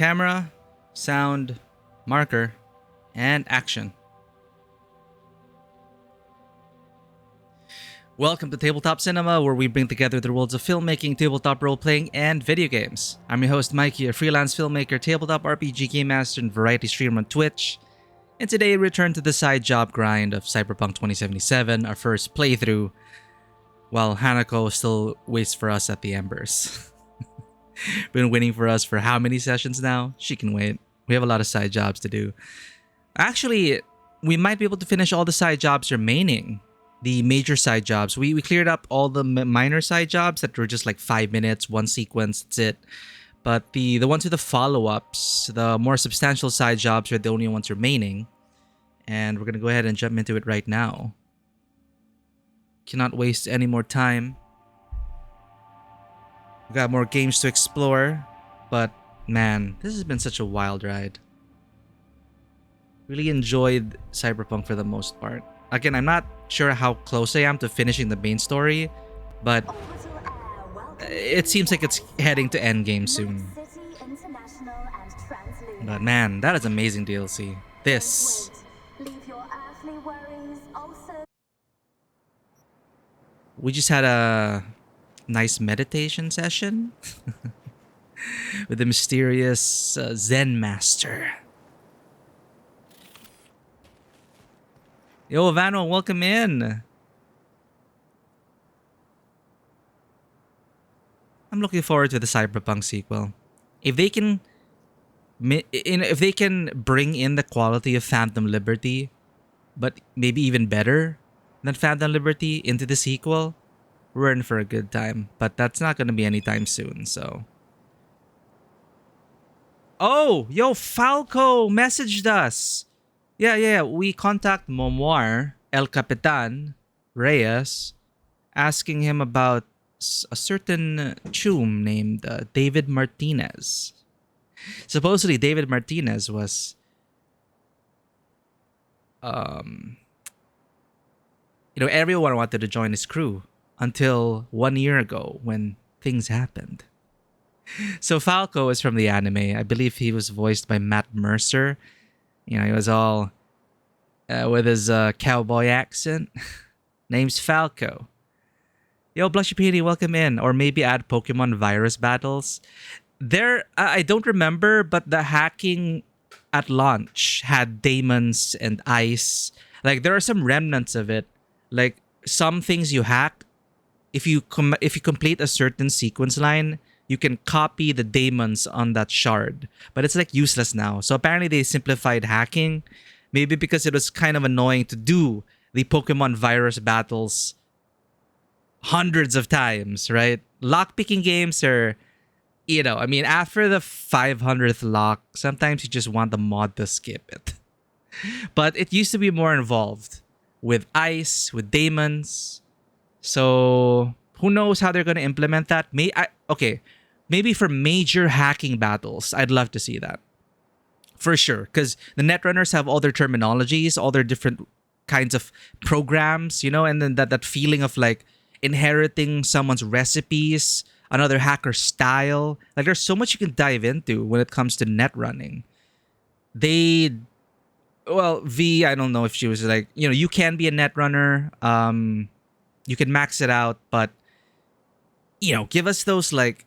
Camera, sound, marker, and action. Welcome to Tabletop Cinema, where we bring together the worlds of filmmaking, tabletop role-playing, and video games. I'm your host, Mikey, a freelance filmmaker, tabletop RPG game master, and variety streamer on Twitch. And today, we return to the side job grind of Cyberpunk 2077, our first playthrough, while Hanako still waits for us at the Embers. Been waiting for us for how many sessions now? She can wait. We have a lot of side jobs to do. Actually, we might be able to finish all the side jobs remaining. The major side jobs. We cleared up all the minor side jobs that were just like 5 minutes, one sequence, that's it. But the ones with the follow-ups, the more substantial side jobs are the only ones remaining. And we're going to go ahead and jump into it right now. Cannot waste any more time. We got more games to explore, but man, this has been such a wild ride. Really enjoyed Cyberpunk for the most part. Again, I'm not sure how close I am to finishing the main story, but it seems like it's heading to endgame soon. But man, that is amazing DLC. This. We just had a nice meditation session with the mysterious Zen master. Yo, Vano, welcome in. I'm looking forward to the Cyberpunk sequel. If they can bring in the quality of Phantom Liberty, but maybe even better than Phantom Liberty into the sequel, we're in for a good time. But that's not going to be anytime soon, so. Oh, yo, Falco messaged us. Yeah. We contact Momoir, El Capitan, Reyes, asking him about a certain chum named David Martinez. Supposedly, David Martinez was, everyone wanted to join his crew until 1 year ago when things happened. So Falco is from the anime. I believe he was voiced by Matt Mercer. He was all with his cowboy accent. Name's Falco. Yo, Blushy welcome in. Or maybe add Pokemon virus battles. I don't remember, but the hacking at launch had daemons and ice. Like, there are some remnants of it. Like, some things you hack, if you complete a certain sequence line, you can copy the daemons on that shard. But it's like useless now. So apparently they simplified hacking. Maybe because it was kind of annoying to do the Pokemon virus battles hundreds of times, right? Lockpicking games are, after the 500th lock, sometimes you just want the mod to skip it. But it used to be more involved with ice, with daemons. So who knows how they're going to implement that? Maybe for major hacking battles, I'd love to see that. For sure, because the Netrunners have all their terminologies, all their different kinds of programs, and then that feeling of like inheriting someone's recipes, another hacker's style. Like, there's so much you can dive into when it comes to net running. V, I don't know if she was like, you can be a net runner. You can max it out, but give us those like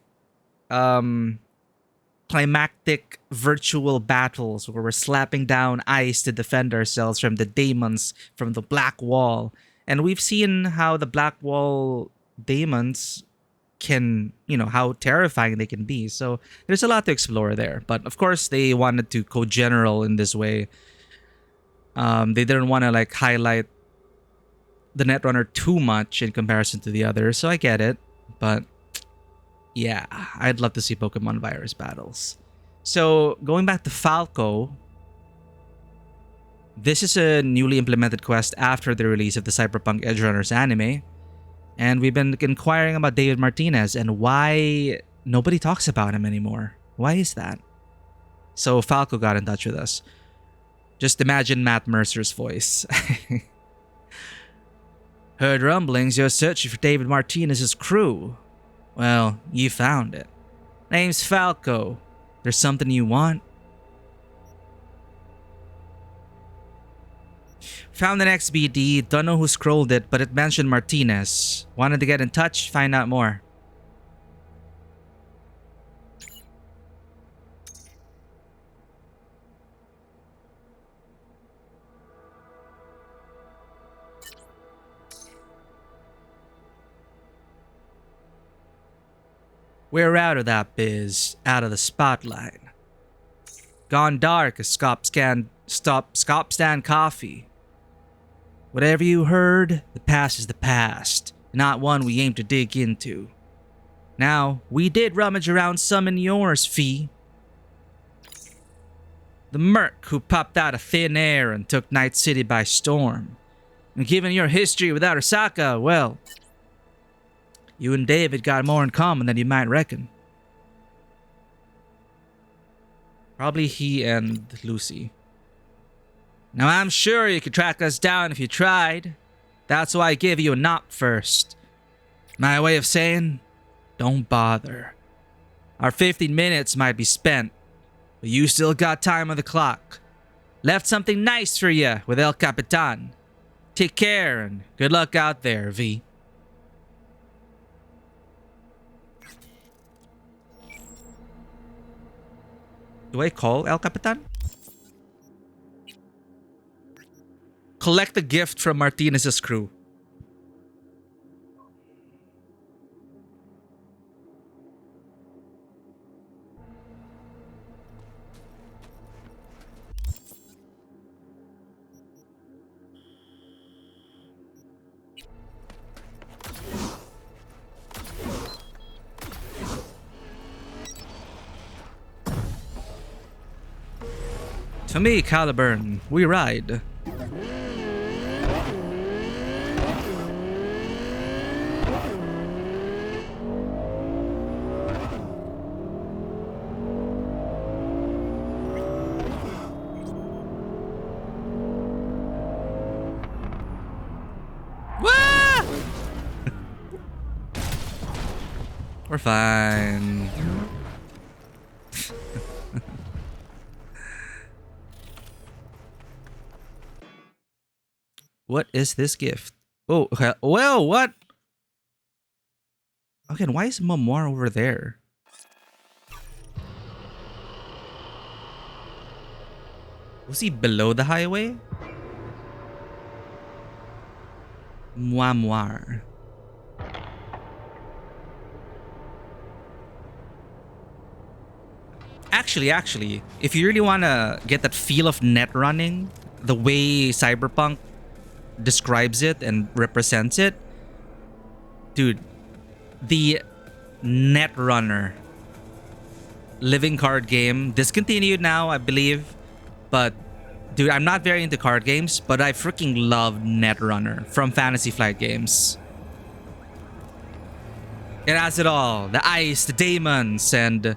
climactic virtual battles where we're slapping down ice to defend ourselves from the daemons from the Black Wall. And we've seen how the Black Wall daemons can, how terrifying they can be. So there's a lot to explore there. But of course, they wanted to go general in this way. They didn't want to like highlight the Netrunner too much in comparison to the others. So I get it. But yeah, I'd love to see Pokemon virus battles. So going back to Falco, this is a newly implemented quest after the release of the Cyberpunk Edgerunners anime. And we've been inquiring about David Martinez and why nobody talks about him anymore. Why is that? So Falco got in touch with us. Just imagine Matt Mercer's voice. Heard rumblings you're searching for David Martinez's crew. Well, you found it. Name's Falco. There's something you want? Found an XBD, don't know who scrolled it, but it mentioned Martinez. Wanted to get in touch, find out more. We're out of that biz, out of the spotlight. Gone dark as Scop Stand Coffee. Whatever you heard, the past is the past, not one we aim to dig into. Now, we did rummage around some in yours, Fee. The merc who popped out of thin air and took Night City by storm. And given your history with Arasaka, well, you and David got more in common than you might reckon. Probably he and Lucy. Now I'm sure you could track us down if you tried. That's why I gave you a knock first. My way of saying, don't bother. Our 15 minutes might be spent, but you still got time on the clock. Left something nice for you with El Capitan. Take care and good luck out there, V. Do I call El Capitan? Collect a gift from Martinez's crew. To me, Caliburn, we ride. We're fine. What is this gift? Oh, well, what? Again, why is Memoir over there? Was he below the highway? Memoir. Actually, if you really want to get that feel of net running, the way Cyberpunk describes it and represents it, dude, the Netrunner living card game, discontinued now, I believe, but dude, I'm not very into card games, but I freaking love Netrunner from Fantasy Flight Games. It has it all, the ice, the daemons, and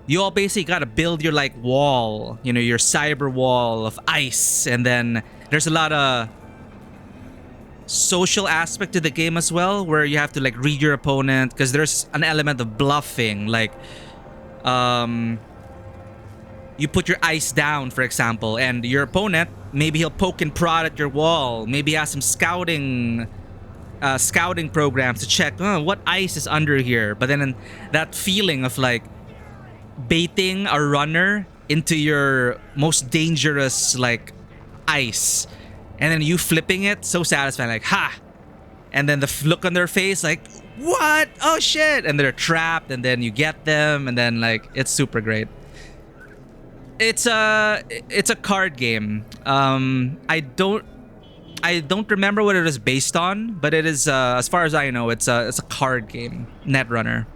you all basically gotta build your like wall, you know, your cyber wall of ice, and then there's a lot of social aspect to the game as well, where you have to like read your opponent, because there's an element of bluffing, like you put your ice down, for example, and your opponent, maybe he'll poke and prod at your wall, maybe he has some scouting programs to check what ice is under here, but then that feeling of like baiting a runner into your most dangerous like ice, and then you flipping it, so satisfying, like ha, and then the look on their face like what, oh shit, and they're trapped, and then you get them, and then like it's super great. It's a card game. I don't remember what it is based on, but it is as far as I know, it's a card game, Netrunner.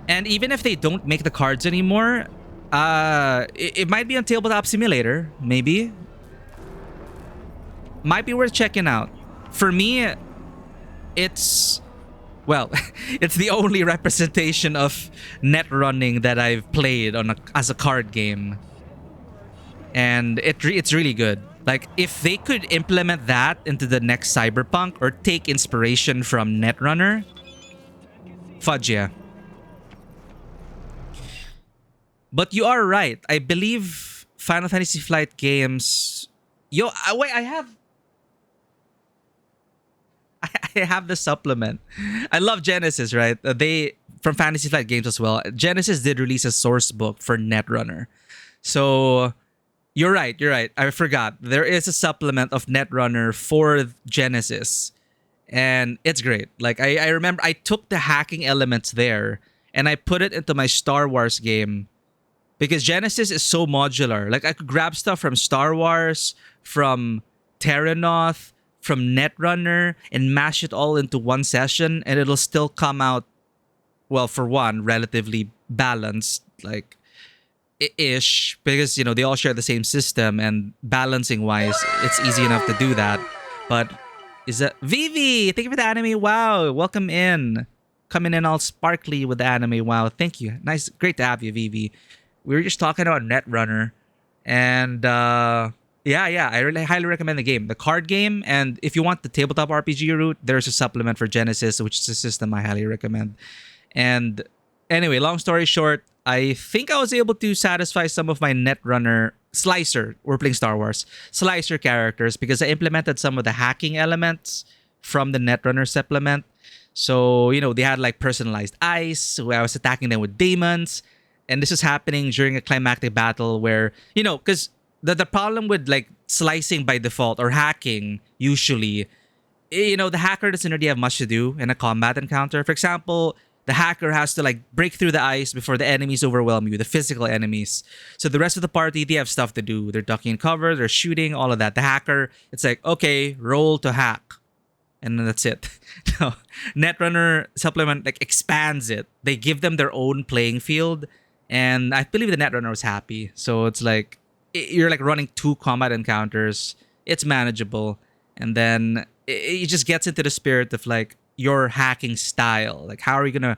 And even if they don't make the cards anymore, it might be on Tabletop Simulator, maybe. Might be worth checking out. For me, it's, well, it's the only representation of net running that I've played on as a card game. And it's really good. Like, if they could implement that into the next Cyberpunk or take inspiration from Netrunner, fudge yeah. But you are right. I believe Final Fantasy Flight games. Yo, wait, I have the supplement. I love Genesis, right? They from Fantasy Flight games as well. Genesis did release a source book for Netrunner. So you're right. You're right. I forgot. There is a supplement of Netrunner for Genesis, and it's great. Like I remember I took the hacking elements there and I put it into my Star Wars game because Genesis is so modular. Like I could grab stuff from Star Wars, from Terranoth, from Netrunner, and mash it all into one session, and it'll still come out, well, for one, relatively balanced, like ish, because they all share the same system, and balancing wise, it's easy enough to do that. But is that Vivi? Thank you for the anime. Wow, welcome in, coming in all sparkly with the anime. Wow, thank you. Nice, great to have you, Vivi. We were just talking about Netrunner, and yeah, I really highly recommend the game, the card game, and if you want the tabletop RPG route, there's a supplement for Genesis, which is a system I highly recommend. And anyway, long story short, I think I was able to satisfy some of my Netrunner Slicer. We're playing Star Wars Slicer characters because I implemented some of the hacking elements from the Netrunner supplement. So they had like personalized ice, where I was attacking them with demons. And this is happening during a climactic battle where, because the problem with like slicing by default or hacking, usually, the hacker doesn't really have much to do in a combat encounter. For example, the hacker has to like break through the ice before the enemies overwhelm you, the physical enemies. So the rest of the party, they have stuff to do. They're ducking and cover, they're shooting, all of that. The hacker, it's like, okay, roll to hack. And then that's it. No, Netrunner supplement like expands it. They give them their own playing field. And I believe the Netrunner was happy. So it's like you're like running 2 combat encounters. It's manageable. And then it just gets into the spirit of like your hacking style. Like how are you gonna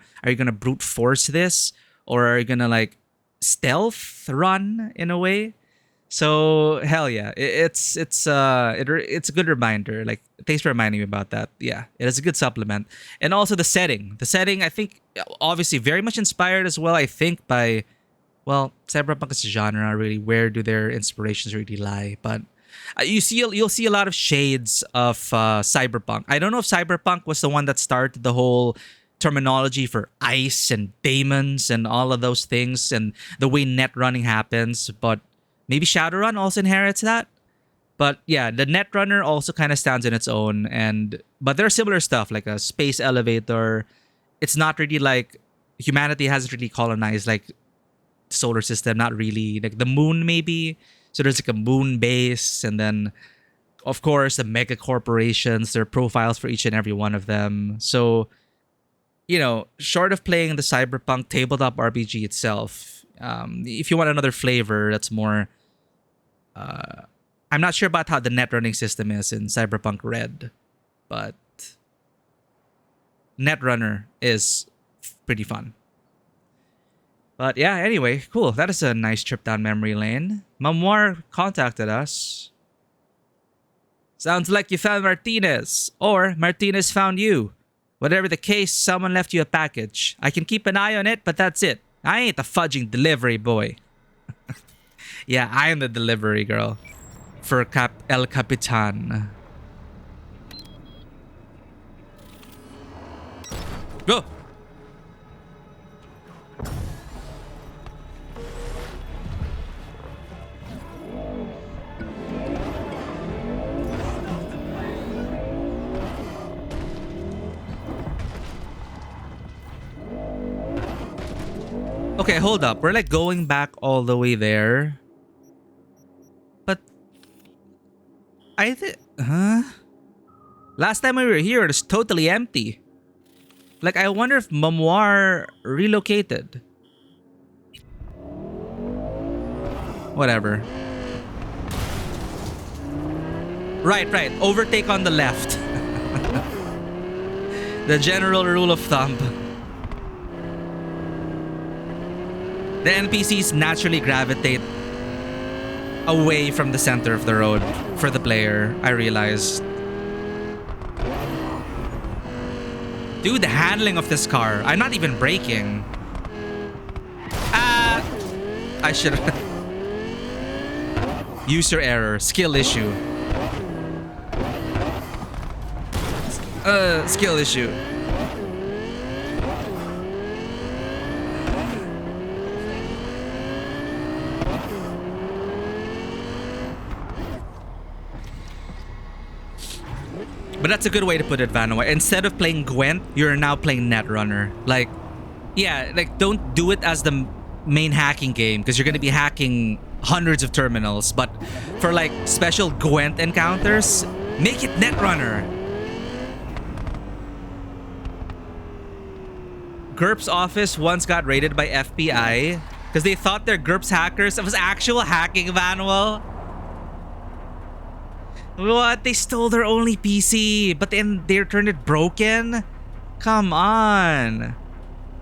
brute force this? Or are you gonna like stealth run in a way? So hell yeah. It's a good reminder. Like thanks for reminding me about that. Yeah, it is a good supplement. And also the setting. The setting, I think, obviously very much inspired as well, I think, by, well, cyberpunk is a genre, really. Where do their inspirations really lie? But you'll see a lot of shades of cyberpunk. I don't know if cyberpunk was the one that started the whole terminology for ice and daemons and all of those things and the way net running happens, but maybe Shadowrun also inherits that. But yeah, the Netrunner also kind of stands on its own, but there's similar stuff like a space elevator. It's not really like humanity hasn't really colonized like solar system, not really. Like the moon maybe. So there's like a moon base, and then of course the mega corporations, there are profiles for each and every one of them. So short of playing the cyberpunk tabletop RPG itself, if you want another flavor that's more I'm not sure about how the net running system is in Cyberpunk Red, but Netrunner is pretty fun. But yeah, anyway, cool. That is a nice trip down memory lane. Memoir contacted us. Sounds like you found Martinez, or Martinez found you. Whatever the case, someone left you a package. I can keep an eye on it, but that's it. I ain't a fudging delivery boy. Yeah, I am the delivery girl for El Capitan. Go! Okay, hold up. We're like going back all the way there. But I think, last time we were here, it was totally empty. Like, I wonder if Memoir relocated. Whatever. Right. Overtake on the left. The general rule of thumb. The NPCs naturally gravitate away from the center of the road for the player, I realized. Dude, the handling of this car. I'm not even braking. I should user error, skill issue. Skill issue. But that's a good way to put it, Vanua. Instead of playing Gwent, you're now playing Netrunner. Like, yeah, like don't do it as the main hacking game because you're going to be hacking hundreds of terminals. But for like special Gwent encounters, make it Netrunner. GURPS office once got raided by FBI because they thought they're GURPS hackers. It was actual hacking, Vanuel. What? They stole their only PC, but then they returned it broken? Come on.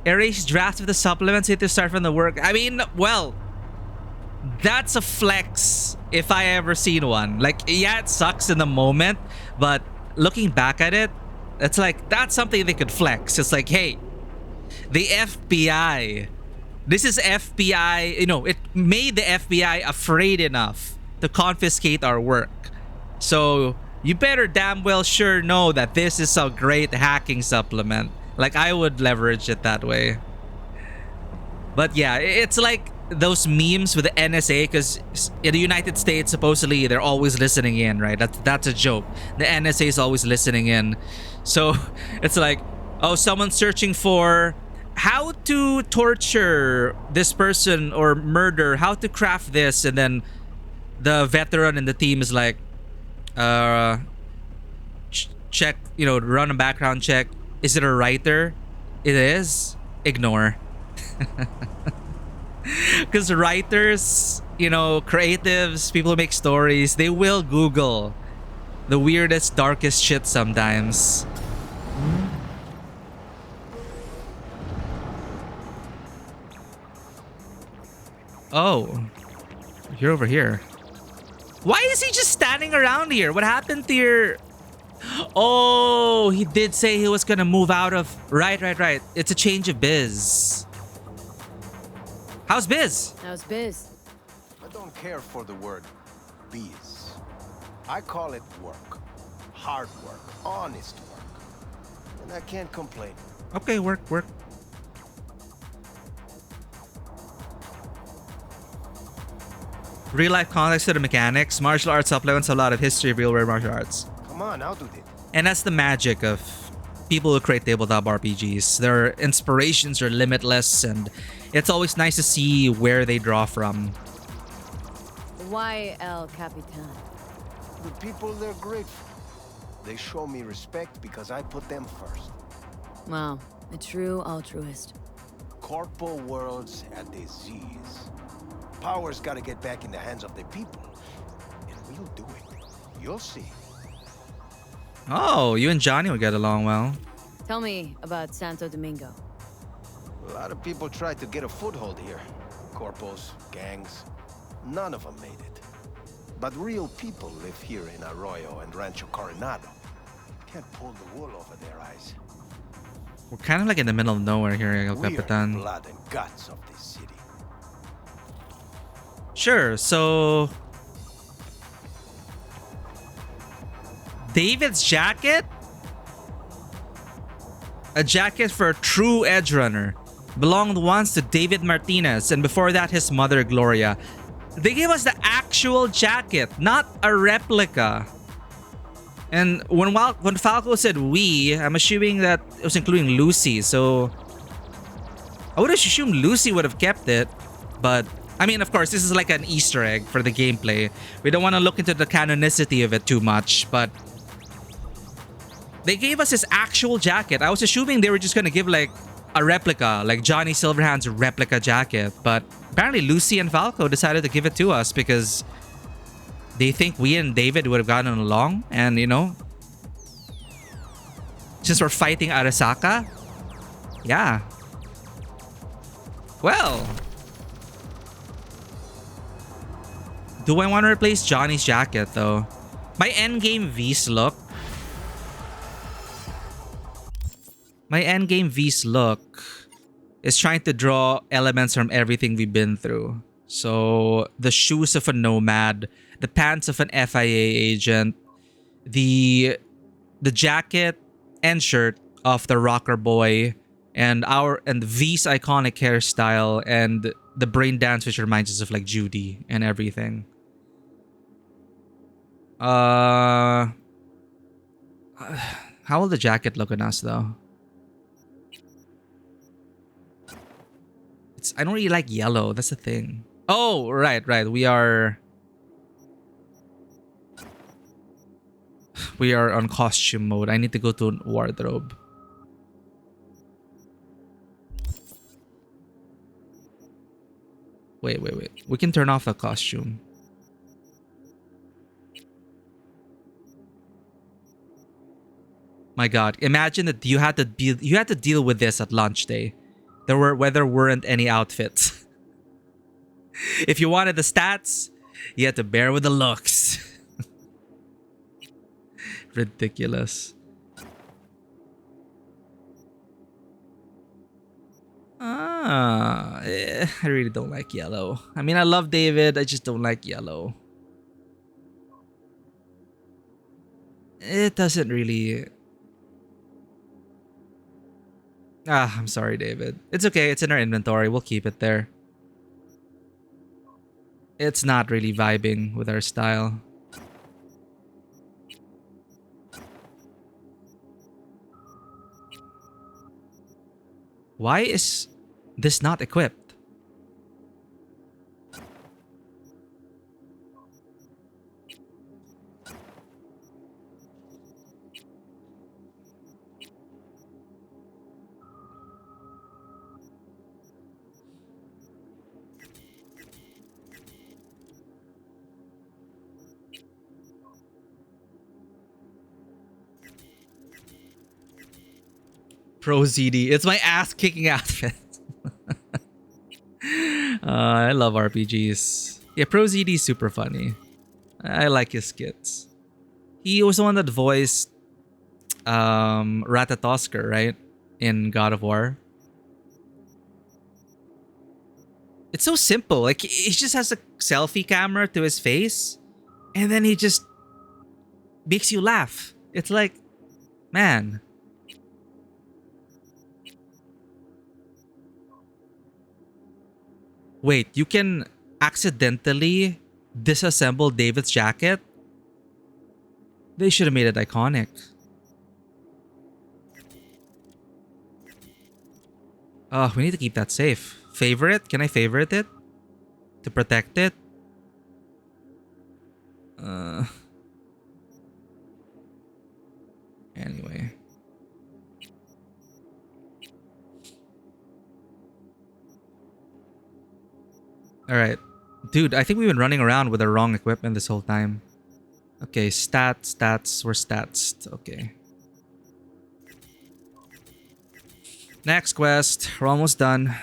Erase draft of the supplements, hit to start from the work. I mean, well, that's a flex if I ever seen one. Like, yeah, it sucks in the moment, but looking back at it, it's like, that's something they could flex. It's like, hey, the FBI. This is FBI, you know, it made the FBI afraid enough to confiscate our work. So you better damn well sure know that this is a great hacking supplement. Like, I would leverage it that way. But yeah, it's like those memes with the NSA, because in the United States, supposedly they're always listening in, right? That's a joke. The NSA is always listening in. So it's like, oh, someone's searching for how to torture this person or murder, how to craft this, and then the veteran in the team is like, check, you know, run a background check. Is it a writer? It is. Ignore. Because writers, you know, creatives, people who make stories, they will Google the weirdest, darkest shit sometimes. Oh, you're over here. Why is he just standing around here? What happened to your... Oh, he did say he was gonna move out of... Right. It's a change of biz. How's biz? How's biz? I don't care for the word biz. I call it work. Hard work. Honest work. And I can't complain. Okay, work. Real life context to the mechanics. Martial arts supplements a lot of history of real world martial arts. Come on, I'll do it. And that's the magic of people who create tabletop RPGs. Their inspirations are limitless, and it's always nice to see where they draw from. Why El Capitan? The people, they're grateful. They show me respect because I put them first. Wow, a true altruist. Corpo worlds at disease. Power's gotta get back in the hands of the people. And we'll do it. You'll see. Oh, you and Johnny will get along well. Tell me about Santo Domingo. A lot of people tried to get a foothold here. Corpos, gangs. None of them made it. But real people live here in Arroyo and Rancho Coronado. Can't pull the wool over their eyes. We're kind of like in the middle of nowhere here, El We're Capitan. the blood and guts of this city. Sure, so... David's jacket? A jacket for a true edge runner. Belonged once to David Martinez, and before that his mother Gloria. They gave us the actual jacket, not a replica. And when Falco said we, I'm assuming that it was including Lucy, so... I would assume Lucy would have kept it, but... I mean, of course, this is like an Easter egg for the gameplay. We don't want to look into the canonicity of it too much, but... They gave us his actual jacket. I was assuming they were just going to give like a replica, like Johnny Silverhand's replica jacket. But apparently Lucy and Falco decided to give it to us because they think we and David would have gotten along. And, you know, since we're fighting Arasaka, yeah. Well, do I want to replace Johnny's jacket though? My endgame V's look. My endgame V's look is trying to draw elements from everything we've been through. So the shoes of a nomad, the pants of an FIA agent, the jacket and shirt of the rocker boy, and V's iconic hairstyle, and the brain dance which reminds us of like Judy and everything. Uh how will the jacket look on us though? I don't really like yellow. That's the thing. Oh, right. We are on costume mode. I need to go to wardrobe. Wait. We can turn off the costume. My God, imagine that you had to deal with this at launch day. There weren't any outfits. If you wanted the stats, you had to bear with the looks. Ridiculous. I really don't like yellow. I mean, I love David. I just don't like yellow. It doesn't really. I'm sorry, David. It's okay. It's in our inventory. We'll keep it there. It's not really vibing with our style. Why is this not equipped? Pro ZD. It's my ass kicking outfit. I love RPGs. Yeah, Pro ZD is super funny. I like his skits. He was the one that voiced Ratatosker, right? In God of War. It's so simple. Like, he just has a selfie camera to his face, and then he just makes you laugh. It's like, man. Wait, you can accidentally disassemble David's jacket? They should have made it iconic. Oh, we need to keep that safe. Favorite? Can I favorite it? To protect it? Anyway. Alright. Dude, I think we've been running around with the wrong equipment this whole time. Okay, stats. We're stats. Okay. Next quest. We're almost done.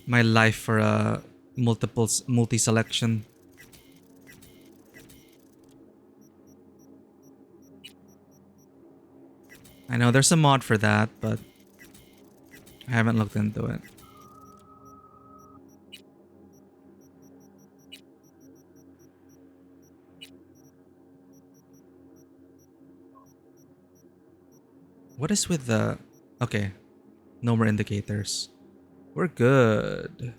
My life for a multi-selection. I know there's a mod for that, but I haven't looked into it. What is with the... Okay. No more indicators. We're good.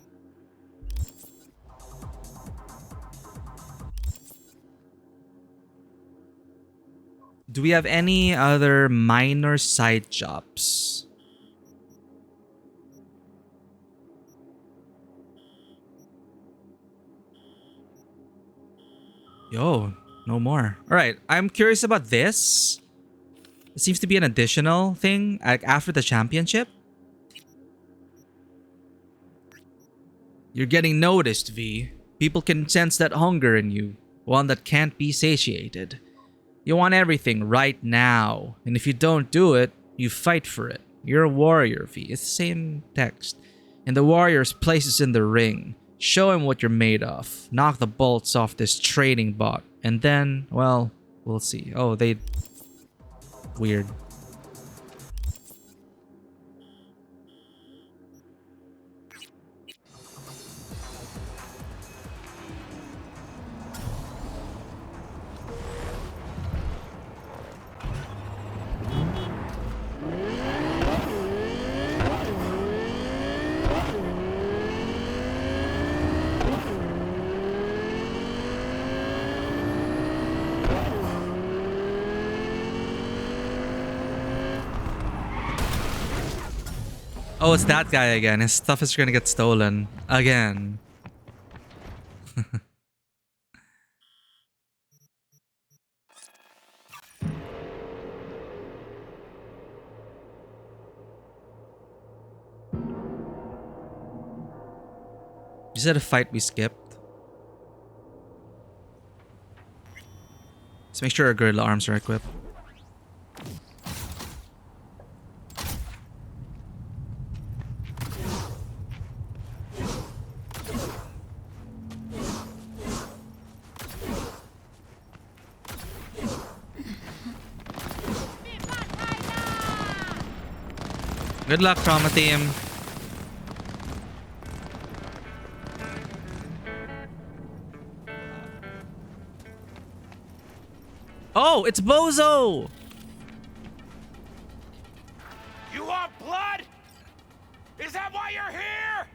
Do we have any other minor side jobs? Yo, no more. All right, I'm curious about this. It seems to be an additional thing like after the championship. You're getting noticed, V. People can sense that hunger in you, one that can't be satiated. You want everything right now, and if you don't do it, you fight for it. You're a warrior, V. It's the same text. And the warrior's place is in the ring. Show him what you're made of. Knock the bolts off this trading bot. And then, well, we'll see. Oh, they... Weird. Oh, it's that guy again. His stuff is gonna get stolen. Again. Is that a fight we skipped? Let's make sure our guerrilla arms are equipped. Good luck, trauma team. Oh, it's Bozo! You want blood? Is that why you're here?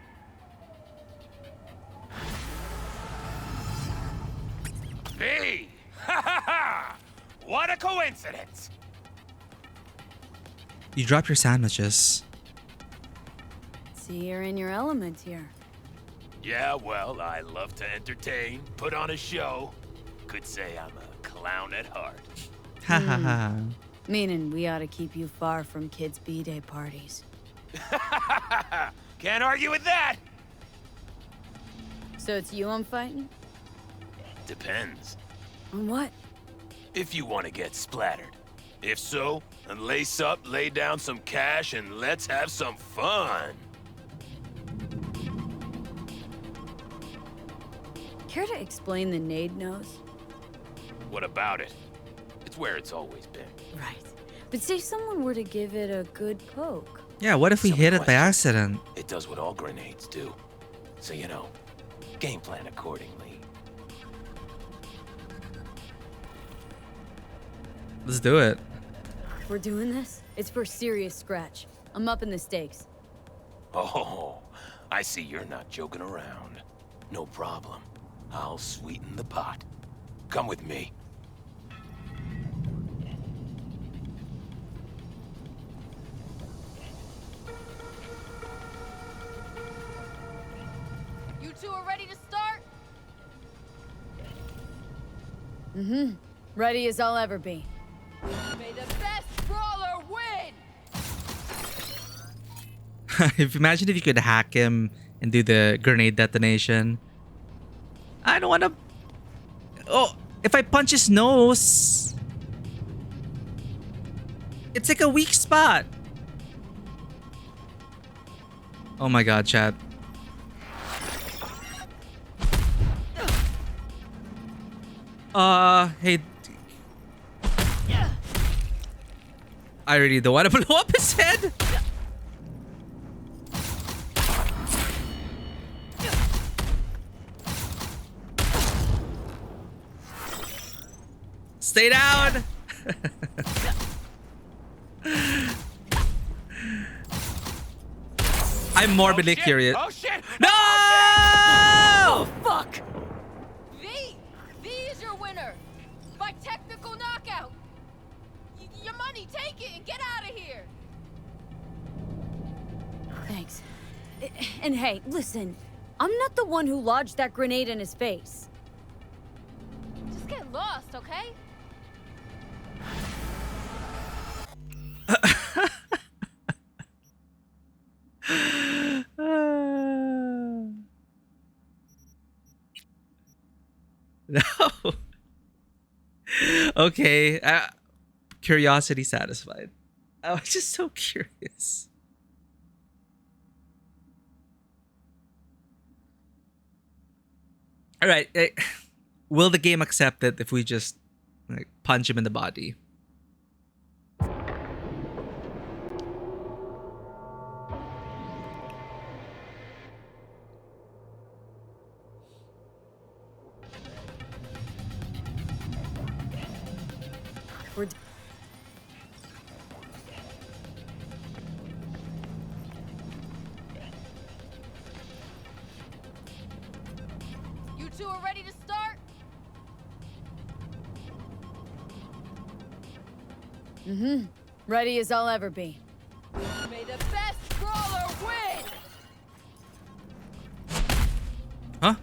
Me! Ha ha ha! What a coincidence! You dropped your sandwiches. See, you're in your element here. Yeah, well, I love to entertain, put on a show. Could say I'm a clown at heart. Ha ha ha. Meaning we ought to keep you far from kids' B-Day parties. Can't argue with that! So it's you I'm fighting? Depends. On what? If you want to get splattered. If so, then lace up, lay down some cash, and let's have some fun. Care to explain the nade nose? What about it? It's where it's always been. Right. But say someone were to give it a good poke. Yeah, what if we Simple hit it by question. accident? It does what all grenades do. So, you know, game plan accordingly. Let's do it. If we're doing this, it's for serious scratch. I'm upping the stakes. Oh, I see you're not joking around. No problem. I'll sweeten the pot. Come with me. You two are ready to start? Mm-hmm. Ready as I'll ever be. May the best brawler win! Imagine if you could hack him and do the grenade detonation. I don't want to... Oh, if I punch his nose... It's like a weak spot. Oh my god, chat. Hey... I really don't want to blow up his head. Stay down. I'm morbidly curious. Oh shit! No! Oh, fuck! V! V is your winner! By technical knockout! Your money, take it and get out of here! Thanks. And hey, listen. I'm not the one who lodged that grenade in his face. Just get lost, okay? No. Okay. Curiosity satisfied. I was just so curious. All right. Will the game accept it if we just like punch him in the body? We're You two are ready to start? ready as I'll ever be. May the best brawler win! Huh?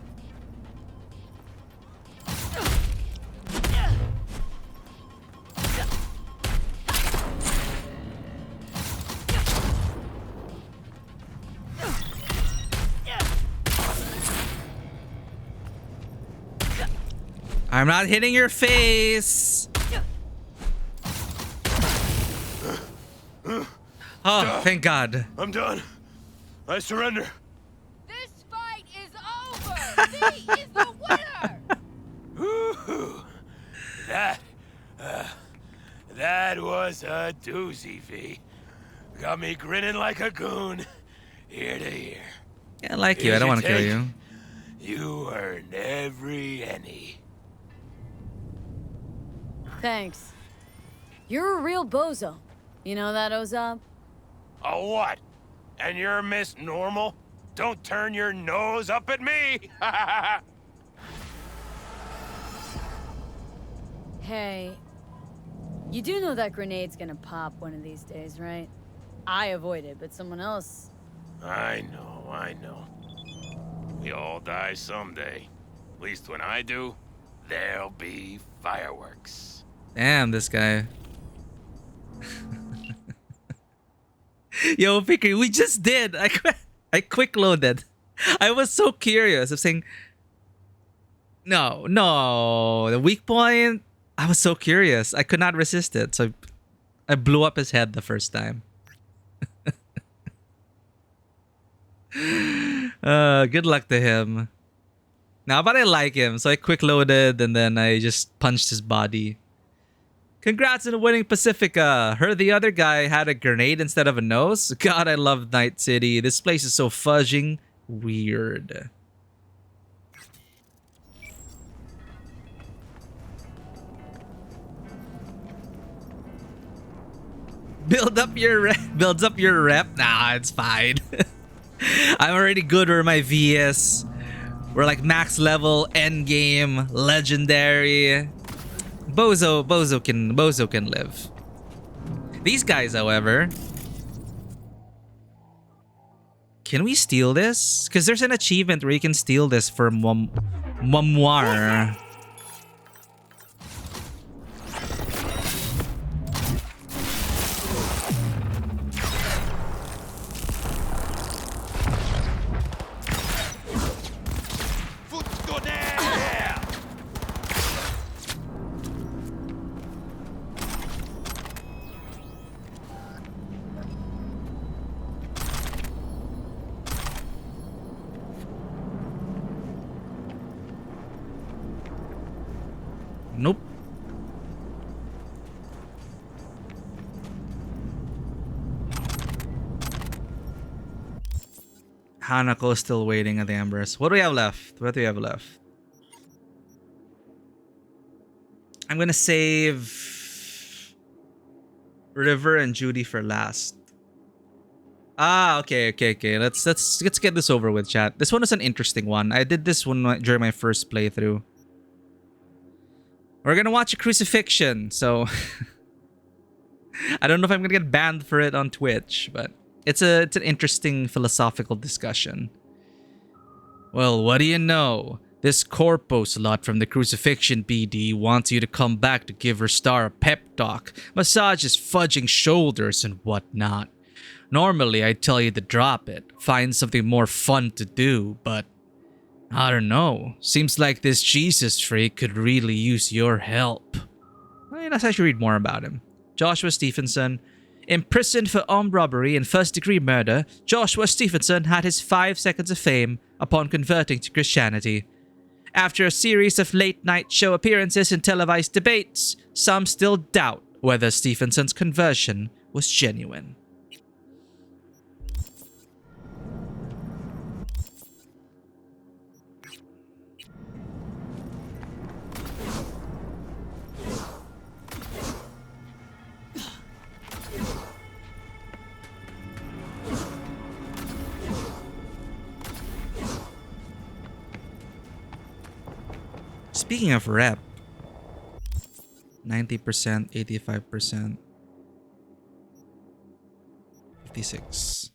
I'm not hitting your face. Oh, thank God. I'm done. I surrender. This fight is over! V is the winner! Woo-hoo. That was a doozy, V. Got me grinning like a goon, ear to ear. Yeah, I like you. I Here's don't your want to kill take. you. You earned every penny. Thanks. You're a real bozo. You know that, Ozab? A what? And you're Miss Normal? Don't turn your nose up at me! Hey, you do know that grenade's gonna pop one of these days, right? I avoided, but someone else... I know. We all die someday. At least when I do, there'll be fireworks. Damn, this guy. Yo, Picker, we just did. I quick loaded. I was so curious of saying, no, the weak point. I was so curious. I could not resist it. So I blew up his head the first time. Good luck to him. Now, but I like him. So I quick loaded and then I just punched his body. Congrats on winning Pacifica. Heard the other guy had a grenade instead of a nose. God, I love Night City. This place is so fudging weird. Builds up your rep. Nah, it's fine. I'm already good where my VS. We're like max level, end game, legendary. Bozo can live. These guys, however, can we steal this? Because there's an achievement where you can steal this for memoir. Nope. Hanako is still waiting at the Embers. What do we have left? I'm gonna save River and Judy for last. Okay. Let's get this over with, chat. This one is an interesting one. I did this one during my first playthrough. We're gonna watch a crucifixion, so I don't know if I'm gonna get banned for it on Twitch, but it's an interesting philosophical discussion. Well, what do you know? This corpos lot from the Crucifixion BD wants you to come back to give her star a pep talk, massage his fudging shoulders and whatnot. Normally, I'd tell you to drop it, find something more fun to do, but I don't know. Seems like this Jesus freak could really use your help. Let's actually read more about him. Joshua Stephenson. Imprisoned for armed robbery and first-degree murder, Joshua Stephenson had his 5 seconds of fame upon converting to Christianity. After a series of late-night show appearances and televised debates, some still doubt whether Stephenson's conversion was genuine. Speaking of rep, 90%, 85%, 56.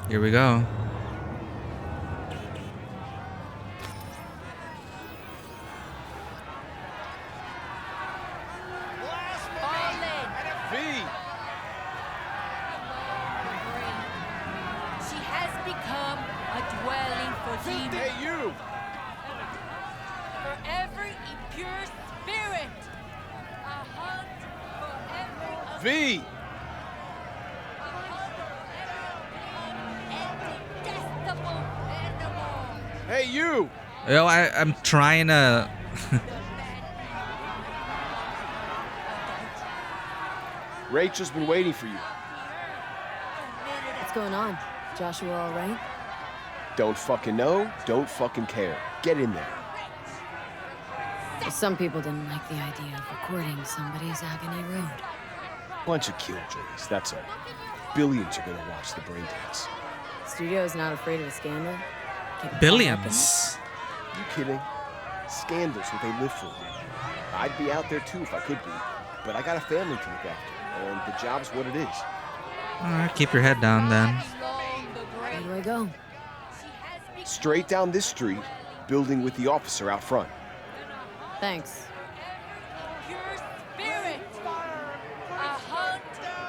Here we go. V! She has become a dwelling for demons. Hey, you! For every impure spirit. A hunt for every V! detestable animal. Hey, you! Yo, I'm trying to... Rachel's been waiting for you. What's going on? Joshua all right? Don't fucking know, don't fucking care. Get in there. Some people didn't like the idea of recording somebody's agony road. Bunch of killjoys, that's all. Billions are gonna watch the brain dance. Studio's not afraid of a scandal? Get Billions. You kidding? Scandal's what they live for. I'd be out there too if I could be, but I got a family to look after, and the job's what it is. Alright, keep your head down then. Where do I go? Straight down this street, building with the officer out front. Thanks. Pure spirit. A hunt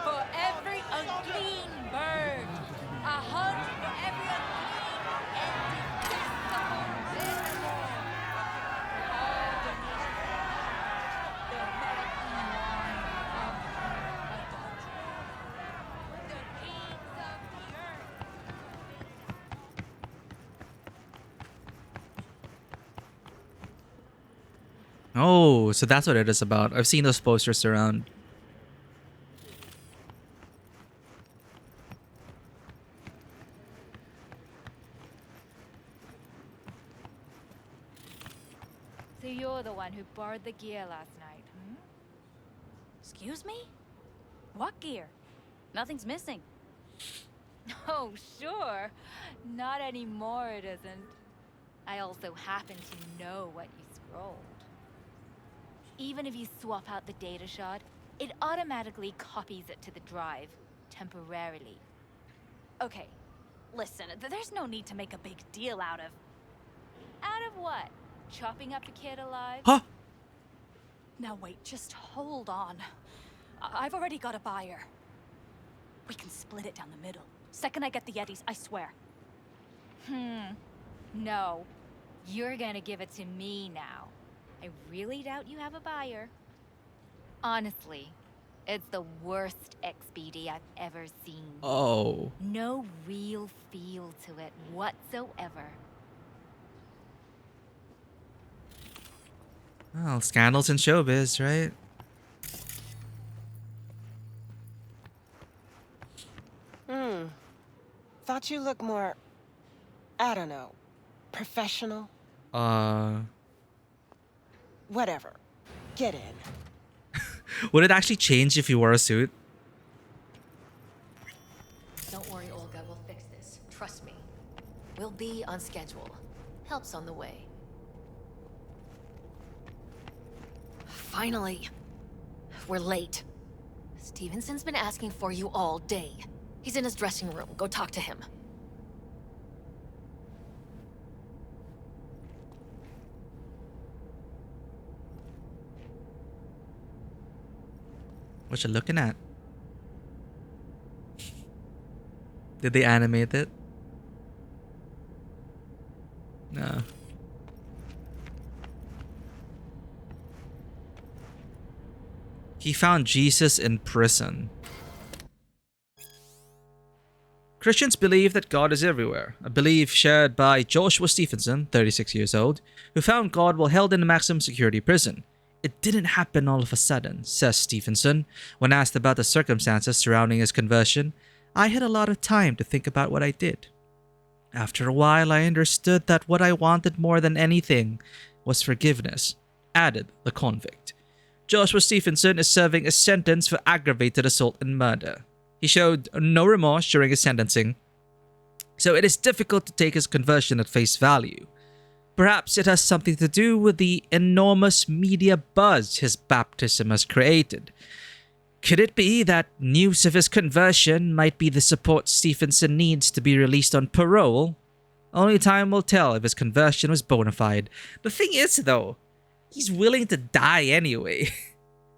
for every unclean bird. A hunt for every unclean and detestable animal. All the melting wine of adultery. The kings of the earth. Oh, so that's what it is about. I've seen those posters around. So you're the one who borrowed the gear last night, hmm? Excuse me? What gear? Nothing's missing. Oh, sure. Not anymore, it isn't. I also happen to know what you scrolled. Even if you swap out the data shard, it automatically copies it to the drive, temporarily. Okay, listen, there's no need to make a big deal out of... Out of what? Chopping up the kid alive? Huh? Now wait, just hold on. I've already got a buyer. We can split it down the middle. Second I get the Yetis, I swear. No. You're gonna give it to me now. I really doubt you have a buyer. Honestly, it's the worst XBD I've ever seen. Oh. No real feel to it whatsoever. Well, scandals in showbiz, right? Thought you looked more, I don't know, professional? Whatever. Get in. Would it actually change if you wore a suit? Don't worry, Olga. We'll fix this. Trust me. We'll be on schedule. Help's on the way. Finally. We're late. Stevenson's been asking for you all day. He's in his dressing room. Go talk to him. What you looking at? Did they animate it? No. He found Jesus in prison. Christians believe that God is everywhere, a belief shared by Joshua Stevenson, 36 years old, who found God while held in a maximum security prison. It didn't happen all of a sudden, says Stevenson. When asked about the circumstances surrounding his conversion, I had a lot of time to think about what I did. After a while, I understood that what I wanted more than anything was forgiveness, added the convict. Joshua Stevenson is serving a sentence for aggravated assault and murder. He showed no remorse during his sentencing, so it is difficult to take his conversion at face value. Perhaps it has something to do with the enormous media buzz his baptism has created. Could it be that news of his conversion might be the support Stevenson needs to be released on parole? Only time will tell if his conversion was bona fide. The thing is, though, he's willing to die anyway.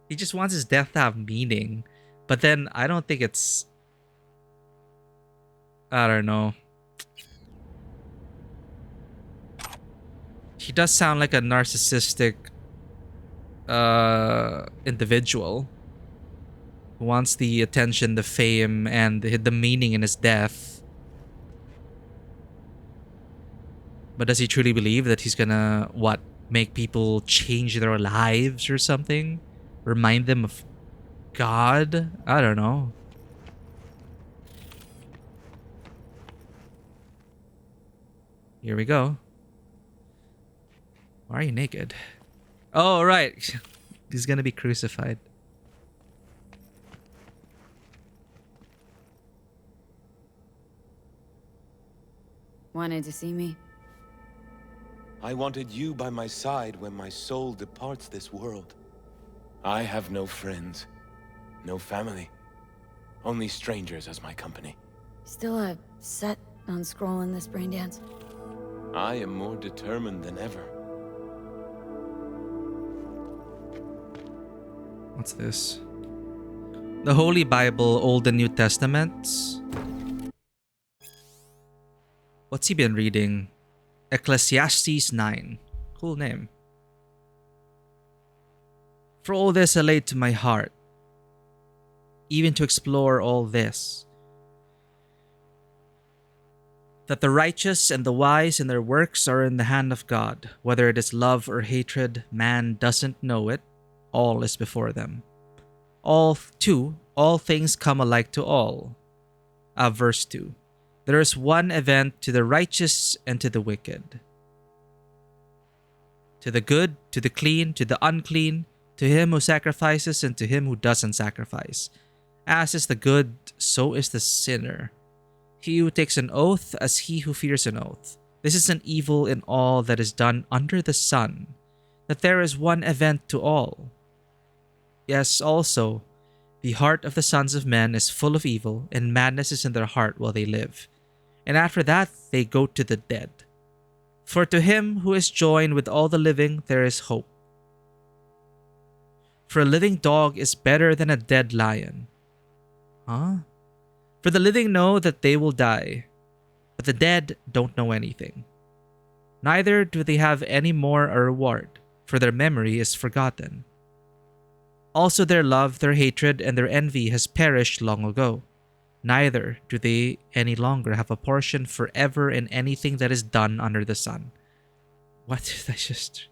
He just wants his death to have meaning. But then I don't think it's... I don't know. He does sound like a narcissistic individual who wants the attention, the fame, and the meaning in his death. But does he truly believe that he's gonna, what, make people change their lives or something? Remind them of God? I don't know. Here we go. Why are you naked? Oh, right. He's gonna be crucified. Wanted to see me? I wanted you by my side when my soul departs this world. I have no friends, no family, only strangers as my company. Still set on scrolling this brain dance? I am more determined than ever. What's this? The Holy Bible, Old and New Testaments. What's he been reading? Ecclesiastes 9. Cool name. For all this I laid to my heart, even to explore all this, that the righteous and the wise in their works are in the hand of God. Whether it is love or hatred, man doesn't know it. All is before them. All things come alike to all. Verse 2. There is one event to the righteous and to the wicked, to the good, to the clean, to the unclean, to him who sacrifices and to him who doesn't sacrifice. As is the good, so is the sinner. He who takes an oath as he who fears an oath. This is an evil in all that is done under the sun, that there is one event to all. Yes, also, the heart of the sons of men is full of evil, and madness is in their heart while they live. And after that they go to the dead. For to him who is joined with all the living there is hope. For a living dog is better than a dead lion. Huh? For the living know that they will die, but the dead don't know anything. Neither do they have any more a reward, for their memory is forgotten. Also their love, their hatred, and their envy has perished long ago. Neither do they any longer have a portion forever in anything that is done under the sun. What did I just...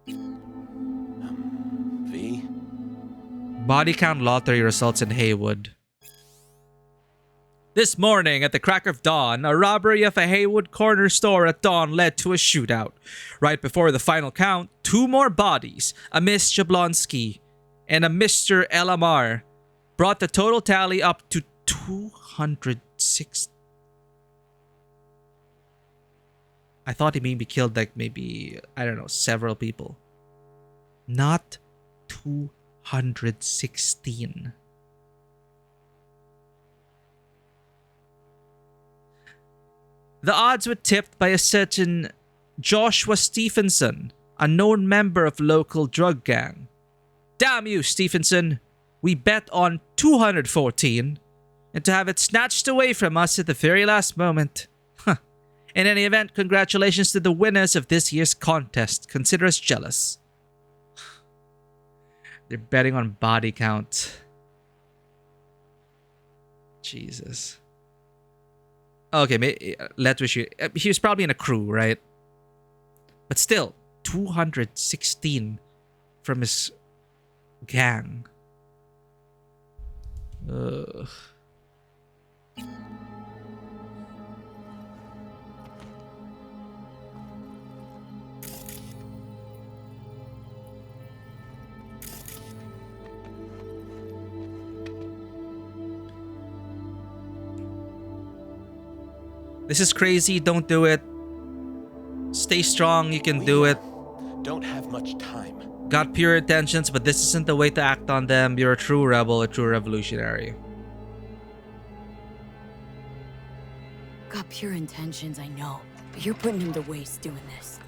V? Body count lottery results in Haywood. This morning, at the crack of dawn, a robbery of a Haywood corner store at dawn led to a shootout. Right before the final count, 2 more bodies, a Miss Jablonski and a Mr. Elamar, brought the total tally up to 206. I thought he maybe killed like maybe, I don't know, several people. Not 216. The odds were tipped by a certain Joshua Stevenson, a known member of local drug gang. Damn you, Stevenson! We bet on 214, and to have it snatched away from us at the very last moment. Huh. In any event, congratulations to the winners of this year's contest. Consider us jealous. They're betting on body count. Jesus. Okay, let's wish you. He was probably in a crew, right? But still, 216 from his gang. Ugh. This is crazy. Don't do it. Stay strong. You can do it. Don't have much time. Got pure intentions, but this isn't the way to act on them. You're a true rebel, a true revolutionary. Got pure intentions, I know. But you're putting him to waste doing this.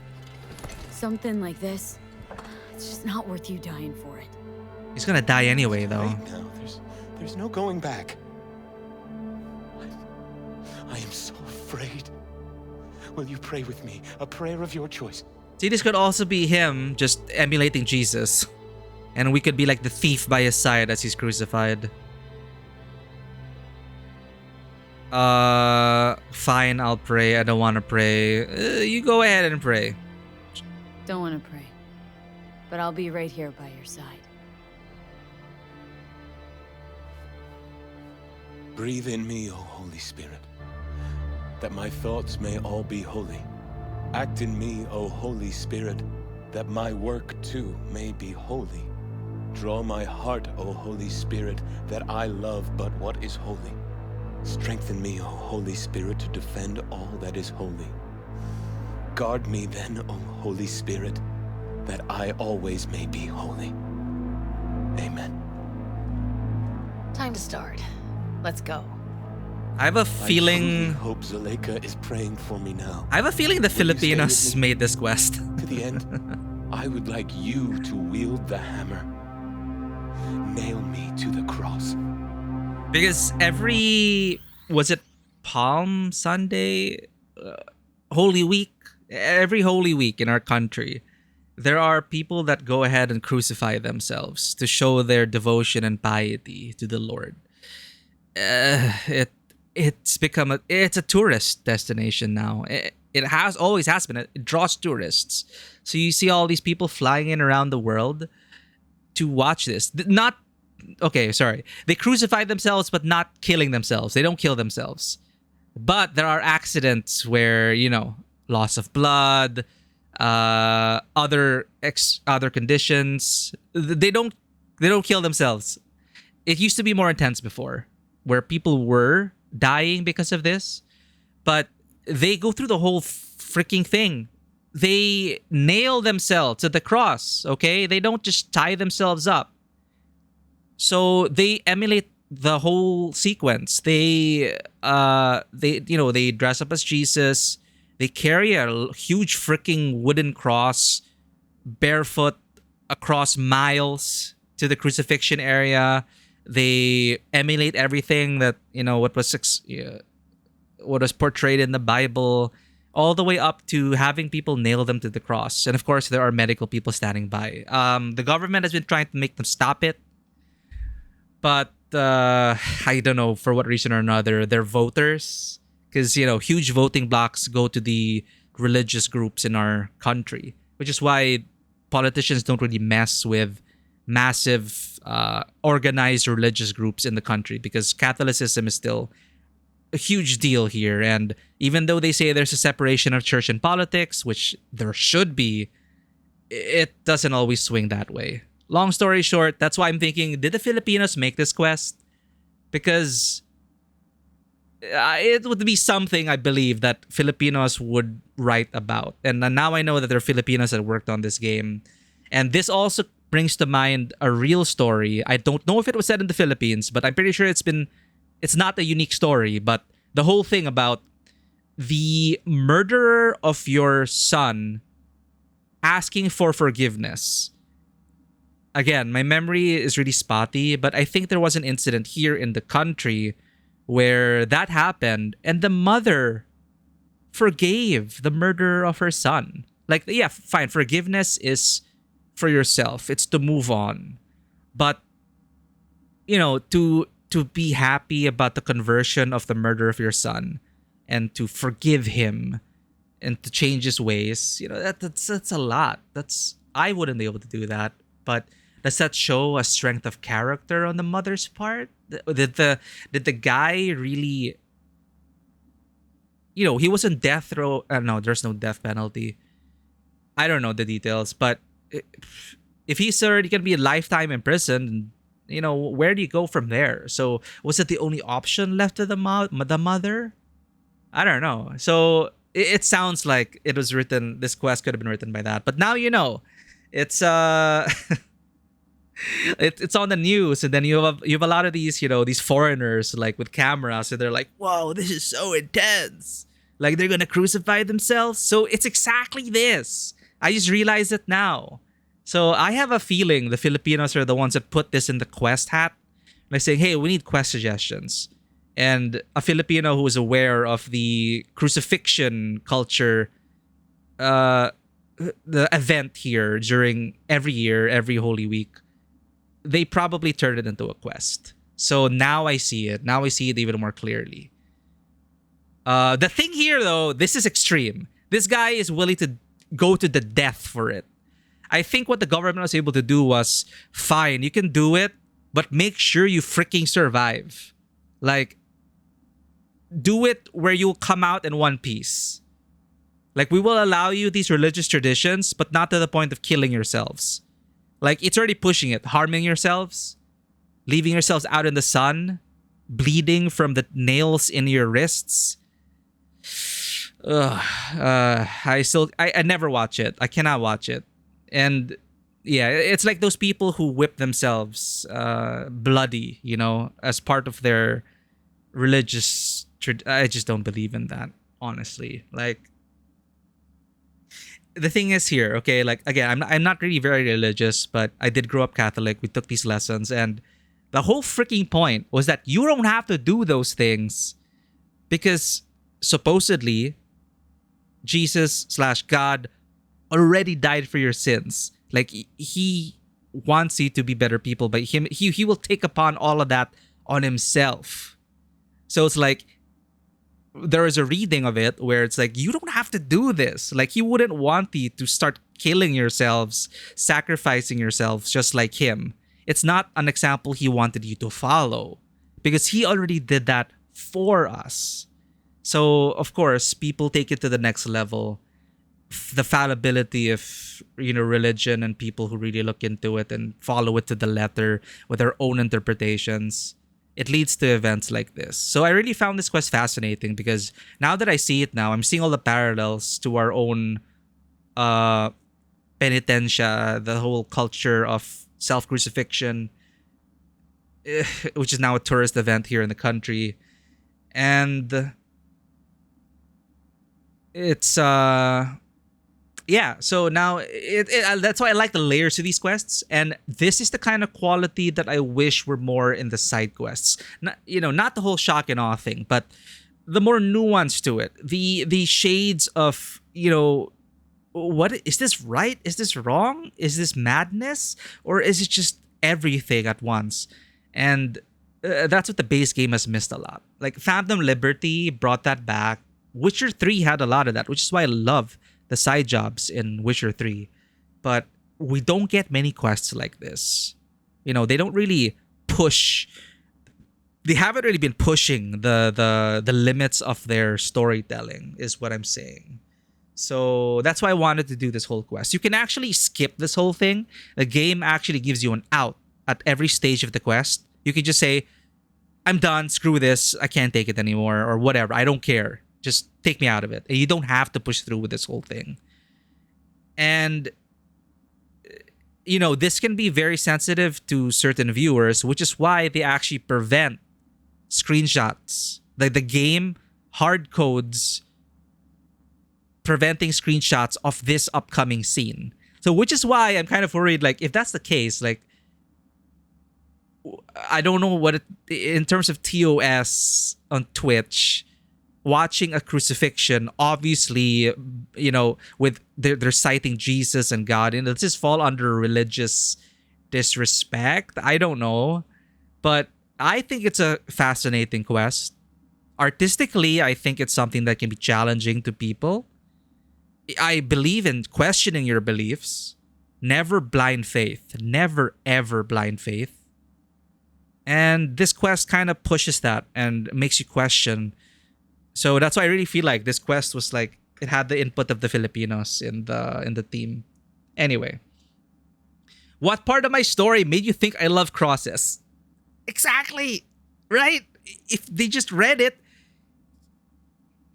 Something like this, it's just not worth you dying for it. He's gonna die anyway, though. Right now, there's no going back. I am so afraid. Will you pray with me? A prayer of your choice. See, this could also be him just emulating Jesus. And we could be like the thief by his side as he's crucified. Fine, I'll pray. I don't want to pray. You go ahead and pray. Don't want to pray. But I'll be right here by your side. Breathe in me, O Holy Spirit, that my thoughts may all be holy. Act in me, O Holy Spirit, that my work too may be holy. Draw my heart, O Holy Spirit, that I love but what is holy. Strengthen me, O Holy Spirit, to defend all that is holy. Guard me then, O Holy Spirit, that I always may be holy. Amen. Time to start. Let's go. I have a feeling. I hope Zuleika is praying for me now. I have a feeling the Will you stay Filipinos with me made this quest. to the end? I would like you to wield the hammer. Nail me to the cross. Because was it Palm Sunday? Holy Week? Every Holy Week in our country, there are people that go ahead and crucify themselves to show their devotion and piety to the Lord. It's become it's a tourist destination now. It always has been. It draws tourists. So you see all these people flying in around the world to watch this. They crucify themselves, but not killing themselves. They don't kill themselves. But there are accidents where, loss of blood, other conditions. They don't kill themselves. It used to be more intense before, where people were dying because of this, but they go through the whole freaking thing. They nail themselves to the cross, okay? They don't just tie themselves up. So they emulate the whole sequence. They dress up as Jesus. They carry a huge freaking wooden cross barefoot across miles to the crucifixion area. They emulate everything that, what was portrayed in the Bible, all the way up to having people nail them to the cross. And of course, there are medical people standing by. The government has been trying to make them stop it. But I don't know for what reason or another, their voters, because, huge voting blocks go to the religious groups in our country, which is why politicians don't really mess with massive organized religious groups in the country, because Catholicism is still a huge deal here. And even though they say there's a separation of church and politics, which there should be, it doesn't always swing that way. Long story short, that's why I'm thinking, did the Filipinos make this quest? Because it would be something I believe that Filipinos would write about. And now I know that there are Filipinos that worked on this game. And this also brings to mind a real story. I don't know if it was set in the Philippines, but I'm pretty sure it's not a unique story, but the whole thing about the murderer of your son asking for forgiveness. again, my memory is really spotty, but I think there was an incident here in the country where that happened and the mother forgave the murderer of her son. Like, yeah, fine, forgiveness is for yourself. It's to move on. But to be happy about the conversion of the murder of your son and to forgive him and to change his ways, that's a lot. I wouldn't be able to do that. But does that show a strength of character on the mother's part? Did the guy really, he was in death row? No, there's no death penalty. I don't know the details, but if he's already gonna be a lifetime in prison, where do you go from there? So was it the only option left to the mother? I don't know. So it sounds like it was written. This quest could have been written by that, but now it's it's on the news, and then you have a lot of these these foreigners like with cameras, and they're like, "Whoa, this is so intense!" Like they're gonna crucify themselves. So it's exactly this. I just realized it now. So I have a feeling the Filipinos are the ones that put this in the quest hat, like saying, "Hey, we need quest suggestions." And a Filipino who is aware of the crucifixion culture, the event here during every year, every Holy Week, they probably turned it into a quest. So now I see it. Now I see it even more clearly. The thing here, though, this is extreme. This guy is willing to go to the death for it. I think what the government was able to do was, fine, you can do it, but make sure you freaking survive. Like, do it where you'll come out in one piece. Like, we will allow you these religious traditions, but not to the point of killing yourselves. Like, it's already pushing it. Harming yourselves, leaving yourselves out in the sun, bleeding from the nails in your wrists. I never watch it. I cannot watch it. And yeah, it's like those people who whip themselves bloody, as part of their religious. I just don't believe in that, honestly. Like, the thing is here, okay, like, again, I'm not really very religious, but I did grow up Catholic. We took these lessons, and the whole freaking point was that you don't have to do those things because supposedly Jesus/God already died for your sins. Like, he wants you to be better people, but he will take upon all of that on himself. So it's like, there is a reading of it where it's like, you don't have to do this. Like, he wouldn't want you to start killing yourselves, sacrificing yourselves just like him. It's not an example he wanted you to follow because he already did that for us. So, of course, people take it to the next level. The fallibility of, religion and people who really look into it and follow it to the letter with their own interpretations. It leads to events like this. So I really found this quest fascinating because now that I see it now, I'm seeing all the parallels to our own penitencia, the whole culture of self-crucifixion, which is now a tourist event here in the country. And it's so now that's why I like the layers to these quests, and this is the kind of quality that I wish were more in the side quests. Not the whole shock and awe thing, but the more nuance to it, the shades of, what is this, right? Is this wrong? Is this madness? Or is it just everything at once? And that's what the base game has missed a lot. Like, Phantom Liberty brought that back. Witcher 3 had a lot of that, which is why I love the side jobs in Witcher 3. But we don't get many quests like this. They don't really push. They haven't really been pushing the limits of their storytelling, is what I'm saying. So that's why I wanted to do this whole quest. You can actually skip this whole thing. The game actually gives you an out at every stage of the quest. You can just say, I'm done, screw this, I can't take it anymore, or whatever, I don't care. Just take me out of it. And you don't have to push through with this whole thing. And, this can be very sensitive to certain viewers, which is why they actually prevent screenshots. Like, the game hard codes preventing screenshots of this upcoming scene. So, which is why I'm kind of worried, like, if that's the case, like, I don't know what it, in terms of TOS on Twitch, watching a crucifixion, obviously, with they're citing Jesus and God, and does this fall under religious disrespect? I don't know, but I think it's a fascinating quest. Artistically, I think it's something that can be challenging to people. I believe in questioning your beliefs. Never blind faith. Never ever blind faith. And this quest kind of pushes that and makes you question. So that's why I really feel like this quest was like it had the input of the Filipinos in the team. Anyway, what part of my story made you think I love crosses? Exactly, right? If they just read it,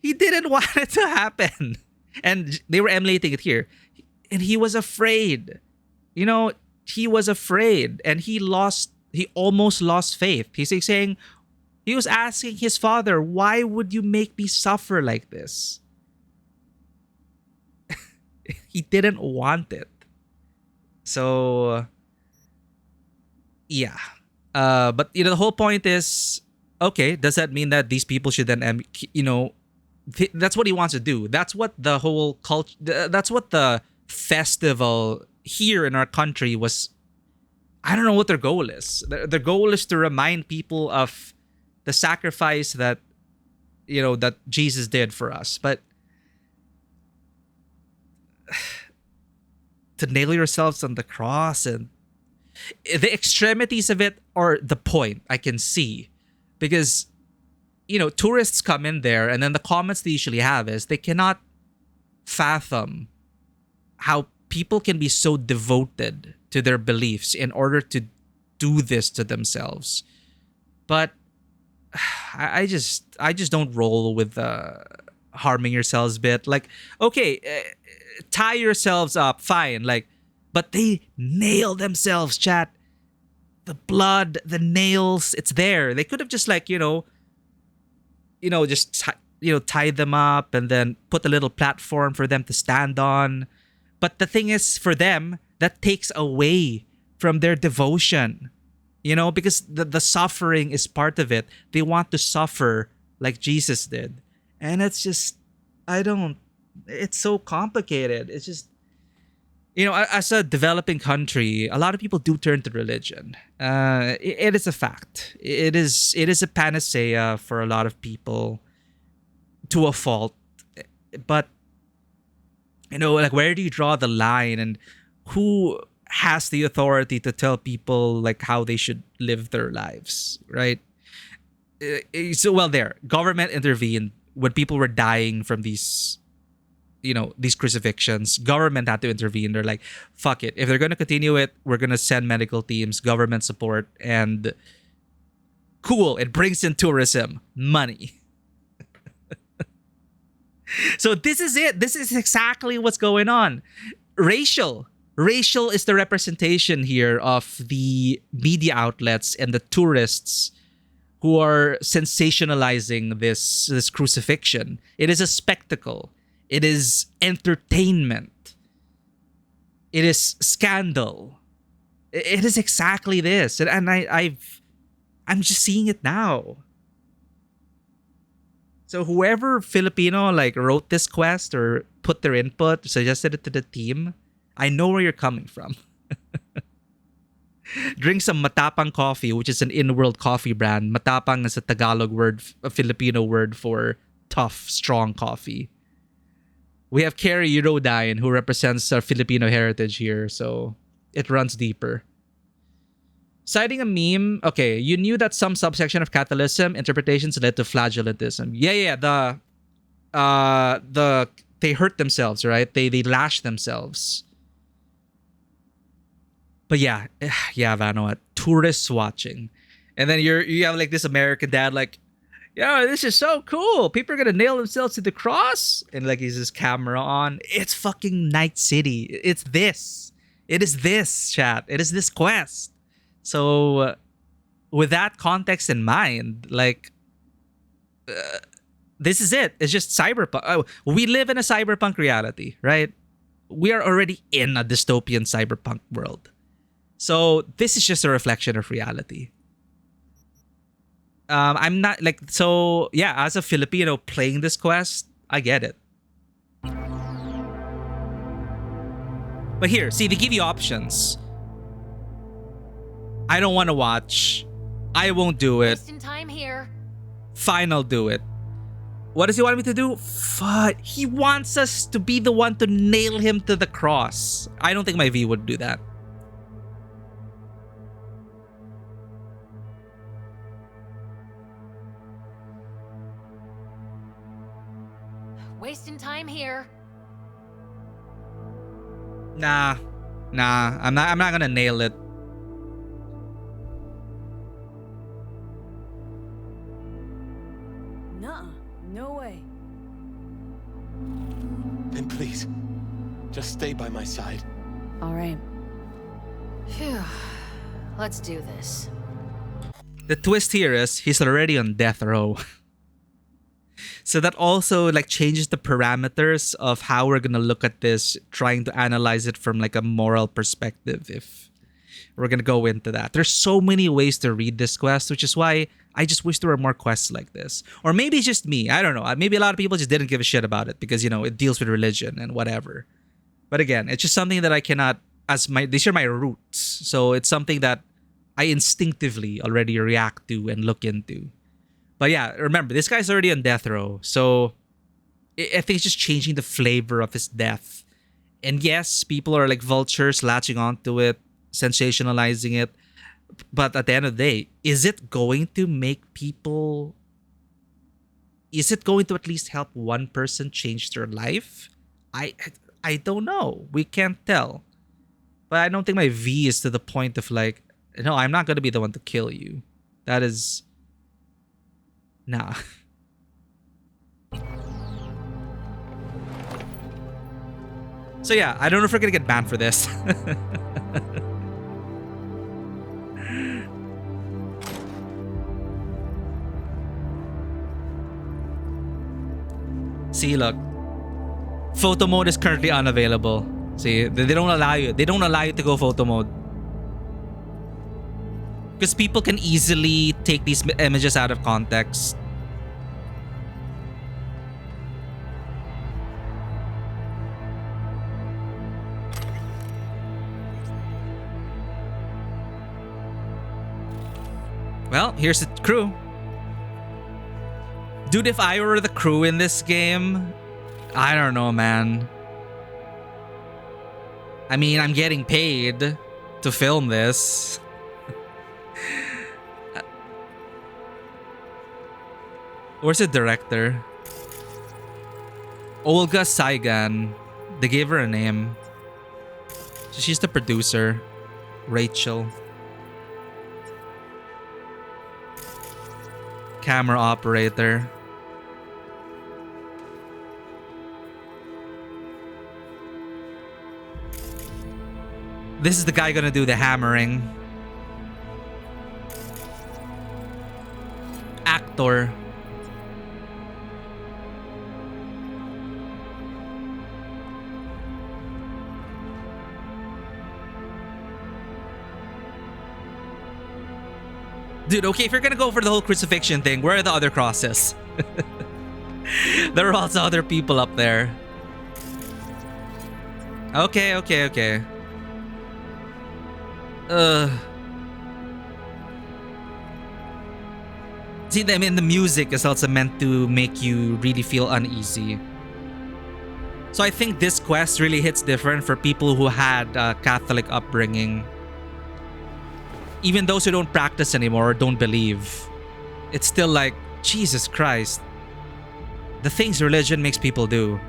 he didn't want it to happen, and they were emulating it here, and he was afraid. He was afraid, and he almost lost faith. He's saying, he was asking his father, why would you make me suffer like this? He didn't want it. So, yeah. But, the whole point is, okay, does that mean that these people should then, that's what he wants to do. That's what the whole culture, that's what the festival here in our country was. I don't know what their goal is. Their goal is to remind people of the sacrifice that that Jesus did for us. But to nail yourselves on the cross, and the extremities of it are the point I can see, because tourists come in there, and then the comments they usually have is they cannot fathom how people can be so devoted to their beliefs in order to do this to themselves. But I just don't roll with the harming yourselves bit. Like, okay, tie yourselves up, fine. Like, but they nail themselves, chat. The blood, the nails, it's there. They could have just like, tie them up and then put a little platform for them to stand on. But the thing is, for them, that takes away from their devotion, because the suffering is part of it. They want to suffer like Jesus did. And it's just, it's so complicated. It's just, as a developing country, a lot of people do turn to religion. It is a fact. It is a panacea for a lot of people, to a fault. But, like, where do you draw the line, and who has the authority to tell people like how they should live their lives, right? So, government intervened when people were dying from these crucifixions. Government had to intervene. They're like, fuck it. If they're going to continue it, we're going to send medical teams, government support, and cool. It brings in tourism, money. So this is it. This is exactly what's going on. Racial is the representation here of the media outlets and the tourists who are sensationalizing this crucifixion. It is a spectacle. It is entertainment. It is scandal. It is exactly this, and I'm just seeing it now. So whoever Filipino like wrote this quest or put their input, suggested it to the team, I know where you're coming from. Drink some matapang coffee, which is an in-world coffee brand. Matapang is a Tagalog word, a Filipino word for tough, strong coffee. We have Carrie Eurodine, who represents our Filipino heritage here, so it runs deeper. Citing a meme, okay, you knew that some subsection of Catholicism interpretations led to flagellantism. Yeah, they hurt themselves, right? They lash themselves. But yeah, Vano, tourists watching. And then you have like this American dad like, yo, this is so cool. People are gonna nail themselves to the cross. And like he's his camera on. It's fucking Night City. It's this. It is this, chat. It is this quest. So with that context in mind, like this is it. It's just cyberpunk. We live in a cyberpunk reality, right? We are already in a dystopian cyberpunk world. So this is just a reflection of reality. I'm not like, so yeah, as a Filipino playing this quest, I get it. But here, see, they give you options. I don't want to watch. I won't do it. Wasting time here. Fine, I'll do it. What does he want me to do? He wants us to be the one to nail him to the cross. I don't think my V would do that. Wasting time here. Nah. I'm not gonna nail it. Nuh-uh. No way. Then please, just stay by my side. All right. Phew. Let's do this. The twist here is he's already on death row. So that also like changes the parameters of how we're gonna look at this, trying to analyze it from like a moral perspective, if we're gonna go into that. There's so many ways to read this quest, which is why I just wish there were more quests like this. Or maybe it's just me, I don't know. Maybe a lot of people just didn't give a shit about it because, you know, it deals with religion and whatever. But again, it's just something that I cannot, these are my roots. So it's something that I instinctively already react to and look into. But yeah, remember, this guy's already on death row. So I think it's just changing the flavor of his death. And yes, people are like vultures latching onto it, sensationalizing it. But at the end of the day, is it going to make people... Is it going to at least help one person change their life? I don't know. We can't tell. But I don't think my V is to the point of like, no, I'm not going to be the one to kill you. That is... Nah. So yeah, I don't know if we're gonna get banned for this. See, look. Photo mode is currently unavailable. See, they don't allow you. They don't allow you to go photo mode. Because people can easily take these images out of context. Well, here's the crew. Dude, if I were the crew in this game, I don't know, man. I mean, I'm getting paid to film this. Where's the director? Olga Saigan. They gave her a name. So she's the producer. Rachel. Camera operator. This is the guy gonna do the hammering. Actor. Dude, okay, if you're gonna go for the whole crucifixion thing, where are the other crosses? There are also other people up there. Okay. See, I mean, the music is also meant to make you really feel uneasy. So I think this quest really hits different for people who had a Catholic upbringing. Even those who don't practice anymore or don't believe, it's still like, Jesus Christ, the things religion makes people do.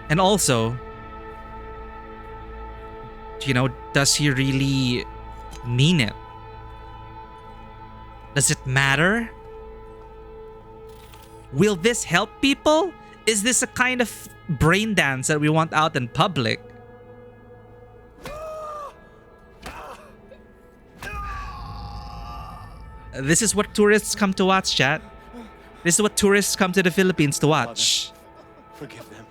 And also, you know, does he really mean it? Does it matter? Will this help people? Is this a kind of brain dance that we want out in public? This is what tourists come to watch, chat. This is what tourists come to the Philippines to watch. Father, forgive them,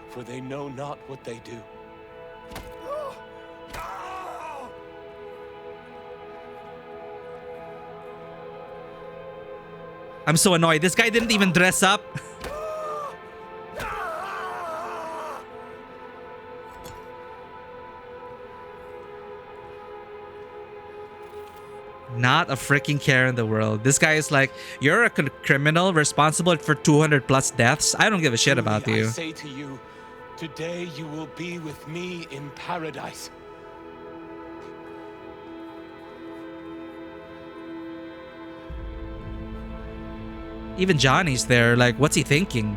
for they know not what they do. I'm so annoyed. This guy didn't even dress up. Not a freaking care in the world. This guy is like, you're a criminal responsible for 200 plus deaths. I don't give a shit about Truly, you. I say to you, today you will be with me in paradise. Even Johnny's there. Like, what's he thinking?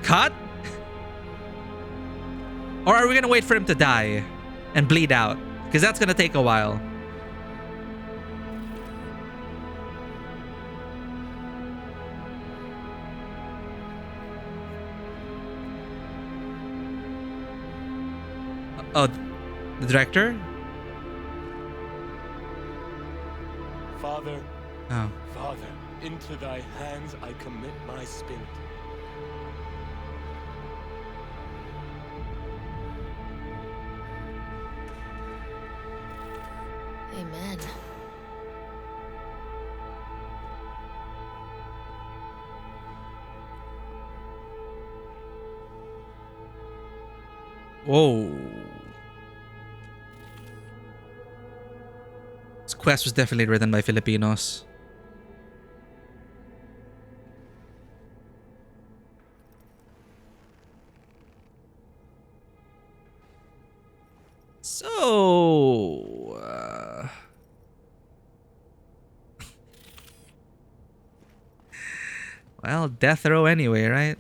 Cut? Or are we gonna wait for him to die and bleed out? Because that's gonna take a while. Oh, the director? Father, Oh. Father, into thy hands I commit my spirit. Amen. Whoa. This quest was definitely written by Filipinos. So, well, death row anyway, right?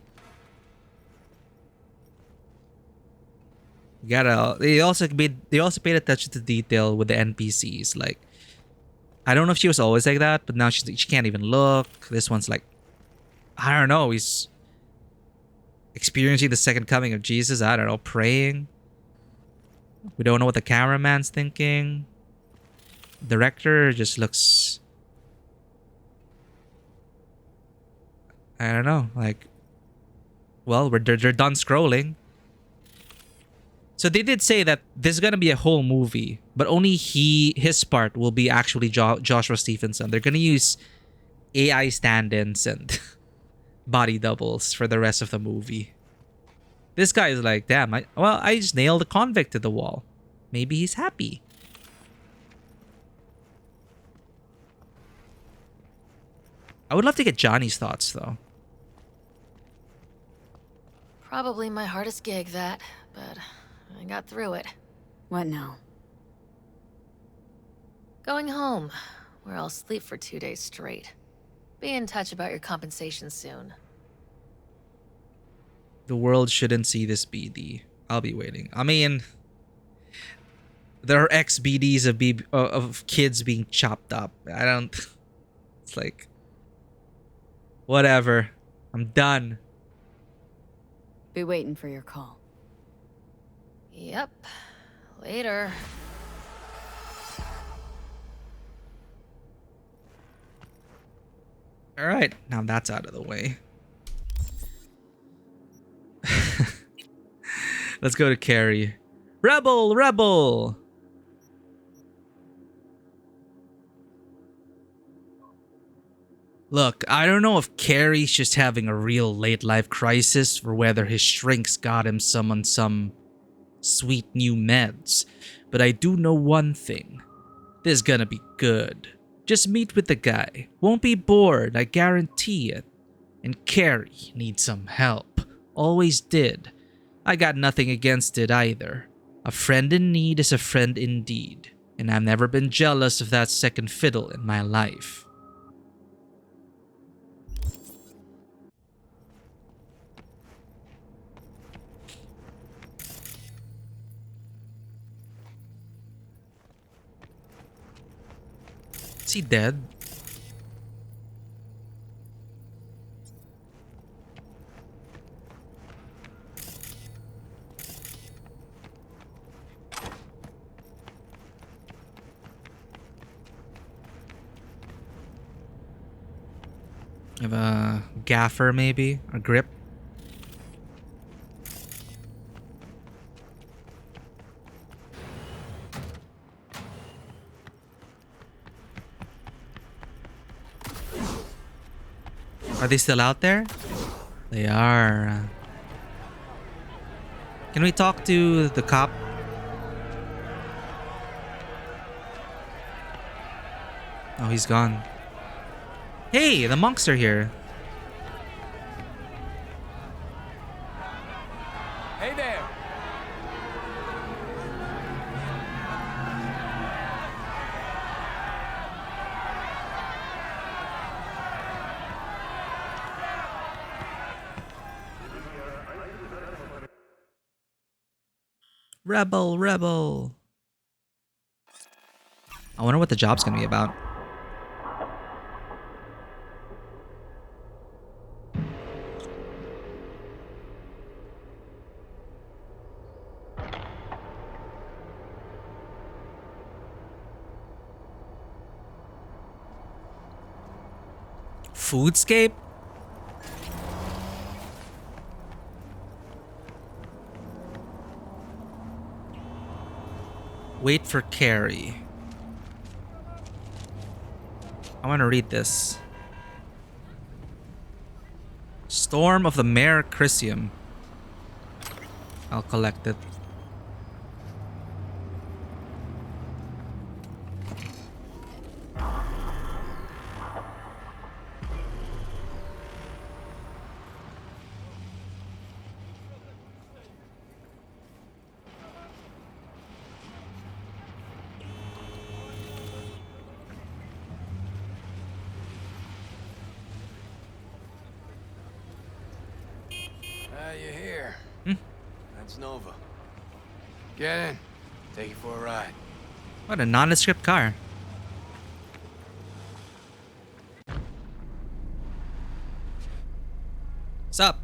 You gotta. They also paid attention to detail with the NPCs. Like, I don't know if she was always like that, but now she can't even look. This one's like, I don't know. He's experiencing the second coming of Jesus. I don't know, praying. We don't know what the cameraman's thinking. Director just looks, I don't know, like, well, they're done scrolling. So they did say that this is gonna be a whole movie, but only his part will be actually Joshua Stevenson. They're gonna use AI stand-ins and body doubles for the rest of the movie. This guy is like, damn, I just nailed a convict to the wall. Maybe he's happy. I would love to get Johnny's thoughts, though. Probably my hardest gig, that, but I got through it. What now? Going home, where I'll sleep for 2 days straight. Be in touch about your compensation soon. The world shouldn't see this BD. I'll be waiting. I mean, there are ex-BDs of kids being chopped up. I don't... It's like... Whatever. I'm done. Be waiting for your call. Yep. Later. Alright, now that's out of the way. Let's go to Carrie. Rebel! Rebel! Look, I don't know if Carrie's just having a real late life crisis or whether his shrinks got him some sweet new meds, but I do know one thing. This is gonna be good. Just meet with the guy. Won't be bored, I guarantee it. And Carrie needs some help. Always did. I got nothing against it either. A friend in need is a friend indeed. And I've never been jealous of that second fiddle in my life. Is he dead? Have a gaffer, maybe? A grip? Are they still out there? They are. Can we talk to the cop? Oh, he's gone. Hey, the monks are here. Hey there! Rebel, rebel. I wonder what the job's gonna be about. Foodscape? Wait for Carrie. I want to read this. Storm of the Mare Crisium. I'll collect it. You're here. That's Nova. Get in. Take you for a ride. What a nondescript car. What's up?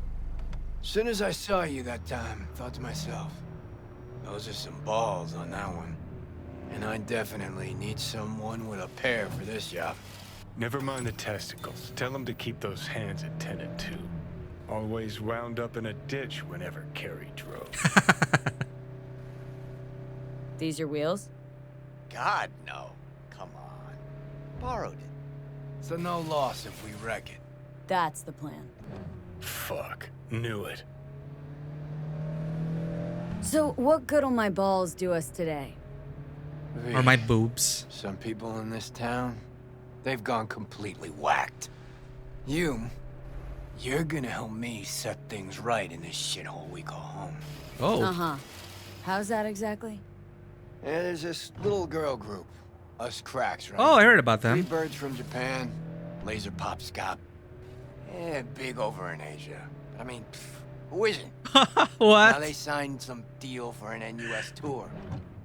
As soon as I saw you that time, I thought to myself, those are some balls on that one. And I definitely need someone with a pair for this job. Never mind the testicles. Tell them to keep those hands attended to. Always wound up in a ditch whenever Carrie drove. These your wheels? God, no. Come on. Borrowed it. So no loss if we wreck it. That's the plan. Fuck. Knew it. So, what good'll my balls do us today? Or my boobs. Some people in this town, they've gone completely whacked. You're gonna help me set things right in this shithole we call home. Oh. Uh-huh. How's that exactly? Yeah, there's this little girl group. Us cracks, right? Oh, I heard about 3 them. birds from Japan. Laser Pop Scott. Yeah, big over in Asia. I mean, who isn't? What? Now they signed some deal for an NUS tour.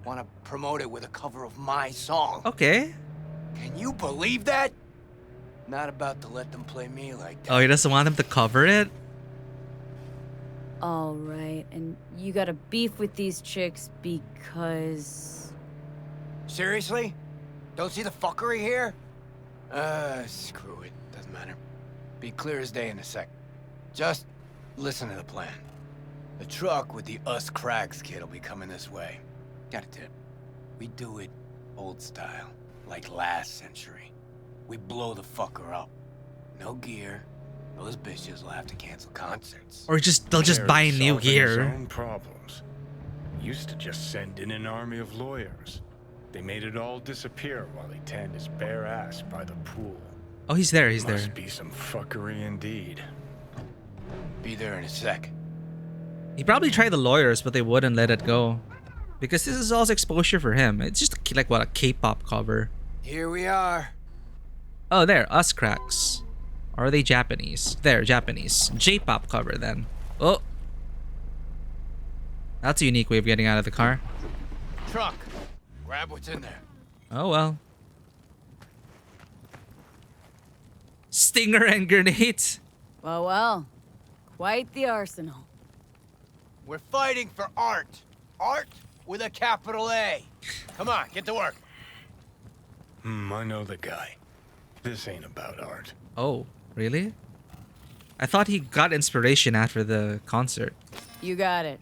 Want to promote it with a cover of my song. Okay. Can you believe that? Not about to let them play me like that. Oh, he doesn't want them to cover it? All right, and you got a beef with these chicks because... Seriously? Don't see the fuckery here? Screw it. Doesn't matter. Be clear as day in a sec. Just listen to the plan. The truck with the Us Cracks kid will be coming this way. Got a tip. We do it old style, like last century. We blow the fucker up. No gear. Those bitches will have to cancel concerts. Or they'll just buy new Solving his gear. own problems. Used to just send in an army of lawyers. They made it all disappear while he tanned his bare ass by the pool. Oh, he's there, he's there. Must be some fuckery indeed. Be there in a sec. He probably tried the lawyers, but they wouldn't let it go. Because this is also exposure for him. It's just like, what, a K-pop cover. Here we are. Oh, there, Us Cracks. Or are they Japanese? There, Japanese. J-pop cover then. Oh. That's a unique way of getting out of the car. Truck. Grab what's in there. Oh, well. Stinger and grenades. Well, well. Quite the arsenal. We're fighting for art. Art with a capital A. Come on, get to work. I know the guy. This ain't about art. Oh. Really? I thought he got inspiration after the concert. You got it.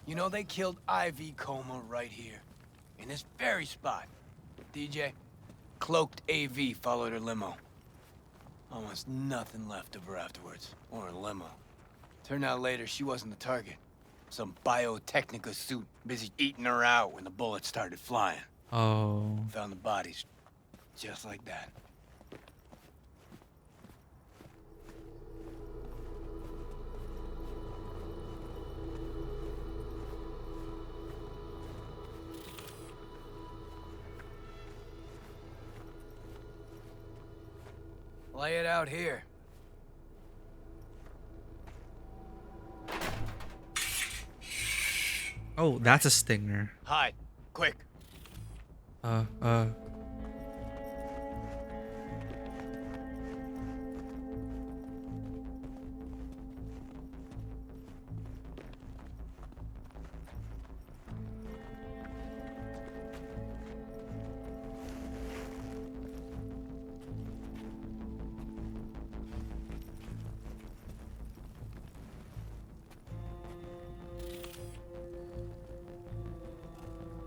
You know they killed Ivy Coma right here, in this very spot. DJ, cloaked AV followed her limo. Almost nothing left of her afterwards, or her limo. Turned out later she wasn't the target. Some biotechnica suit busy eating her out when the bullets started flying. Oh. Found the bodies just like that. Lay it out here. Oh, that's a stinger. Hide, quick. Uh.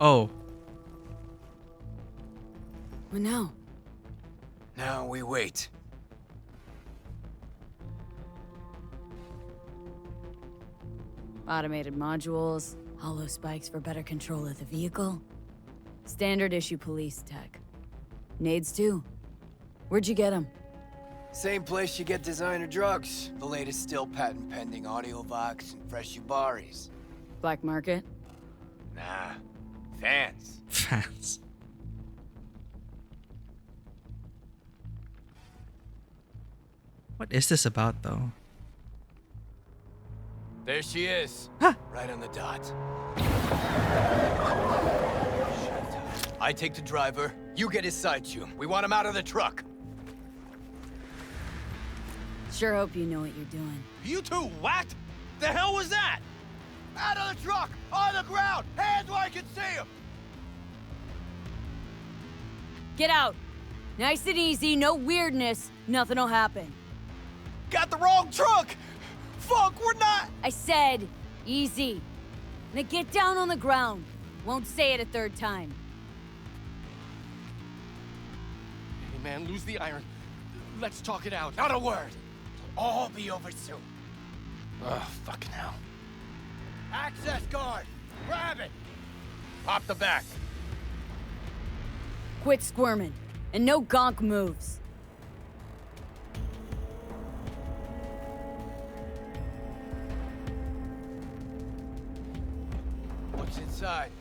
Oh. What now? Now we wait. Automated modules, hollow spikes for better control of the vehicle. Standard issue police tech. Nades too. Where'd you get them? Same place you get designer drugs. The latest still patent pending Audiovox and Fresh Ubaris. Black market? Nah. Fans. Fans. What is this about, though? There she is. Right on the dot. I take the driver. You get his side tune. We want him out of the truck. Sure hope you know what you're doing. You two what? The hell was that? Out of the truck! On the ground! Hands where I can see him! Get out! Nice and easy, no weirdness. Nothing'll happen. Got the wrong truck! Fuck, we're not... I said, easy. Now get down on the ground. Won't say it a third time. Hey man, lose the iron. Let's talk it out. Not a word. It'll all be over soon. Oh, fucking hell. Access guard! Grab it! Pop the back. Quit squirming. And no gonk moves. What's inside?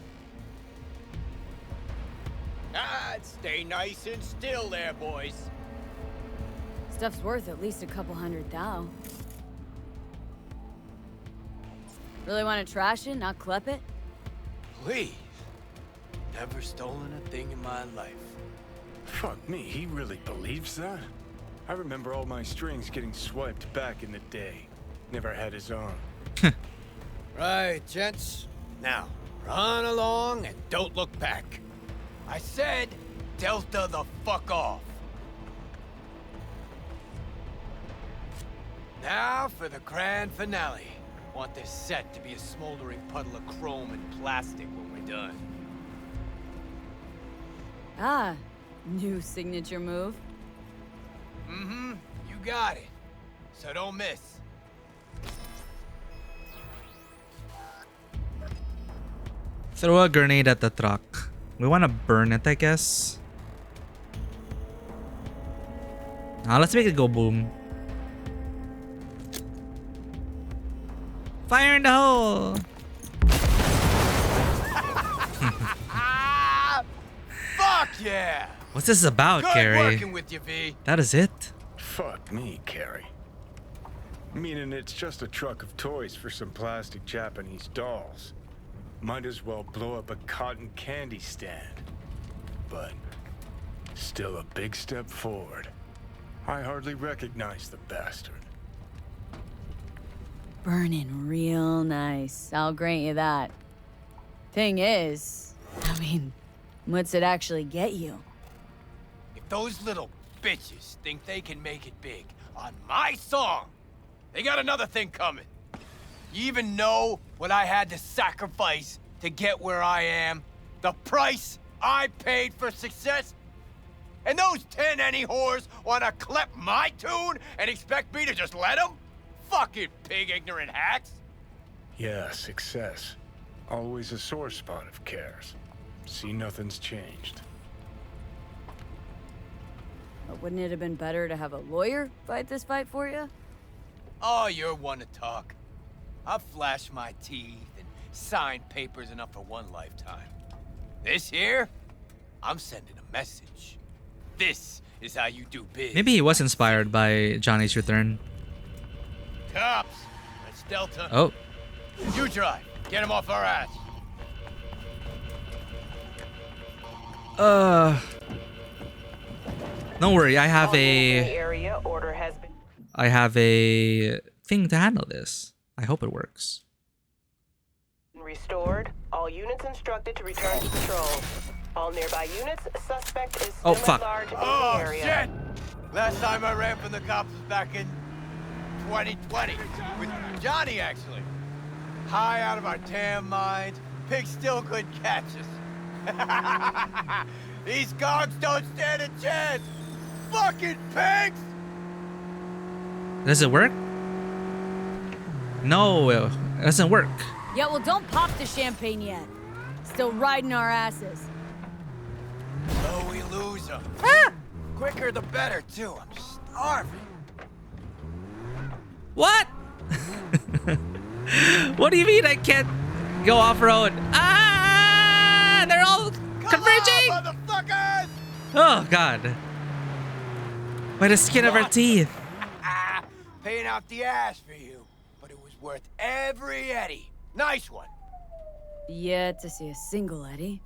Stay nice and still there, boys. Stuff's worth at least a couple $100,000. Really want to trash it, not klep it? Please. Never stolen a thing in my life. Fuck me, he really believes that? I remember all my strings getting swiped back in the day. Never had his own. Right, gents. Now, run along and don't look back. I said, Delta the fuck off. Now for the grand finale. Want this set to be a smoldering puddle of chrome and plastic when we're done. Ah, new signature move. Mm-hmm, you got it. So don't miss. Throw a grenade at the truck. We want to burn it, I guess. Let's make it go boom. Fire in the hole! Fuck yeah! What's this about, Good Carrie? working with you, V. That is it? Fuck me, Carrie. Meaning it's just a truck of toys for some plastic Japanese dolls. Might as well blow up a cotton candy stand. But still a big step forward. I hardly recognize the bastard. Burning real nice. I'll grant you that. Thing is, I mean, what's it actually get you? If those little bitches think they can make it big on my song, they got another thing coming. You even know what I had to sacrifice to get where I am? The price I paid for success? And those 10 any whores wanna clip my tune and expect me to just let them? Fucking pig ignorant hacks. Yeah, success. Always a sore spot of cares. See, nothing's changed. But wouldn't it have been better to have a lawyer fight this fight for you? Oh, you're one to talk. I've flashed my teeth and signed papers enough for one lifetime. This here, I'm sending a message. This is how you do biz. Maybe he was inspired by Johnny's Return. Cops! That's Delta. Oh. You drive. Get him off our ass. Don't worry, I have a thing to handle this. I hope it works. Restored. All units instructed to return to patrol. All nearby units, suspect is still Oh, fuck. at large in the Oh, area. shit! Last time I ran from the cops was back in 2020. With Johnny, actually. High out of our damn minds. Pigs still couldn't catch us. These cogs don't stand a chance! Fucking pigs! Does it work? No, it doesn't work. Yeah, well, don't pop the champagne yet. Still riding our asses. Oh, we lose them. Quicker the better, too. I'm starving. What? What do you mean I can't go off-road? Ah! They're all converging! Come on, motherfuckers! Oh, God. By the skin of our teeth. Paying out the ass for you, but it was worth every eddy. Nice one. Yet to see a single Eddie.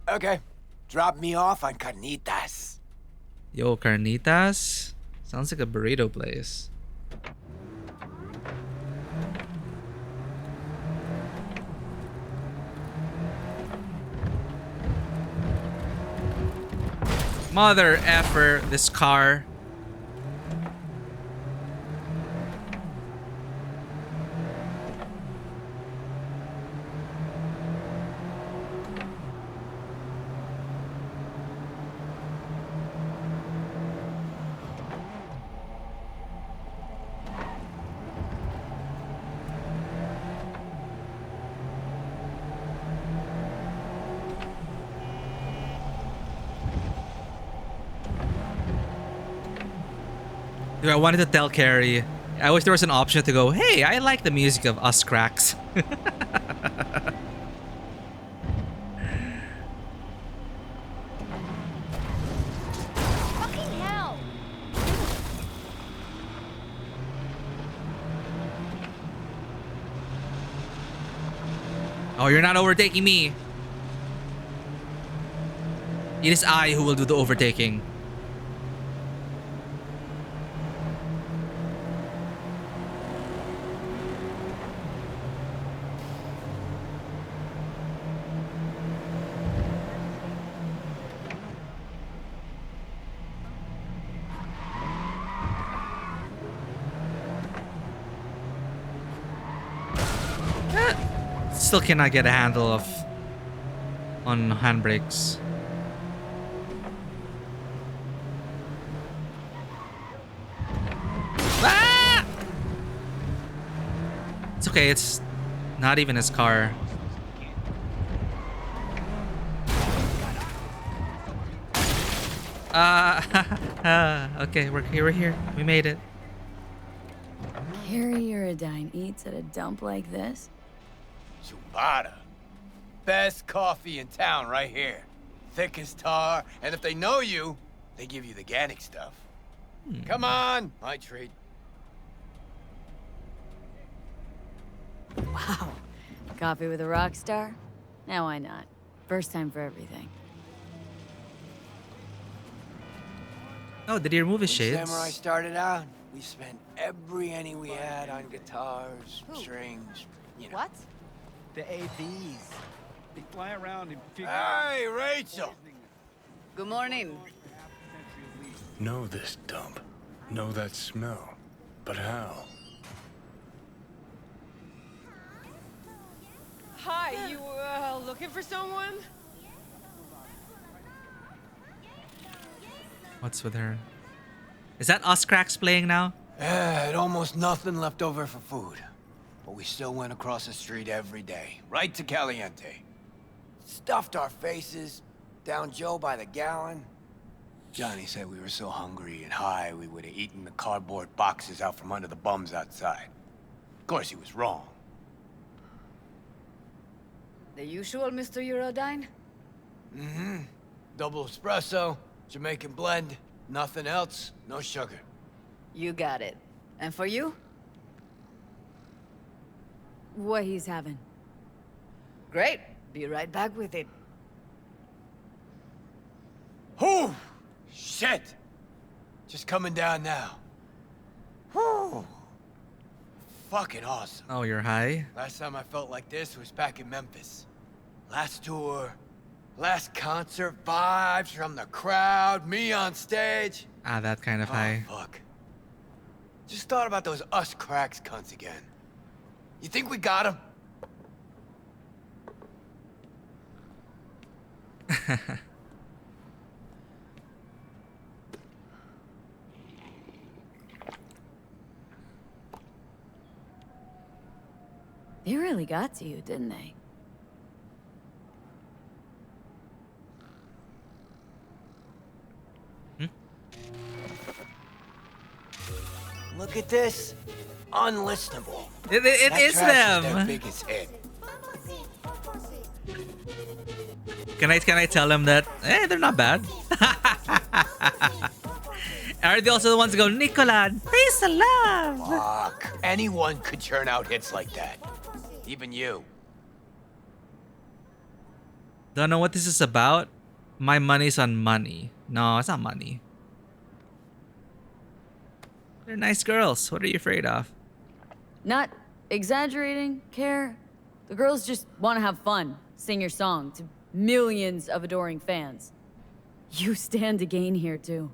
Okay, drop me off on Carnitas. Yo, Carnitas? Sounds like a burrito place. Mother effer, this car. Dude, I wanted to tell Carrie. I wish there was an option to go, hey, I like the music of Us Cracks. Fucking hell! Oh, you're not overtaking me. It is I who will do the overtaking. Still cannot get a handle on handbrakes. Ah! It's okay, it's not even his car. Okay, we're here. We made it. Carrie Uridine eats at a dump like this? Chubata. Best coffee in town right here. Thick as tar, and if they know you, they give you the organic stuff. Come on, my treat. Wow. Coffee with a rock star? Now why not? First time for everything. Oh, did he remove his When shades? Samurai started out, we spent every penny we had on guitars, strings, you know. What? The AVs. They fly around and figure Hey, Rachel! Good morning. Know this dump. Know that smell. But how? Hi, you looking for someone? What's with her? Is that us cracks playing now? Had almost nothing left over for food. But we still went across the street every day, right to Caliente. Stuffed our faces, down Joe by the gallon. Johnny said we were so hungry and high we would have eaten the cardboard boxes out from under the bums outside. Of course, he was wrong. The usual, Mr. Eurodyne? Mm-hmm. Double espresso, Jamaican blend, nothing else, no sugar. You got it. And for you? What he's having. Great. Be right back with it. Whew! Shit! Just coming down now. Whew! Fucking awesome. Oh, you're high? Last time I felt like this was back in Memphis. Last tour, last concert, vibes from the crowd, me on stage. Ah, that kind of high. Oh, fuck. Just thought about those us cracks cunts again. You think we got them? They really got to you, didn't they? Look at this. Unlistenable. It That is trash is their them. biggest hit. Can I tell them that? They're not bad. Are they also the ones that go, Nicola, peace and love? Fuck. Anyone could churn out hits like that. Even you. Don't know what this is about. My money's on money. No, it's not money. They're nice girls. What are you afraid of? Not exaggerating, Care. The girls just want to have fun, sing your song to millions of adoring fans. You stand to gain here, too.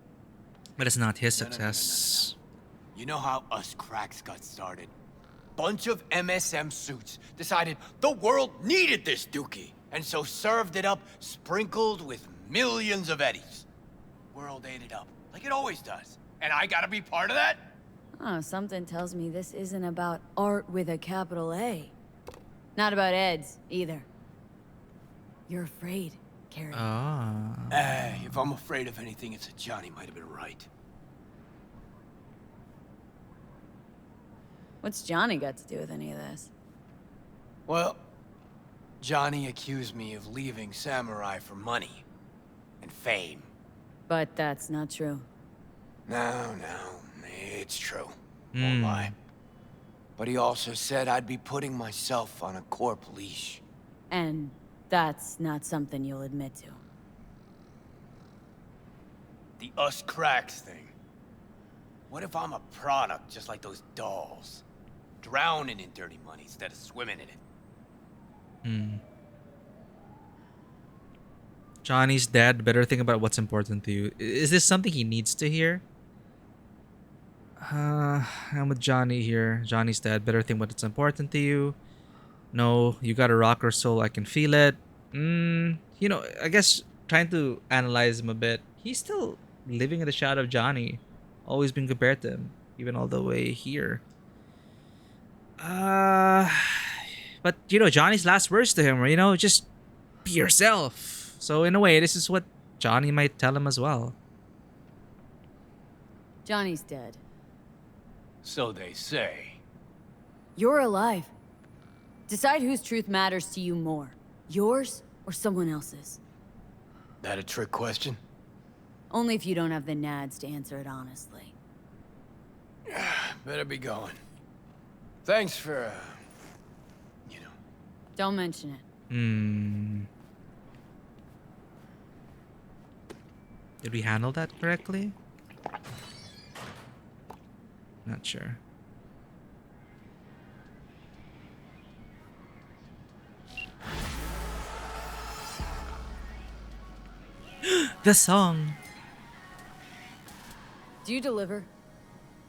But it's not his success. You know how us cracks got started? Bunch of MSM suits decided the world needed this dookie, and so served it up sprinkled with millions of eddies. World ate it up, like it always does. And I gotta be part of that? Oh, something tells me this isn't about art with a capital A. Not about Eds, either. You're afraid, Carrie. Ah. If I'm afraid of anything, it's that Johnny might have been right. What's Johnny got to do with any of this? Well, Johnny accused me of leaving Samurai for money and fame. But that's not true. No, it's true. Won't lie. But he also said I'd be putting myself on a corp leash. And that's not something you'll admit to. The us cracks thing. What if I'm a product just like those dolls? Drowning in dirty money instead of swimming in it. Johnny's dead. Better think about what's important to you. Is this something he needs to hear? I'm with Johnny here. Johnny's dead. Better think what's important to you. No, you got a rocker soul. I can feel it. You know, I guess trying to analyze him a bit. He's still living in the shadow of Johnny. Always been compared to him, even all the way here. But you know, Johnny's last words to him were, you know, just be yourself. So in a way, this is what Johnny might tell him as well. Johnny's dead. So they say. You're alive. Decide whose truth matters to you more. Yours or someone else's. That a trick question? Only if you don't have the nads to answer it honestly. Better be going. Thanks for, you know. Don't mention it. Did we handle that correctly? Not sure. The song. Do you deliver?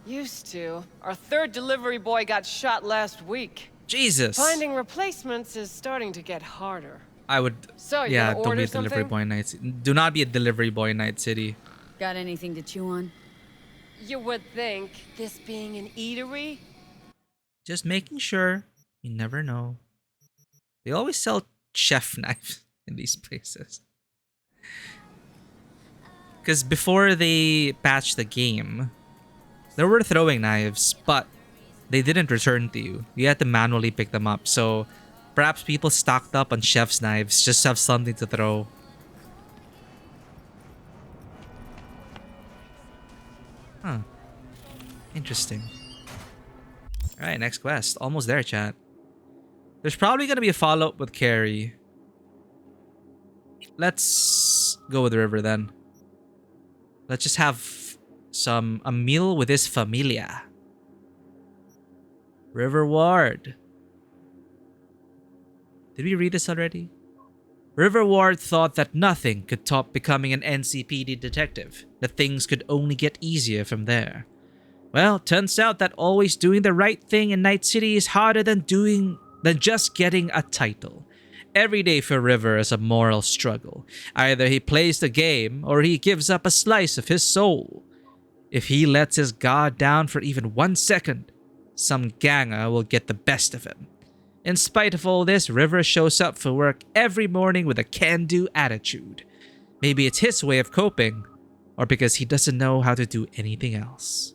Used to. Our third delivery boy got shot last week. Jesus. Finding replacements is starting to get harder. I would. So, you Yeah, gonna don't be order a delivery something? boy in Night City. Do not be a delivery boy in Night City. Got anything to chew on? You would think, this being an eatery? Just making sure. You never know. They always sell chef knives in these places. Because before they patched the game, there were throwing knives, but they didn't return to you. You had to manually pick them up. So perhaps people stocked up on chef's knives just to have something to throw. Huh. Interesting. Alright, next quest. Almost there, chat. There's probably going to be a follow-up with Carrie. Let's go with the river then. Let's just have a meal with his familia. River Ward. Did we read this already? River Ward thought that nothing could top becoming an NCPD detective, that things could only get easier from there. Well, turns out that always doing the right thing in Night City is harder than just getting a title. Every day for River is a moral struggle. Either he plays the game or he gives up a slice of his soul. If he lets his guard down for even 1 second, some ganger will get the best of him. In spite of all this, River shows up for work every morning with a can-do attitude. Maybe it's his way of coping, or because he doesn't know how to do anything else.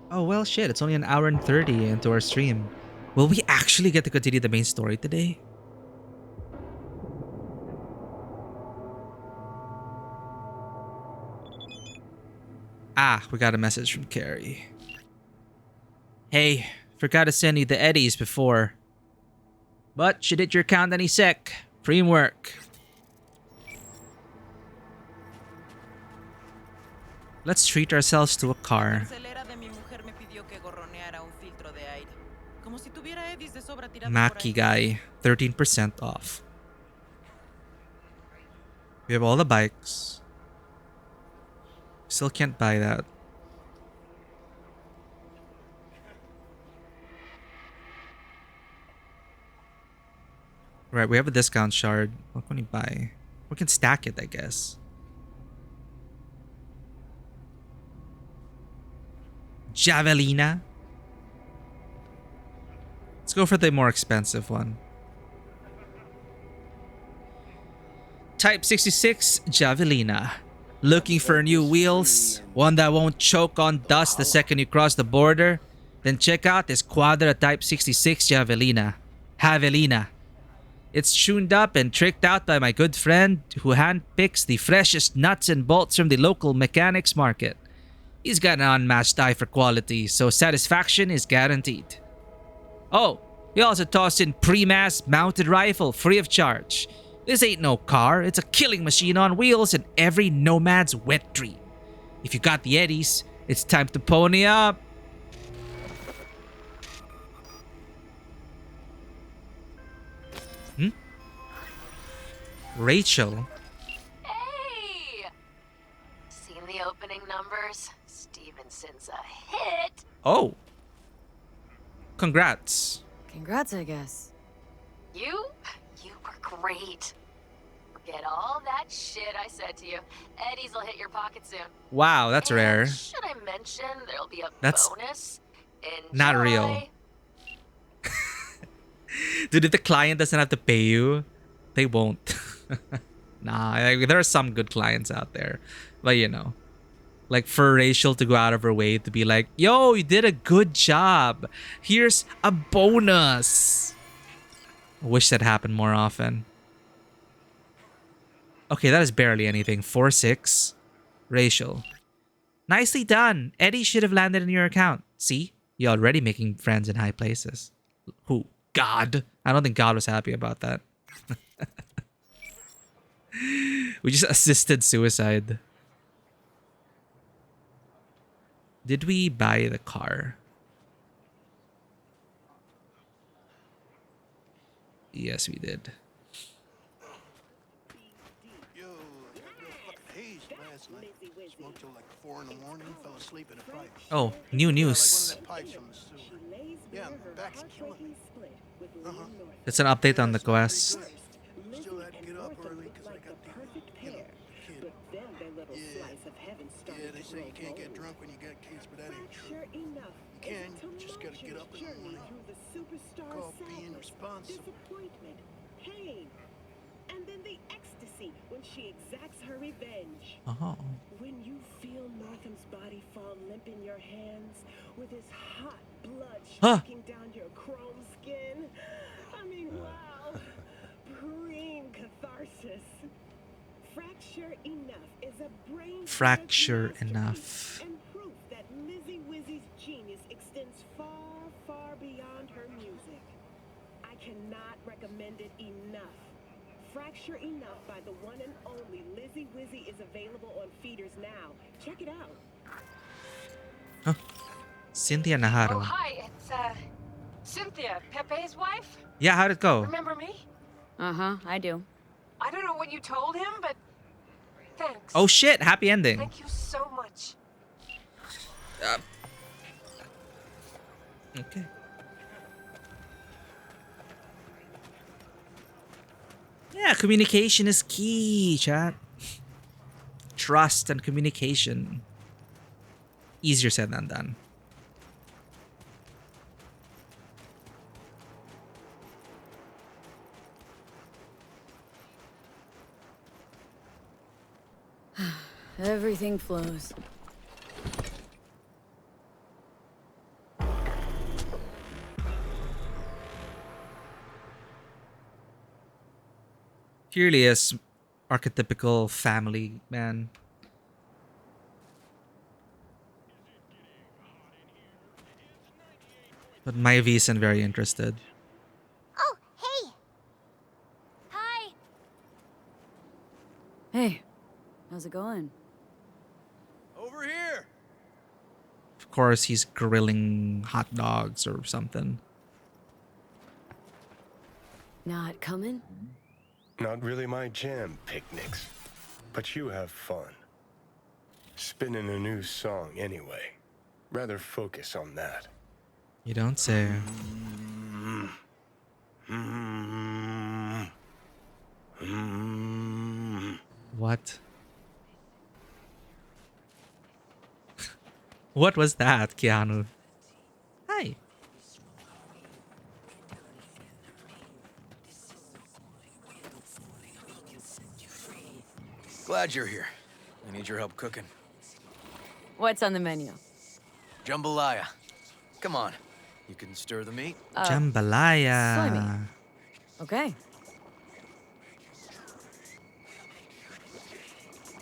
Oh well, shit, it's only an hour and 30 into our stream. Will we actually get to continue the main story today? Ah, we got a message from Carrie. Hey, forgot to send you the eddies before. But should hit your account any sec. Preem work. Let's treat ourselves to a car. Mackie guy, 13% off. We have all the bikes. Still can't buy that. Right, we have a discount shard. What can we buy? We can stack it, I guess. Javelina. Let's go for the more expensive one. Type 66 Javelina. Looking for new wheels? One that won't choke on dust the second you cross the border? Then check out this Quadra Type 66 Javelina. Javelina. It's tuned up and tricked out by my good friend who handpicks the freshest nuts and bolts from the local mechanics market. He's got an unmatched eye for quality, so satisfaction is guaranteed. Oh, he also tossed in pre-mass mounted rifle free of charge. This ain't no car, it's a killing machine on wheels and every nomad's wet dream. If you got the eddies, it's time to pony up. Rachel. Hey! Seen the opening numbers? Stevenson's a hit. Oh. Congrats. Congrats, I guess. You were great. Forget all that shit I said to you. Eddies will hit your pocket soon. Wow, that's And rare. Should I mention there'll be a That's bonus? Enjoy. not real. Dude, if the client doesn't have to pay you, they won't. Nah, like, there are some good clients out there. But you know, like for Rachel to go out of her way to be like, yo, you did a good job. Here's a bonus. I wish that happened more often. Okay, that is barely anything. 4-6. Rachel. Nicely done. Eddie should have landed in your account. See? You're already making friends in high places. Who? God? I don't think God was happy about that. We just assisted suicide. Did we buy the car? Yes, we did. Smoked till like 4 in the morning, fell asleep in a pipe. Oh, new news. Yeah, back's killing me. It's an update on the quest. Still had to get up early because I got the, kid. Yeah, they say you can't get drunk when you got kids, but that ain't true. You can, you just gotta get up in the morning. Call being responsible. Pain, and then the ecstasy when she exacts her revenge. Oh. When you feel Northam's body fall limp in your hands with his hot blood streaking down your chrome skin. I mean, wow. Preem catharsis. Fracture Enough is a brain Fracture Enough. and proof that Lizzie Wizzy's genius extends far, far beyond her music. I cannot recommend it enough. Fracture Enough by the one and only Lizzie Wizzy is available on feeders now. Check it out. Huh. Cynthia Najarro. Oh, hi, it's Cynthia, Pepe's wife. Yeah, how'd it go? Remember me? Uh-huh, I do. I don't know what you told him, but thanks. Oh shit, happy ending. Thank you so much. Okay. Yeah, communication is key, chat. Trust and communication. Easier said than done. Everything flows. Clearly is archetypical family man. But Myvi isn't very interested. Oh, hey! Hi! Hey, how's it going? Over here. Of course, he's grilling hot dogs or something. Not coming? Not really my jam, picnics. But you have fun. Spinning a new song anyway. Rather focus on that. You don't say. What? What was that, Keanu? Hi. Glad you're here. I need your help cooking. What's on the menu? Jambalaya. Come on. You can stir the meat. Jambalaya. Soy meat. Okay.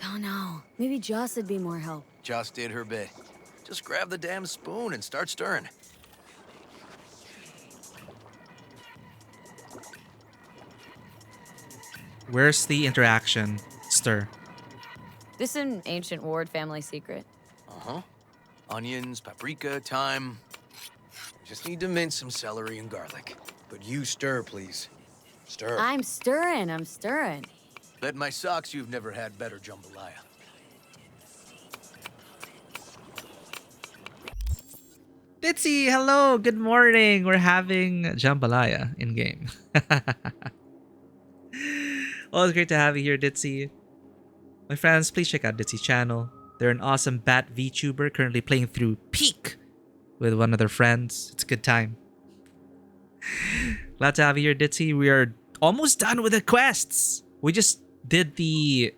Oh no, maybe Joss would be more help. Joss did her bit. Just grab the damn spoon and start stirring. Where's the interaction? Stir. This is an ancient Ward family secret. Uh-huh. Onions, paprika, thyme. Just need to mince some celery and garlic. But you stir, please. Stir. I'm stirring. Bet my socks you've never had better jambalaya. Ditzy, hello, good morning. We're having jambalaya in game. Well, it's great to have you here, Ditzy. My friends, please check out Ditzy's channel. They're an awesome Bat VTuber currently playing through Peak with one of their friends. It's a good time. Glad to have you here, Ditzy. We are almost done with the quests. We just did the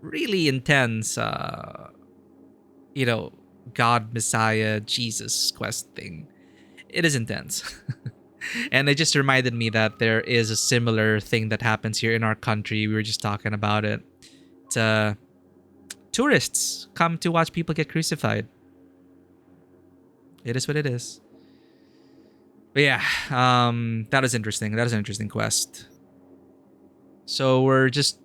really intense, God, Messiah, Jesus quest thing. It is intense. And it just reminded me that there is a similar thing that happens here in our country. We were just talking about it. It's, tourists come to watch people get crucified. It is what it is. But yeah, that is interesting. That is an interesting quest. So we're just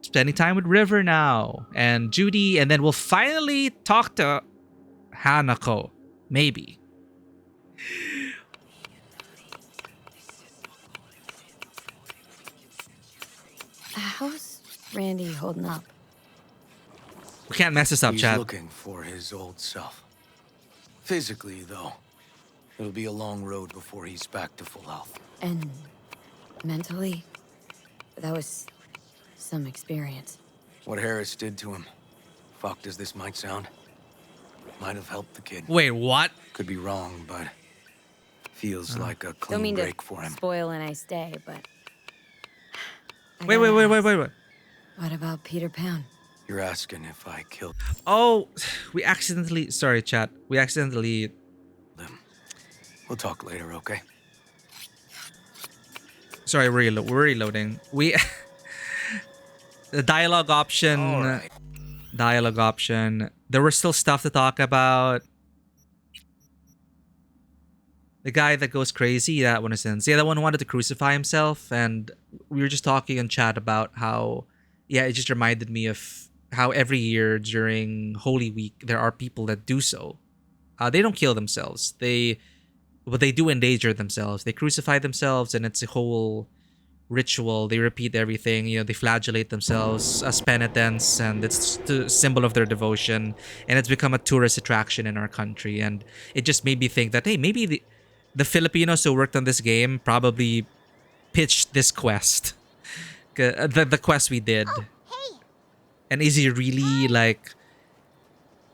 spending time with River now and Judy, and then we'll finally talk to Hanako. Maybe. How's Randy holding up? We can't mess this up, He's chat. looking for his old self. Physically, though, it'll be a long road before he's back to full health. And mentally, that was some experience. What Harris did to him, fucked as this might sound, might have helped the kid. Wait, what? Could be wrong, but feels like a Don't clean mean break to for him. spoil a nice day, but Wait. what about Peter Pan? You're asking if I killed Oh, we accidentally. Sorry, chat. We accidentally. him. We'll talk later, okay? Sorry, we're reloading. We. The dialogue option. Alright. Dialogue option. There was still stuff to talk about. The guy that goes crazy, that one is in. Yeah, that one wanted to crucify himself, and we were just talking in chat about how, yeah, it just reminded me of how every year during Holy Week there are people that do so. They don't kill themselves. But they do endanger themselves. They crucify themselves, and it's a whole ritual. They repeat everything. You know, they flagellate themselves as penitence, and it's the symbol of their devotion. And it's become a tourist attraction in our country. And it just made me think that, hey, maybe the Filipinos who worked on this game probably pitched this quest. The quest we did. And is he really like...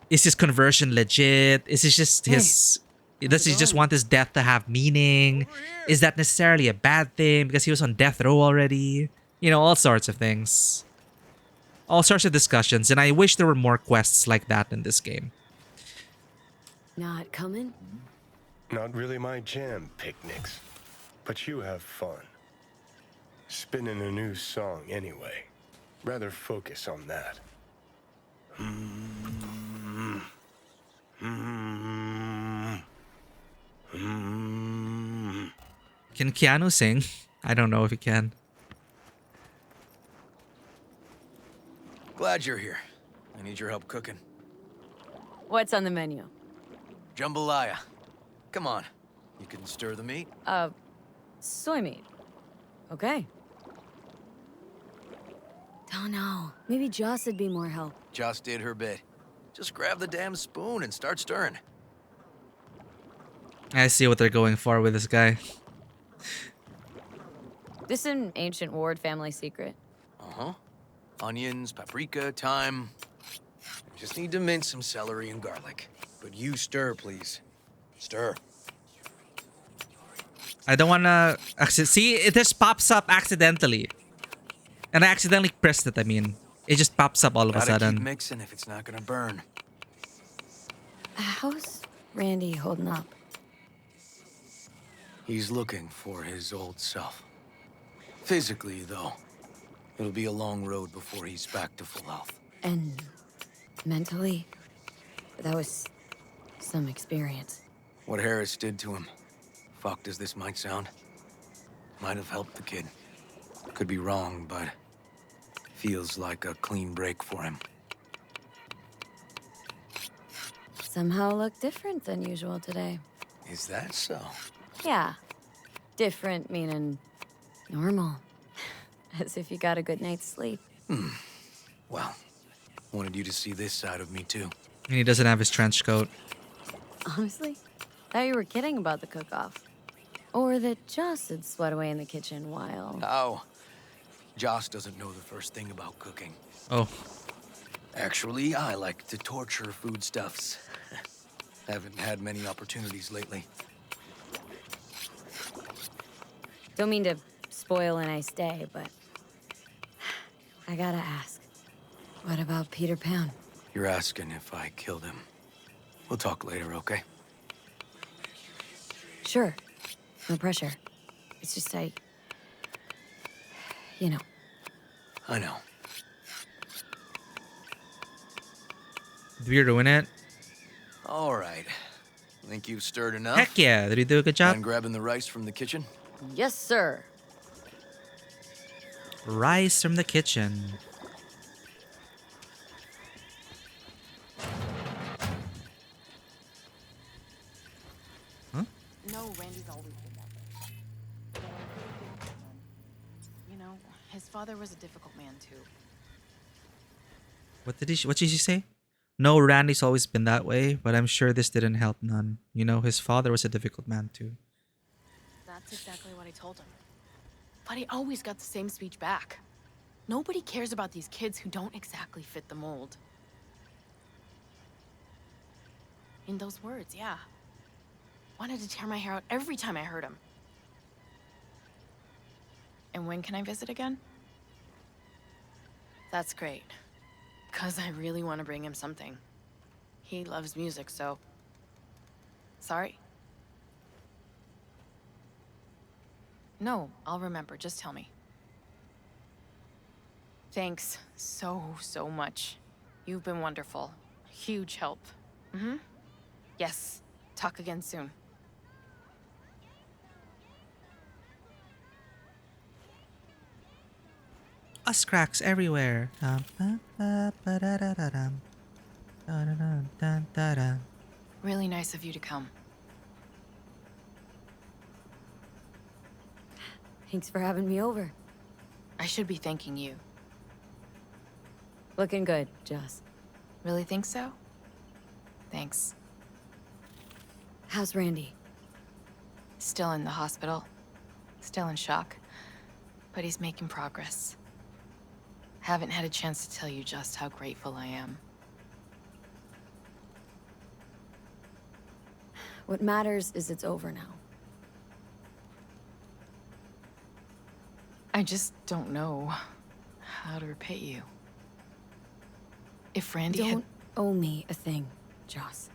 Is his conversion legit? Is it just his... Does he just want his death to have meaning? Is that necessarily a bad thing because he was on death row already? You know, all sorts of things. All sorts of discussions. And I wish there were more quests like that in this game. Not coming? Not really my jam, picnics. But you have fun. Spinning a new song anyway. Rather focus on that. Can Keanu sing? I don't know if he can. Glad you're here. I need your help cooking. What's on the menu? Jambalaya. Come on. You can stir the meat. Soy meat. Okay. Don't know. Maybe Joss would be more help. Joss did her bit. Just grab the damn spoon and start stirring. I see what they're going for with this guy. This is an ancient Ward family secret. Uh-huh. Onions, paprika, thyme. Just need to mince some celery and garlic. But you stir, please. Stir. I don't want to... See, it just pops up accidentally. And I accidentally pressed it, I mean. It just pops up all of a Gotta sudden. keep mixing if it's not gonna burn. How's Randy holding up? He's looking for his old self. Physically, though, it'll be a long road before he's back to full health. And mentally, that was some experience. What Harris did to him, fucked as this might sound, might have helped the kid. Could be wrong, but feels like a clean break for him. Somehow look different than usual today. Is that so? Yeah. Different meaning normal. As if you got a good night's sleep. Well, wanted you to see this side of me too. And he doesn't have his trench coat. Honestly, thought you were kidding about the cook-off. Or that Joss had sweat away in the kitchen while... Oh. Joss doesn't know the first thing about cooking. Oh. Actually, I like to torture foodstuffs. Haven't had many opportunities lately. Don't mean to spoil a nice day, but... I gotta ask. What about Peter Pan? You're asking if I killed him. We'll talk later, okay? Sure. No pressure. It's just you know. I know. Did we ruin it? All right. Think you've stirred enough? Heck yeah. Did he do a good job? Mind grabbing the rice from the kitchen? Yes, sir. Rice from the kitchen. Huh? No, Randy's always been that way. But I really think that, you know, his father was a difficult man too. What did she say? No, Randy's always been that way, but I'm sure this didn't help none. You know, his father was a difficult man too. That's exactly what I told him. But he always got the same speech back. Nobody cares about these kids who don't exactly fit the mold. In those words, yeah. Wanted to tear my hair out every time I heard him. And when can I visit again? That's great. 'Cause I really want to bring him something. He loves music, so... Sorry? No, I'll remember. Just tell me. Thanks so much. You've been wonderful. Huge help. Mm-hmm. Yes. Talk again soon. Us cracks everywhere. Really nice of you to come. Thanks for having me over. I should be thanking you. Looking good, Joss. Really think so? Thanks. How's Randy? Still in the hospital. Still in shock. But he's making progress. Haven't had a chance to tell you just how grateful I am. What matters is it's over now. I just don't know how to repay you. If Randy Don't owe me a thing, Joss.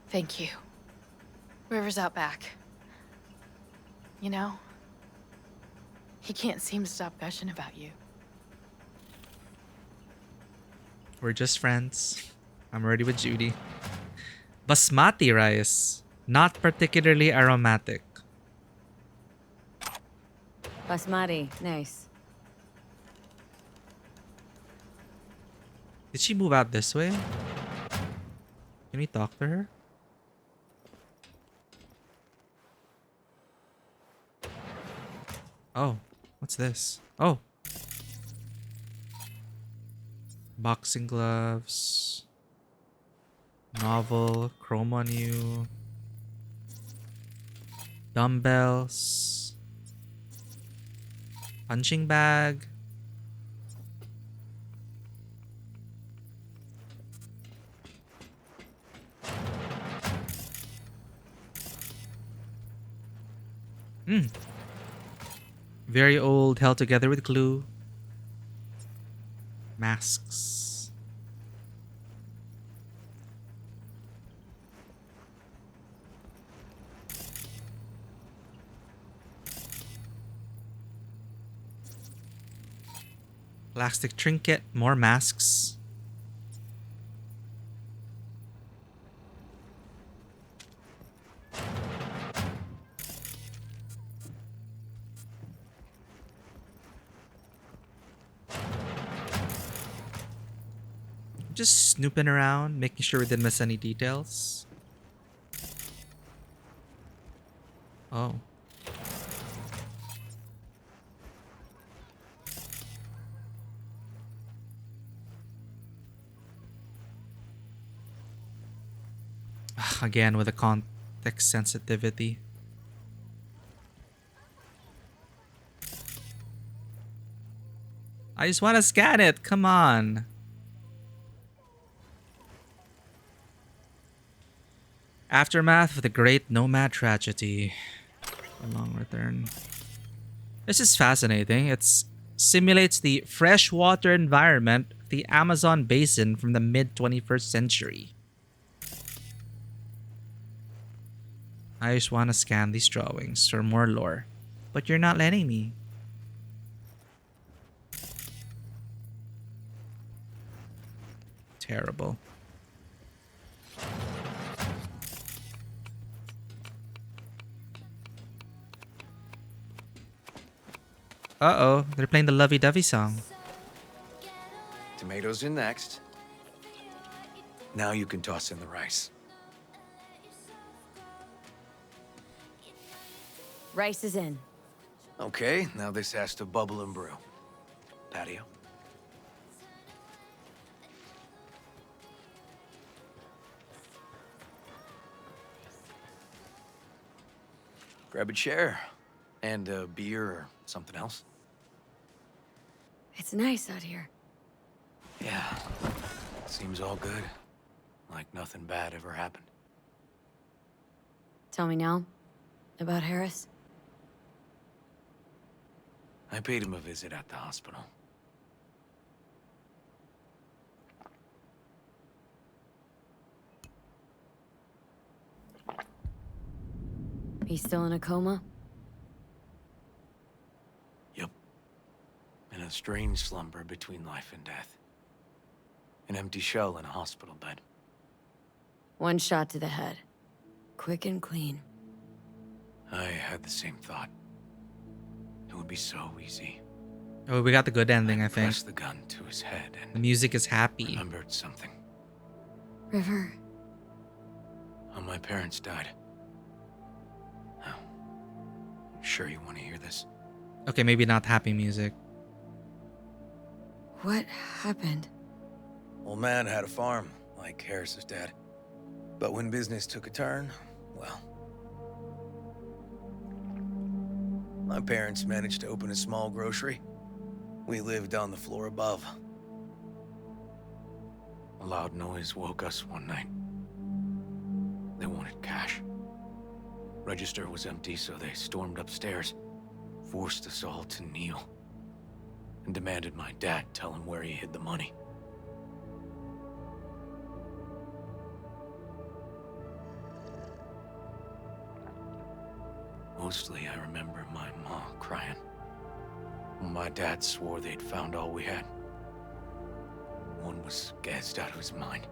Thank you. River's out back. You know, he can't seem to stop gushing about you. We're just friends. I'm already with Judy. Basmati rice. Not particularly aromatic. Basmati, nice. Did she move out this way? Can we talk to her? Oh, what's this? Oh. Boxing gloves. Novel. Chrome on you. Dumbbells. Punching bag. Very old, held together with glue. Masks. Plastic trinket, more masks. Just snooping around, making sure we didn't miss any details. Oh. Again with the context sensitivity. I just want to scan it. Come on. Aftermath of the great Nomad tragedy. A long return. This is fascinating. It simulates the freshwater environment of the Amazon basin from the mid-21st century. I just want to scan these drawings for more lore. But you're not letting me. Uh-oh, they're playing the lovey-dovey song. Tomatoes in next. Now you can toss in the rice. Rice is in. Okay, now this has to bubble and brew. Patio. Grab a chair. And a beer or something else. It's nice out here. Yeah. Seems all good. Like nothing bad ever happened. Tell me now about Harris. I paid him a visit at the hospital. He's still in a coma? Yep. In a strange slumber between life and death. An empty shell in a hospital bed. One shot to the head. Quick and clean. I had the same thought. It would be so easy. Oh, we got the good ending, I think. Pressed the gun to his head and the music is happy. Remembered something. River. How my parents died. Oh. I'm sure you want to hear this. Okay, maybe not happy music. What happened? Old man had a farm, like Harris's dad. But when business took a turn, well... My parents managed to open a small grocery. We lived on the floor above. A loud noise woke us one night. They wanted cash. Register was empty, so they stormed upstairs, forced us all to kneel, and demanded my dad tell him where he hid the money. Mostly, I remember my ma crying. My dad swore they'd found all we had. One was gassed out of his mind.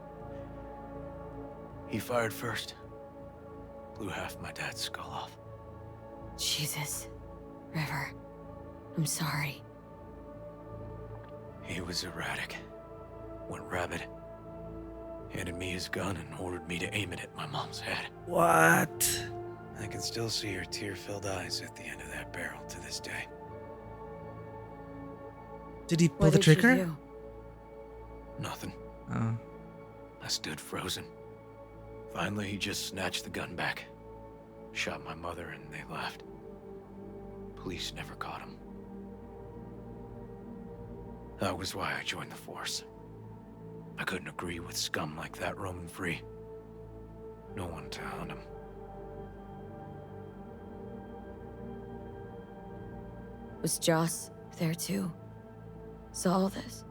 He fired first. Blew half my dad's skull off. Jesus. River. I'm sorry. He was erratic. Went rabid. Handed me his gun and ordered me to aim it at my mom's head. What? I can still see her tear-filled eyes at the end of that barrel to this day. Did he pull the trigger? Nothing. Oh. I stood frozen. Finally, he just snatched the gun back. Shot my mother and they left. Police never caught him. That was why I joined the force. I couldn't agree with scum like that roaming free. No one to hunt him. Was Joss there too? Saw all this?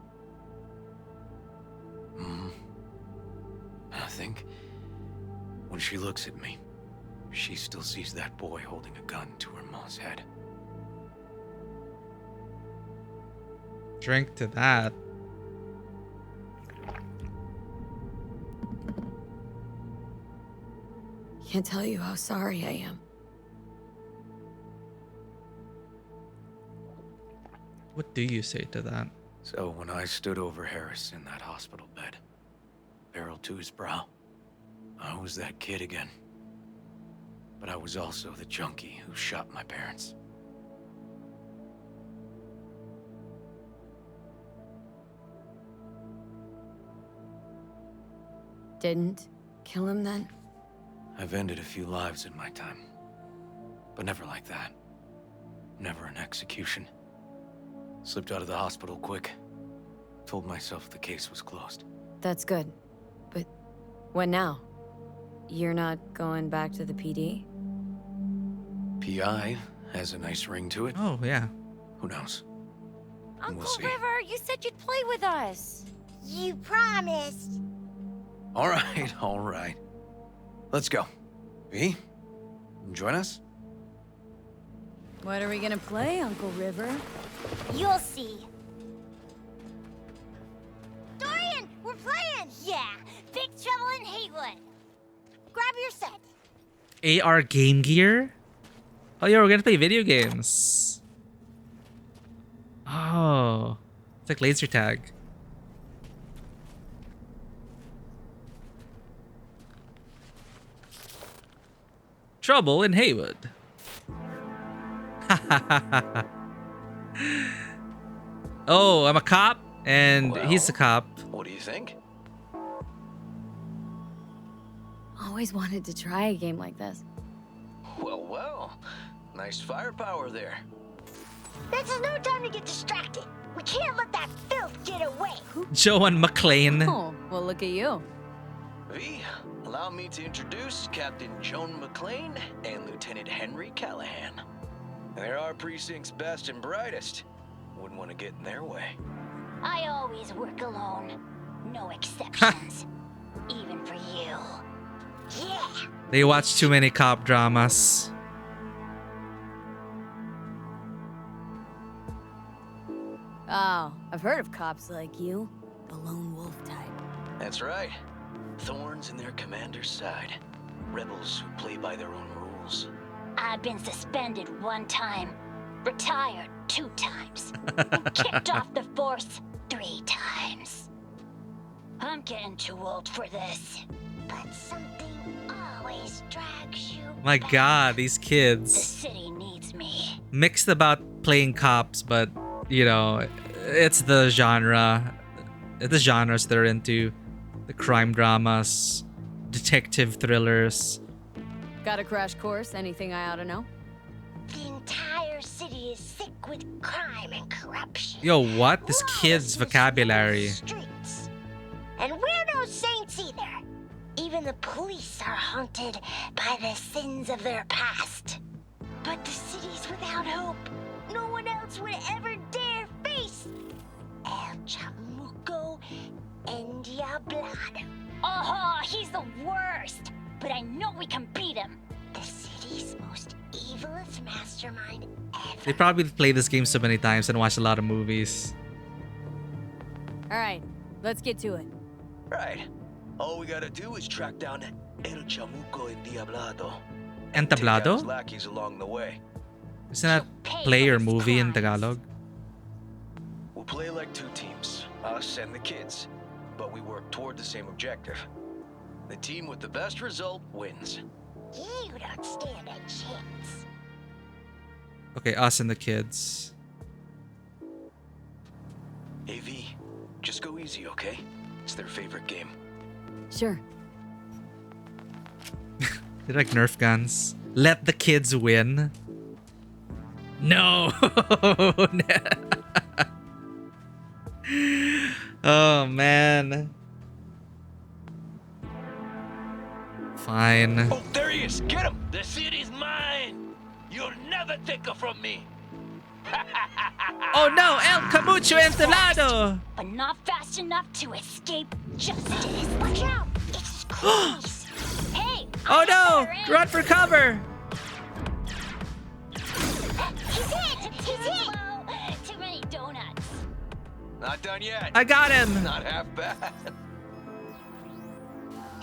I think when she looks at me, she still sees that boy holding a gun to her ma's head. Drink to that. Can't tell you how sorry I am. What do you say to that? So when I stood over Harris in that hospital bed, barrel to his brow, I was that kid again. But I was also the junkie who shot my parents. Didn't kill him then? I've ended a few lives in my time, but never like that. Never an execution. Slipped out of the hospital quick. Told myself the case was closed. That's good. But what now? You're not going back to the PD? PI has a nice ring to it. Oh, yeah. Who knows? Uncle We'll see. River, you said you'd play with us. You promised. All right, all right. Let's go. V, join us? What are we gonna play, Uncle River? You'll see. Dorian, we're playing! Yeah, Big Trouble in Haywood. Grab your set. AR Game Gear? Oh, yeah, we're gonna play video games. Oh, it's like laser tag. Trouble in Haywood. Oh, I'm a cop, and he's a cop. What do you think? Always wanted to try a game like this. Well, well. Nice firepower there. This is no time to get distracted. We can't let that filth get away. Joan McClane. Oh, well, look at you. V, allow me to introduce Captain Joan McClane and Lieutenant Henry Callahan. They're our precinct's best and brightest. Wouldn't want to get in their way. I always work alone. No exceptions. Even for you. Yeah. They watch too many cop dramas. Oh, I've heard of cops like you. The lone wolf type. That's right. Thorns in their commander's side. Rebels who play by their own rules. I've been suspended 1 time. Retired 2 times. Kicked off the force 3 times. I'm getting too old for this. But something always drags you. My God, these The kids. city needs me. Mixed about playing cops, but you know, it's the genre. The genres they're into. The crime dramas, detective thrillers. Got a crash course? Anything I ought to know? The entire city is sick with crime and corruption. Yo, what? This kid's vocabulary. Streets. And we're no saints either. Even the police are haunted by the sins of their past. But the city's without hope. No one else would ever dare face El Chamuco and Diablado. Oh, he's the worst. But I know we can beat him. The city's most evilest mastermind ever. They probably played this game so many times and watched a lot of movies. All right, let's get to it. Right. All we gotta do is track down El Chamuco and Diablado. Entablado? Take out his lackeys along the way. Isn't that play or movie in Tagalog? We'll play like 2 teams, us and the kids. But we work toward the same objective. The team with the best result wins. You don't stand a chance. Okay, us and the kids. AV, just go easy, okay? It's their favorite game. Sure. They're like Nerf guns. Let the kids win. No. Oh man. Fine. Oh, there he is! Get him! The city's mine! You'll never take her from me! Oh no, El Camucho Entelado! But not fast enough to escape justice. Watch out! It's crazy. Hey! Oh no! Run for cover! He's hit! He's hit! Too many donuts. Not done yet. I got him! Not half bad.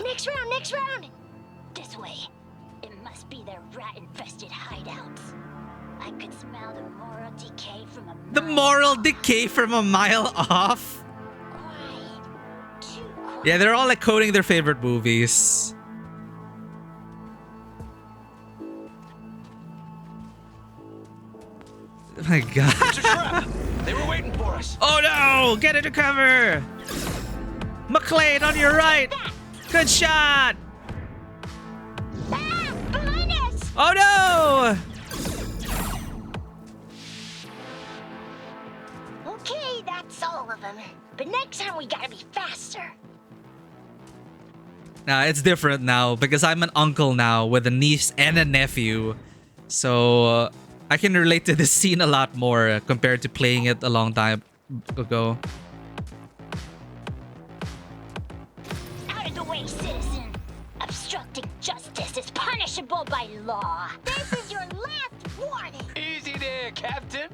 Next round, next round! This way. It must be their rat-infested hideouts. I could smell the moral decay from a mile. The moral decay from a mile off? Yeah, they're all like quoting their favorite movies. Oh my God. It's a trap! They were waiting for us! Oh no! Get into cover! McClane on your right! Good shot! Ah! Behind us! Oh no! Okay, that's all of them. But next time we gotta be faster. Nah, it's different now because I'm an uncle now with a niece and a nephew. So I can relate to this scene a lot more compared to playing it a long time ago. Out of the way, citizen. Obstructing justice is punishable by law. This is your last warning. Easy there, Captain.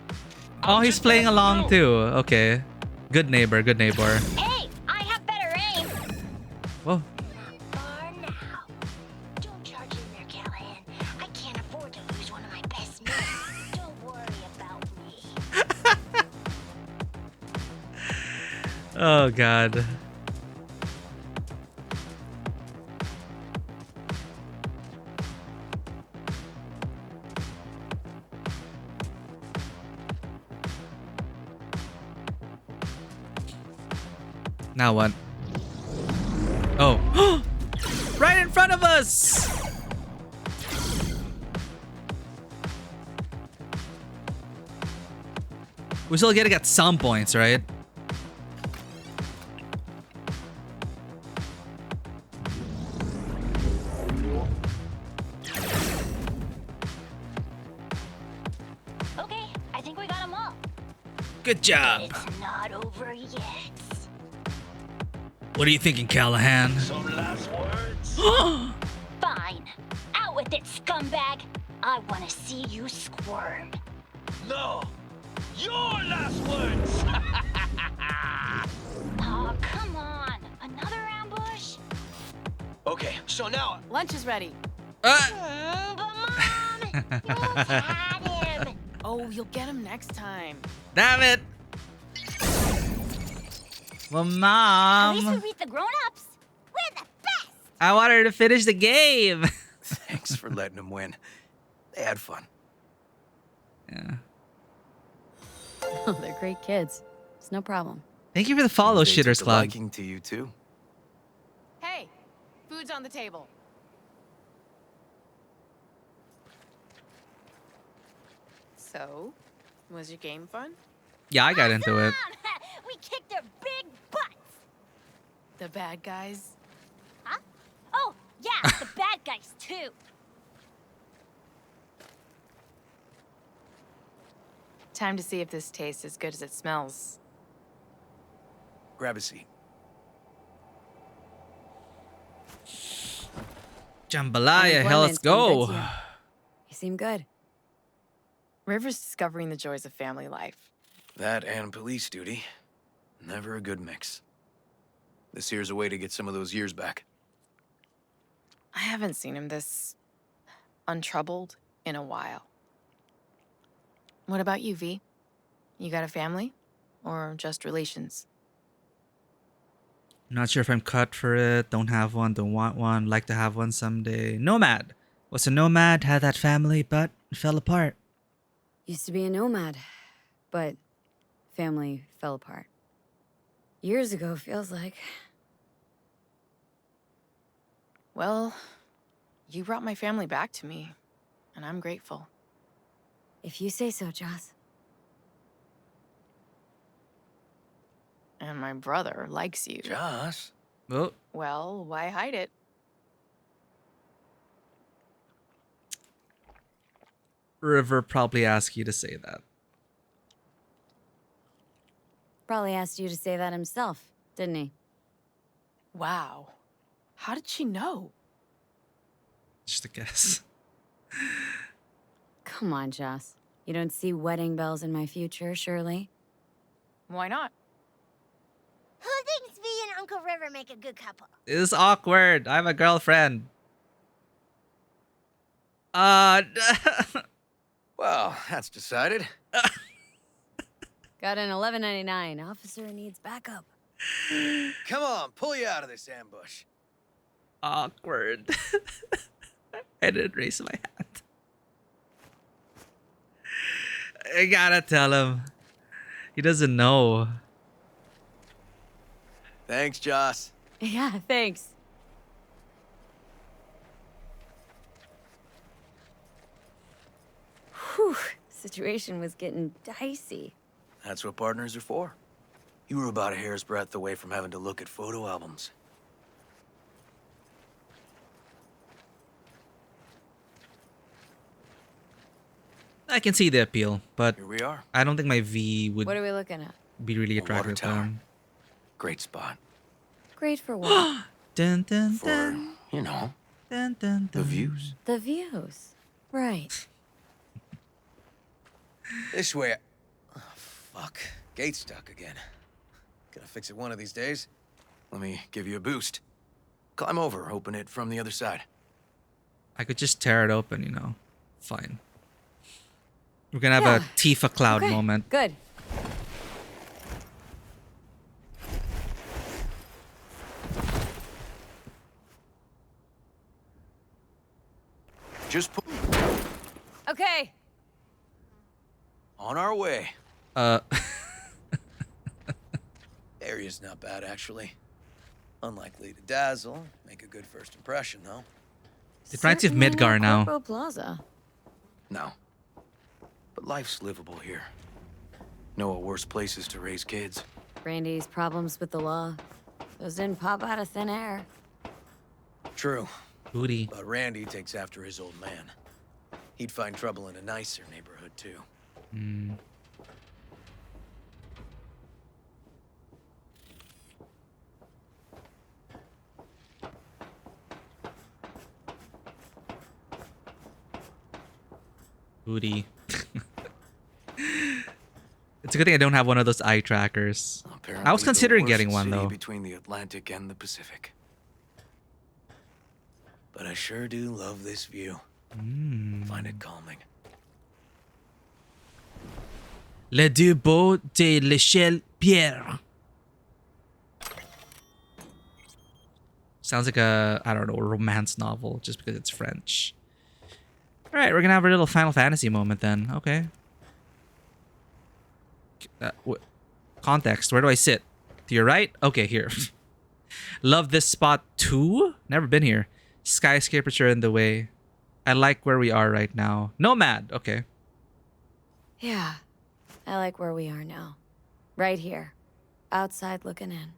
Oh, he's playing along too. Okay. Good neighbor, good neighbor. Hey, I have better aim. Whoa. For now. Don't charge in there, Callahan. I can't afford to lose one of my best men. Don't worry about me. Oh god. Now what? Oh. Right in front of us! We still gotta get some points, right? Okay, I think we got them all. Good job. It's not over yet. What are you thinking, Callahan? Some last words? Fine. Out with it, scumbag. I want to see you squirm. No! Your last words! Oh, come on. Another ambush? Okay, so now... Lunch is ready. But Mom, you've had him. Oh, you'll get him next time. Damn it! Well, At least we Mom, beat the grown-ups. We're the best. I want her to finish the game. Thanks for letting them win. They had fun. Yeah. Oh, they're great kids. It's no problem. Thank you for the follow, They took Shitters a Club. liking to you too. Hey, food's on the table. So, was your game fun? Yeah, I got into it. We kicked their big butts. The bad guys? Huh? Oh, yeah, the bad guys, too. Time to see if this tastes as good as it smells. Grab a seat. Jambalaya, hell, let's go. You seem good. River's discovering the joys of family life. That and police duty. Never a good mix. This here's a way to get some of those years back. I haven't seen him this untroubled in a while. What about you, V? You got a family? Or just relations? Not sure if I'm cut for it. Don't have one, don't want one. Like to have one someday. Nomad. Was a nomad, had that family, but it fell apart. Used to be a nomad, but family fell apart. Years ago, feels like. Well, you brought my family back to me, and I'm grateful. If you say so, Joss. And my brother likes you. Joss? Oh. Well, why hide it? River probably asked you to say that. Probably asked you to say that himself, didn't he? Wow. How did she know? Just a guess. Come on, Joss. You don't see wedding bells in my future, surely? Why not? Who thinks V and Uncle River make a good couple? This is awkward. I have a girlfriend. Well, that's decided. Got an $11.99. Officer needs backup. Come on, pull you out of this ambush. Awkward. I didn't raise my hand. I gotta tell him. He doesn't know. Thanks, Joss. Yeah, thanks. Whew, situation was getting dicey. That's what partners are for. You were about a hair's breadth away from having to look at photo albums. I can see the appeal, but Here we are. I don't think my V would What are we looking at? be really A water attractive to tower. him. Great spot. Great for what? Dun, dun, For, dun, you know, dun, dun, the dun. views. The views. Right. This way. Oh, fuck. Gate's stuck again. Gonna fix it one of these days. Let me give you a boost. Climb over, open it from the other side. I could just tear it open, you know. Fine. We're gonna have Yeah. a Tifa Cloud Okay, moment. Good. Just put Okay. on our way. Area's not bad, actually. Unlikely to dazzle. Make a good first impression, though. It reminds you of Certainly Midgar not now. Corpo Plaza. No. But life's livable here. Know of worse places to raise kids. Randy's problems with the law. Those didn't pop out of thin air. True. Booty. But Randy takes after his old man. He'd find trouble in a nicer neighborhood, too. Hmm. Booty. It's a good thing I don't have one of those eye trackers. I was Apparently considering the getting worst one city though. between the Atlantic and the Pacific. But I sure do love this view. Find it calming. Le Dubois de l'Echelle Pierre. Sounds like a, I don't know, a romance novel just because it's French. All right, we're gonna have a little Final Fantasy moment then. Okay. Context. Where do I sit? To your right? Okay, here. Love this spot too. Never been here. Skyscrapers are in the way. I like where we are right now. Nomad. Okay. Yeah, I like where we are now. Right here. Outside looking in.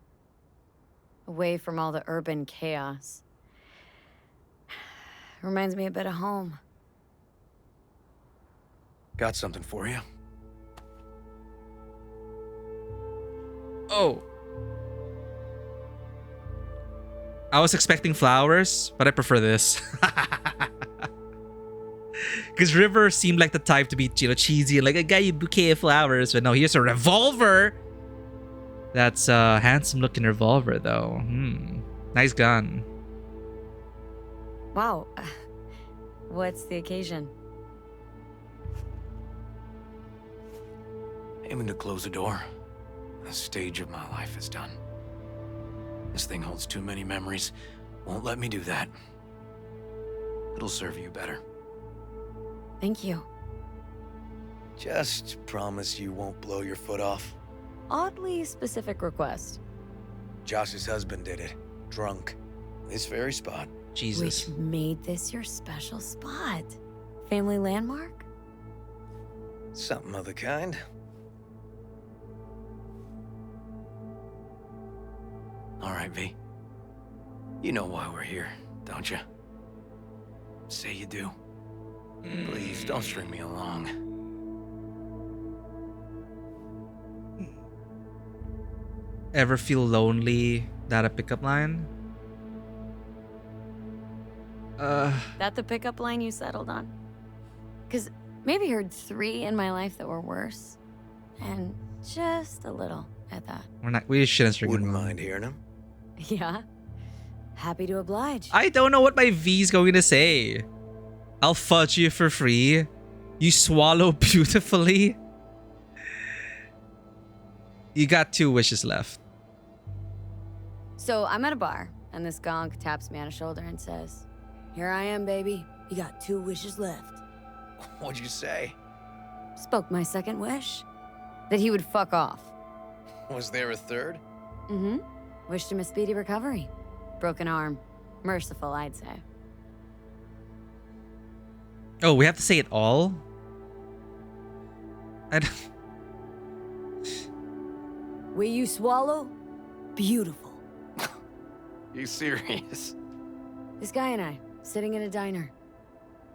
Away from all the urban chaos. Reminds me a bit of home. Got something for you. Oh. I was expecting flowers, but I prefer this. Because River seemed like the type to be, you know, cheesy and like, I got you a bouquet of flowers. But no, here's a revolver. That's a handsome looking revolver though. Nice gun. Wow. What's the occasion? Aiming to close the door. The stage of my life is done. This thing holds too many memories. Won't let me do that. It'll serve you better. Thank you. Just promise you won't blow your foot off. Oddly specific request. Josh's husband did it. Drunk. This very spot. Jesus. Which made this your special spot? Family landmark? Something of the kind. All right, V. You know why we're here, don't you? Say you do. Please, don't string me along. Ever feel lonely? That a pickup line? That the pickup line you settled on? Because maybe heard 3 in my life that were worse. And just a little at that. We shouldn't string Wouldn't him along. mind hearing him. Yeah. Happy to oblige. I don't know what my V's going to say. I'll fudge you for free. You swallow beautifully. You got 2 wishes left. So I'm at a bar, and this gonk taps me on the shoulder and says, "Here I am, baby. You got 2 wishes left." What'd you say? Spoke my second wish. That he would fuck off. Was there a third? Mm-hmm. Wished him a speedy recovery. Broken arm. Merciful, I'd say. Oh, we have to say it all? Will you swallow? Beautiful. You serious? This guy and I, sitting in a diner.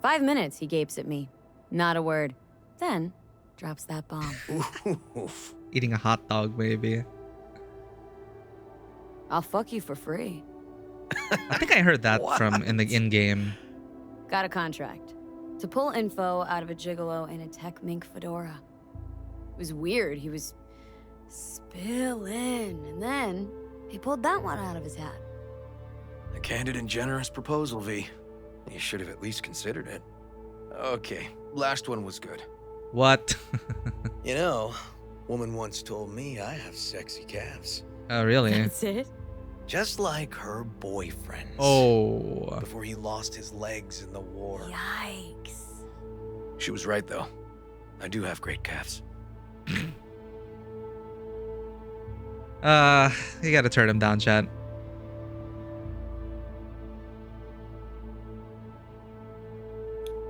5 minutes, he gapes at me. Not a word. Then, drops that bomb. Eating a hot dog, maybe. I'll fuck you for free. I think I heard that from in the in-game. Got a contract. To pull info out of a gigolo in a tech mink fedora. It was weird. He was spilling. And then, he pulled that one out of his hat. A candid and generous proposal, V. You should have at least considered it. Okay, last one was good. What? You know, woman once told me I have sexy calves. Oh, really? That's it? Just like her boyfriend's. Oh. Before he lost his legs in the war. Yikes. She was right, though. I do have great calves. You gotta turn him down, chat.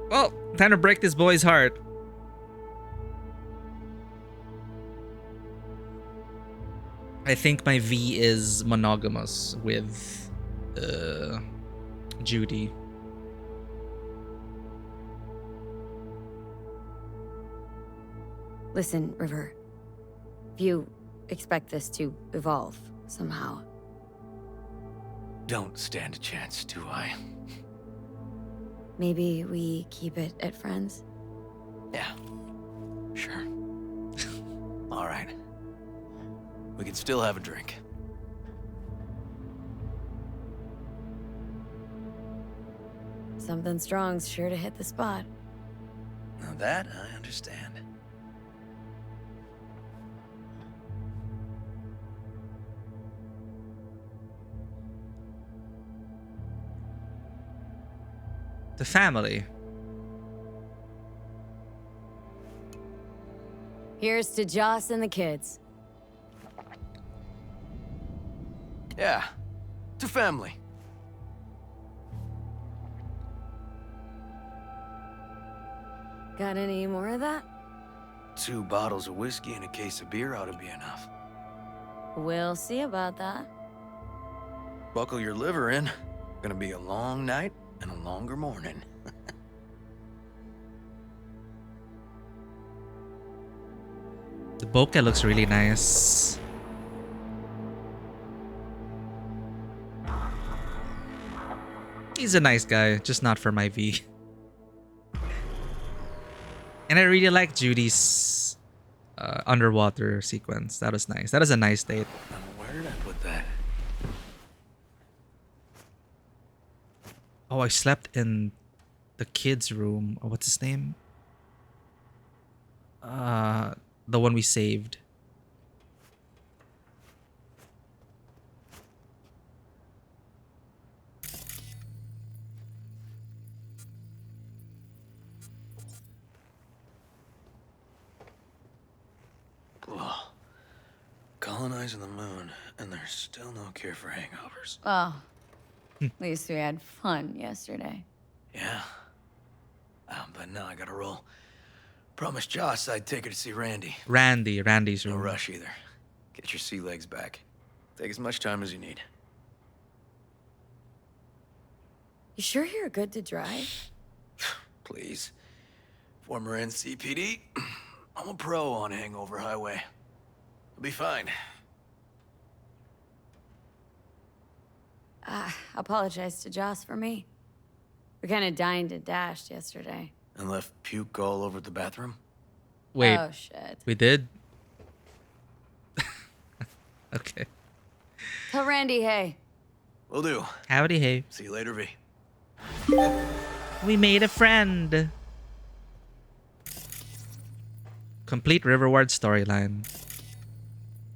Well, time to break this boy's heart. I think my V is monogamous with Judy. Listen, River. If you expect this to evolve somehow. Don't stand a chance, do I? Maybe we keep it at friends? Yeah. Sure. All right. We can still have a drink. Something strong's sure to hit the spot. Now that I understand. The family. Here's to Joss and the kids. Yeah. To family. Got any more of that? 2 bottles of whiskey and a case of beer ought to be enough. We'll see about that. Buckle your liver in. Gonna be a long night and a longer morning. The bokeh looks really nice. He's a nice guy, just not for my V. And I really like Judy's underwater sequence. That was nice. That is a nice date. Where did I put that? Oh, I slept in the kid's room. Oh, what's his name? The one we saved. Ugh. Colonizing the moon, and there's still no cure for hangovers. Oh, at least we had fun yesterday. Yeah. But now I gotta roll. Promised Joss I'd take her to see Randy. Randy's room. No rush either. Get your sea legs back. Take as much time as you need. You sure you're good to drive? Please. Former NCPD. I'm a pro on Hangover Highway. I'll be fine. Apologize to Joss for me. We kind of dined and dashed yesterday. And left puke all over the bathroom? Wait. Oh, shit. We did? Okay. Tell Randy, hey. Will do. Howdy, hey. See you later, V. We made a friend. Complete Riverward storyline.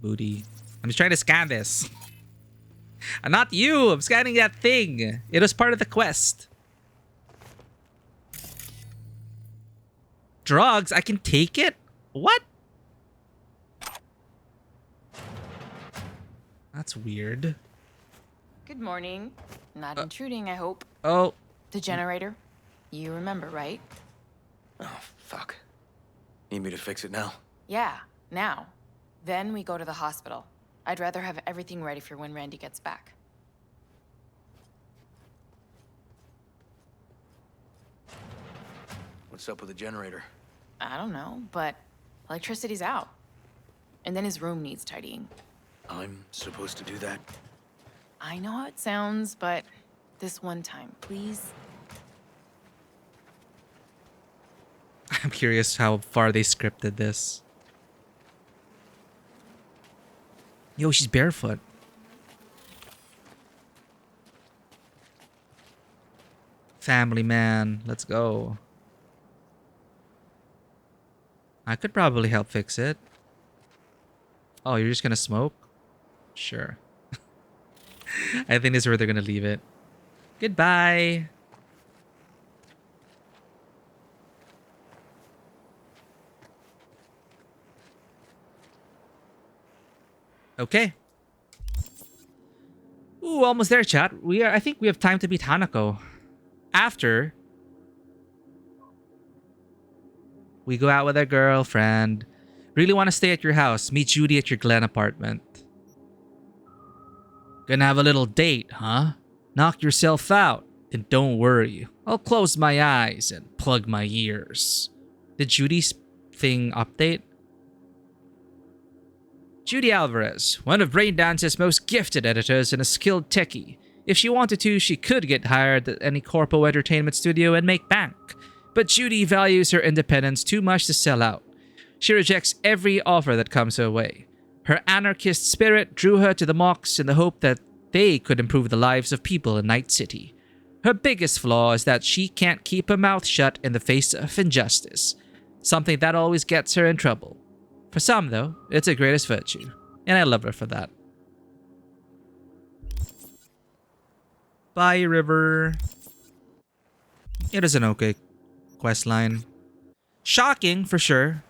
Booty. I'm just trying to scan this. Not you! I'm scanning that thing. It was part of the quest. Drugs? I can take it? What? That's weird. Good morning. Not intruding, I hope. Oh. The generator. You remember, right? Oh, fuck. Need me to fix it now? Yeah, now. Then we go to the hospital. I'd rather have everything ready for when Randy gets back. What's up with the generator? I don't know, but electricity's out. And then his room needs tidying. I'm supposed to do that? I know how it sounds, but this one time, please. I'm curious how far they scripted this. Yo, she's barefoot. Family man, let's go. I could probably help fix it. Oh, you're just gonna smoke? Sure. I think this is where they're gonna leave it. Goodbye. Okay. Ooh, almost there, chat. I think we have time to beat Hanako. After we go out with our girlfriend. Really want to stay at your house. Meet Judy at your Glen apartment. Gonna have a little date, huh? Knock yourself out. And don't worry. I'll close my eyes and plug my ears. Did Judy's thing update? Judy Alvarez, one of Braindance's most gifted editors and a skilled techie. If she wanted to, she could get hired at any corpo entertainment studio and make bank. But Judy values her independence too much to sell out. She rejects every offer that comes her way. Her anarchist spirit drew her to the mocks in the hope that they could improve the lives of people in Night City. Her biggest flaw is that she can't keep her mouth shut in the face of injustice, something that always gets her in trouble. For some, though, it's her greatest virtue, and I love her for that. Bye, River. It is an okay quest line. Shocking, for sure.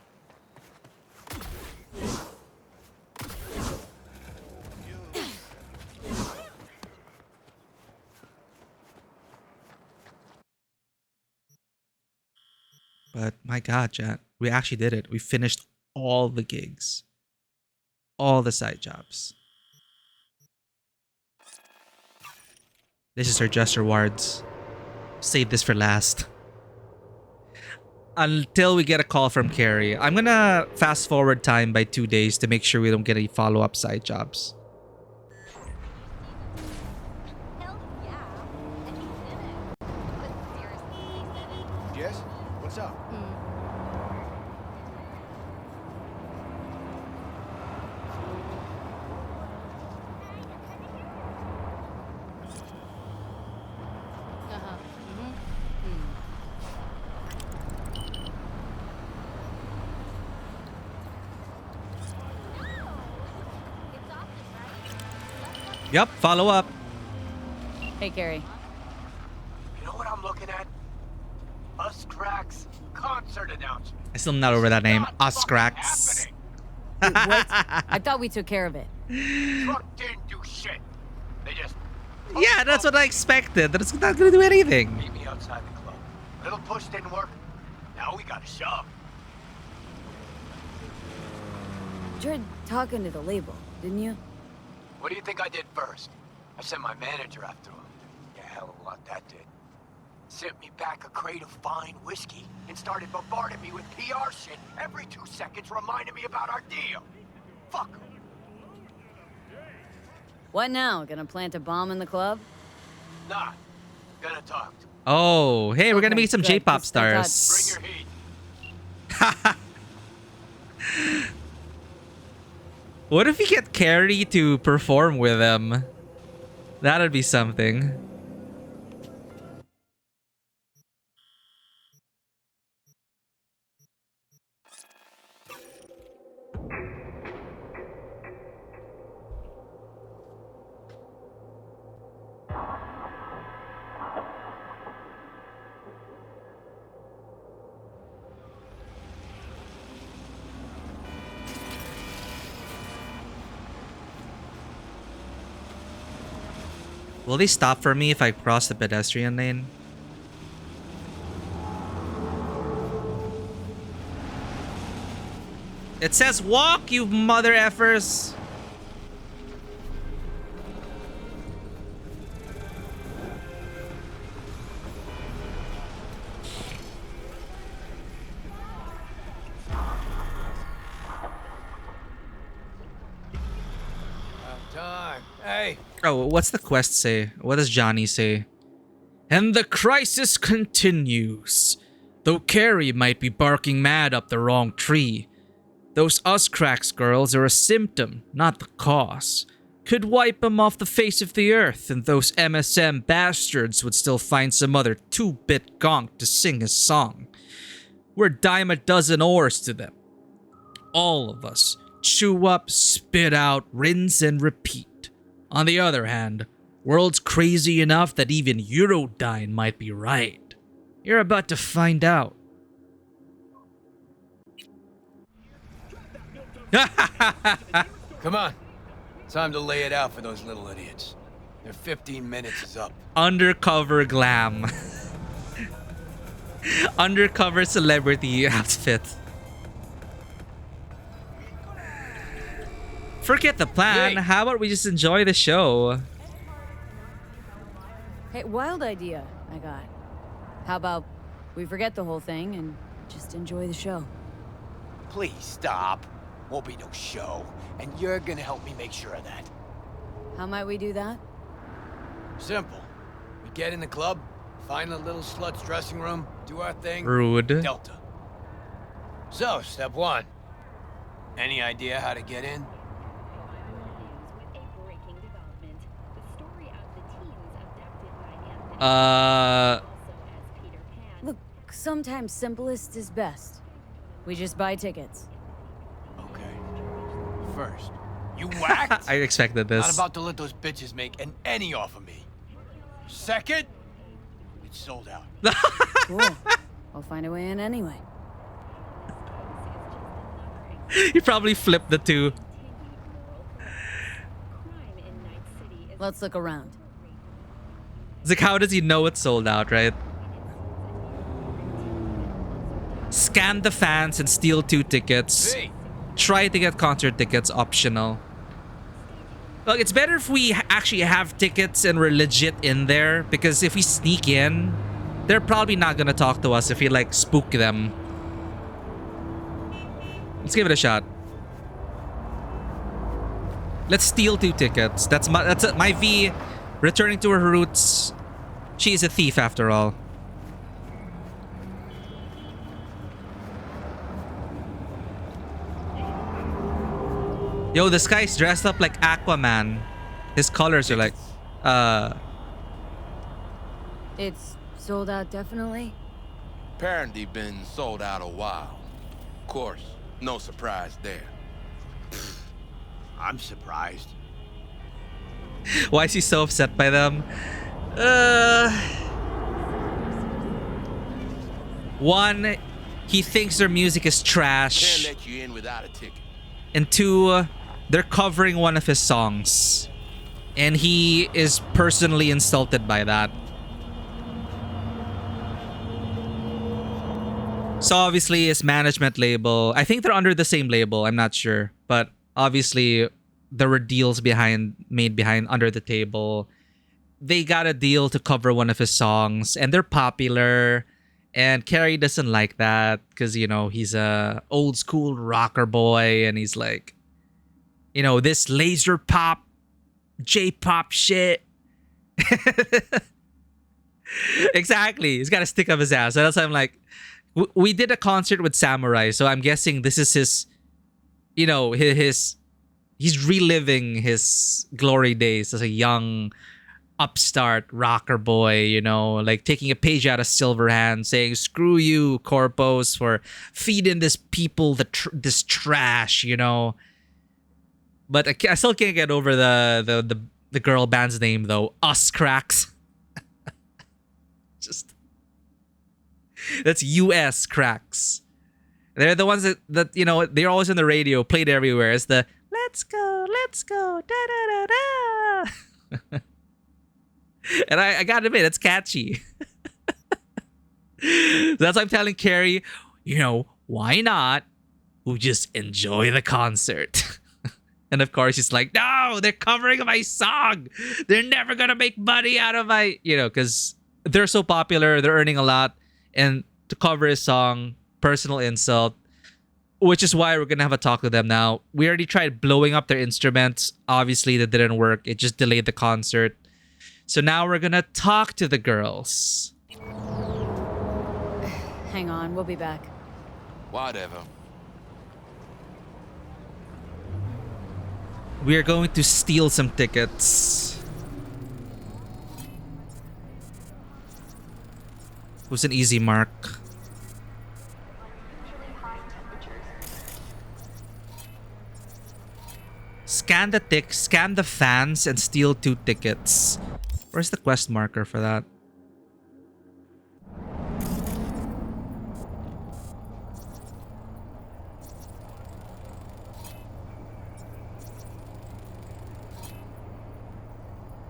But my god, chat, we actually did it. We finished all the gigs. All the side jobs. This is our just rewards. Save this for last. Until we get a call from Carrie. I'm gonna fast forward time by 2 days to make sure we don't get any follow-up side jobs. Jess, what's up? Yep, follow up. Hey, Carrie. You know what I'm looking at? Us Cracks concert announcement. I'm still not over that name. Uscrax. Wait, what? I thought we took care of it. Truck didn't do shit. They just Yeah, that's what I expected. That it's not gonna do anything. meet me outside the club. Little push didn't work. Now we gotta shove. You tried talking to the label, didn't you? What do you think I did first? I sent my manager after him. Yeah, hell of a lot that did. Sent me back a crate of fine whiskey and started bombarding me with PR shit every 2 seconds, reminding me about our deal. Fuck 'em. What now? Gonna plant a bomb in the club? Nah, gonna talk to him. Oh, hey, we're gonna Okay, meet some good, J-pop 'cause I thought- stars. Bring your heat. What if we get Carrie to perform with them? That'd be something. Will they stop for me if I cross the pedestrian lane? It says walk, you mother effers. Time. Hey. Oh, what's the quest say? What does Johnny say? And the crisis continues. Though Carrie might be barking mad up the wrong tree, those Uscrax girls are a symptom, not the cause. Could wipe them off the face of the earth, and those MSM bastards would still find some other 2-bit gonk to sing his song. We're dime a dozen oars to them. All of us. Chew up, spit out, rinse and repeat. On the other hand, World's crazy enough that even Eurodyne might be right. You're about to find out. Come on. Time to lay it out for those little idiots. Their 15 minutes is up. Undercover glam. Undercover celebrity outfit. Forget the plan. Hey. How about we just enjoy the show? Hey, wild idea I got. How about we forget the whole thing and just enjoy the show? Please stop. Won't be no show. And you're gonna help me make sure of that. How might we do that? Simple. We get in the club, find the little slut's dressing room, do our thing. Rude. Delta. So, step one. Any idea how to get in? Look, sometimes simplest is best. We just buy tickets. Okay. First, you whacked? I expected this. Not about to let those bitches make an any off of me. Second, it's sold out. Cool. I'll find a way in anyway. You probably flipped the two. Let's look around. It's like, how does he know it's sold out, right? Scan the fans and steal 2 tickets. Try to get concert tickets optional. Look, it's better if we actually have tickets and we're legit in there, because if we sneak in, they're probably not gonna talk to us if we like spook them. Let's give it a shot. Let's steal 2 tickets. That's my V returning to her roots. She's a thief after all. Yo, this guy's dressed up like Aquaman. His colors are like, It's sold out definitely? Apparently been sold out a while. Of course, no surprise there. I'm surprised. why is he so upset by them? One, he thinks their music is trash. Can't let you in without a ticket. And 2, they're covering one of his songs. And he is personally insulted by that. So obviously his management label, I think they're under the same label, I'm not sure. But obviously there were deals made behind under the table. They got a deal to cover one of his songs and they're popular. And Carrie doesn't like that because, you know, he's a old school rocker boy and he's like, you know, this laser pop, J-pop shit. Exactly. He's got to stick up his ass. So that's why I'm like, we did a concert with Samurai. So I'm guessing this is his, you know, he's reliving his glory days as a young upstart rocker boy, you know, like taking a page out of Silverhand, saying screw you corpos for feeding this people this trash, you know. But I still can't get over the girl band's name though. Us Cracks. Just that's US Cracks. They're the ones that you know, they're always on the radio, played everywhere. It's the let's go, da da da da. And I gotta admit, it's catchy. That's why I'm telling Carrie, you know, why not? We'll just enjoy the concert. And of course, she's like, no, they're covering my song. They're never gonna make money out of my, you know, because they're so popular, they're earning a lot. And to cover his song, personal insult, which is why we're gonna have a talk with them now. We already tried blowing up their instruments. Obviously, that didn't work. It just delayed the concert. So now we're gonna talk to the girls. Hang on, we'll be back. Whatever. We are going to steal some tickets. It was an easy mark. Scan the fans and steal 2 tickets. Where's the quest marker for that?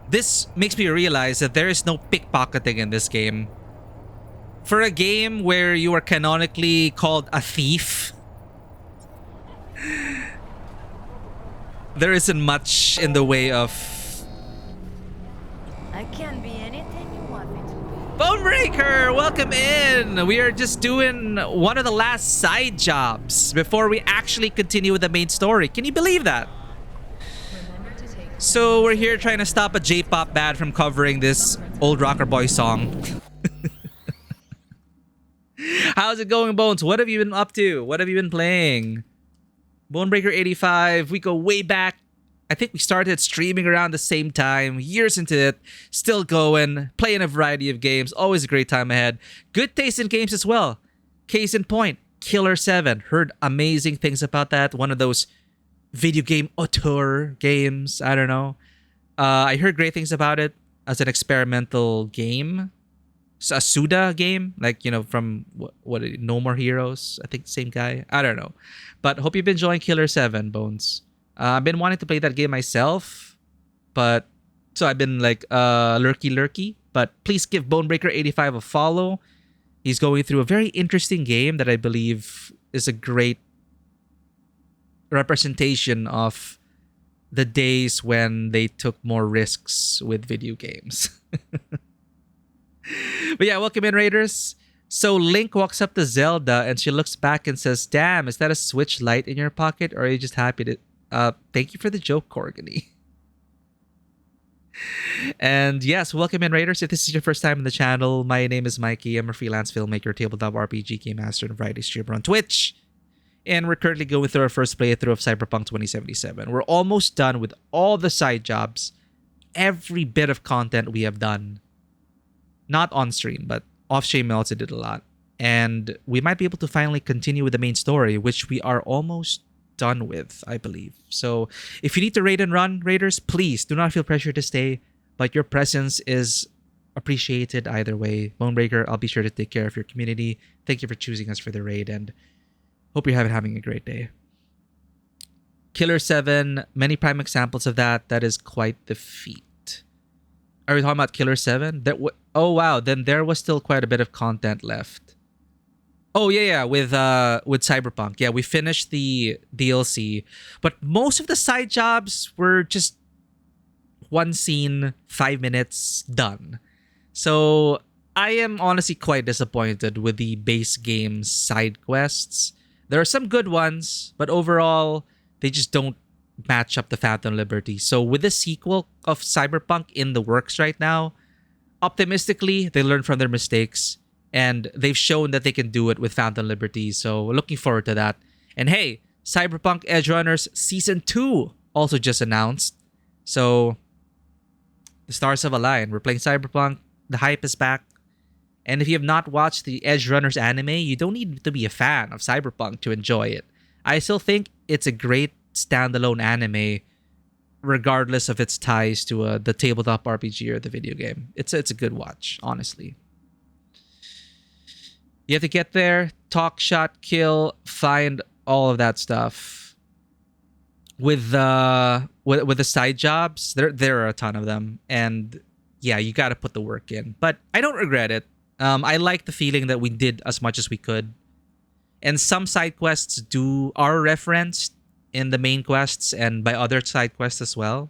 This makes me realize that there is no pickpocketing in this game. For a game where you are canonically called a thief, there isn't much in the way of... I can be anything you want me to be. Bonebreaker, welcome in. We are just doing one of the last side jobs before we actually continue with the main story. Can you believe that? So we're here trying to stop a J-pop band from covering this old rocker boy song. How's it going, Bones? What have you been up to? What have you been playing? Bonebreaker 85, we go way back. I think we started streaming around the same time, years into it, still going, playing a variety of games, always a great time ahead. Good taste in games as well. Case in point, Killer 7. Heard amazing things about that. One of those video game auteur games. I don't know. I heard great things about it as an experimental game. It's a Suda game, like, you know, from what No More Heroes. I think same guy. I don't know. But hope you've been enjoying Killer 7, Bones. I've been wanting to play that game myself, but so I've been like lurky. But please give Bonebreaker 85 a follow. He's going through a very interesting game that I believe is a great representation of the days when they took more risks with video games. But yeah, welcome in, Raiders. So Link walks up to Zelda and she looks back and says, "Damn, is that a Switch Lite in your pocket, or are you just happy to..." Thank you for the joke, Corgany. And yes, welcome in, Raiders. If this is your first time in the channel, my name is Mikey. I'm a freelance filmmaker, tabletop RPG game master, and variety streamer on Twitch. And we're currently going through our first playthrough of Cyberpunk 2077. We're almost done with all the side jobs, every bit of content we have done. Not on stream, but off stream we also did a lot. And we might be able to finally continue with the main story, which we are almost done with, I believe. So if you need to raid and run, Raiders, please do not feel pressure to stay, but your presence is appreciated either way. Bonebreaker, I'll be sure to take care of your community. Thank you for choosing us for the raid, and hope you're having a great day. Killer 7, many prime examples of that. That is quite the feat. Are we talking about Killer 7? Oh wow, then there was still quite a bit of content left. Oh yeah, with Cyberpunk. Yeah, we finished the DLC, but most of the side jobs were just one scene, 5 minutes, done. So I am honestly quite disappointed with the base game side quests. There are some good ones, but overall, they just don't match up to Phantom Liberty. So with the sequel of Cyberpunk in the works right now, optimistically, they learned from their mistakes and they've shown that they can do it with Phantom Liberty. So looking forward to that. And hey, Cyberpunk Edge Runners Season 2 also just announced. So the stars have aligned. We're playing Cyberpunk. The hype is back. And if you have not watched the Edge Runners anime, you don't need to be a fan of Cyberpunk to enjoy it. I still think it's a great standalone anime, regardless of its ties to the tabletop RPG or the video game. It's a good watch, honestly. You have to get there, talk, shot, kill, find all of that stuff. With the side jobs, there are a ton of them, and yeah, you got to put the work in. But I don't regret it. I like the feeling that we did as much as we could, and some side quests are referenced in the main quests and by other side quests as well.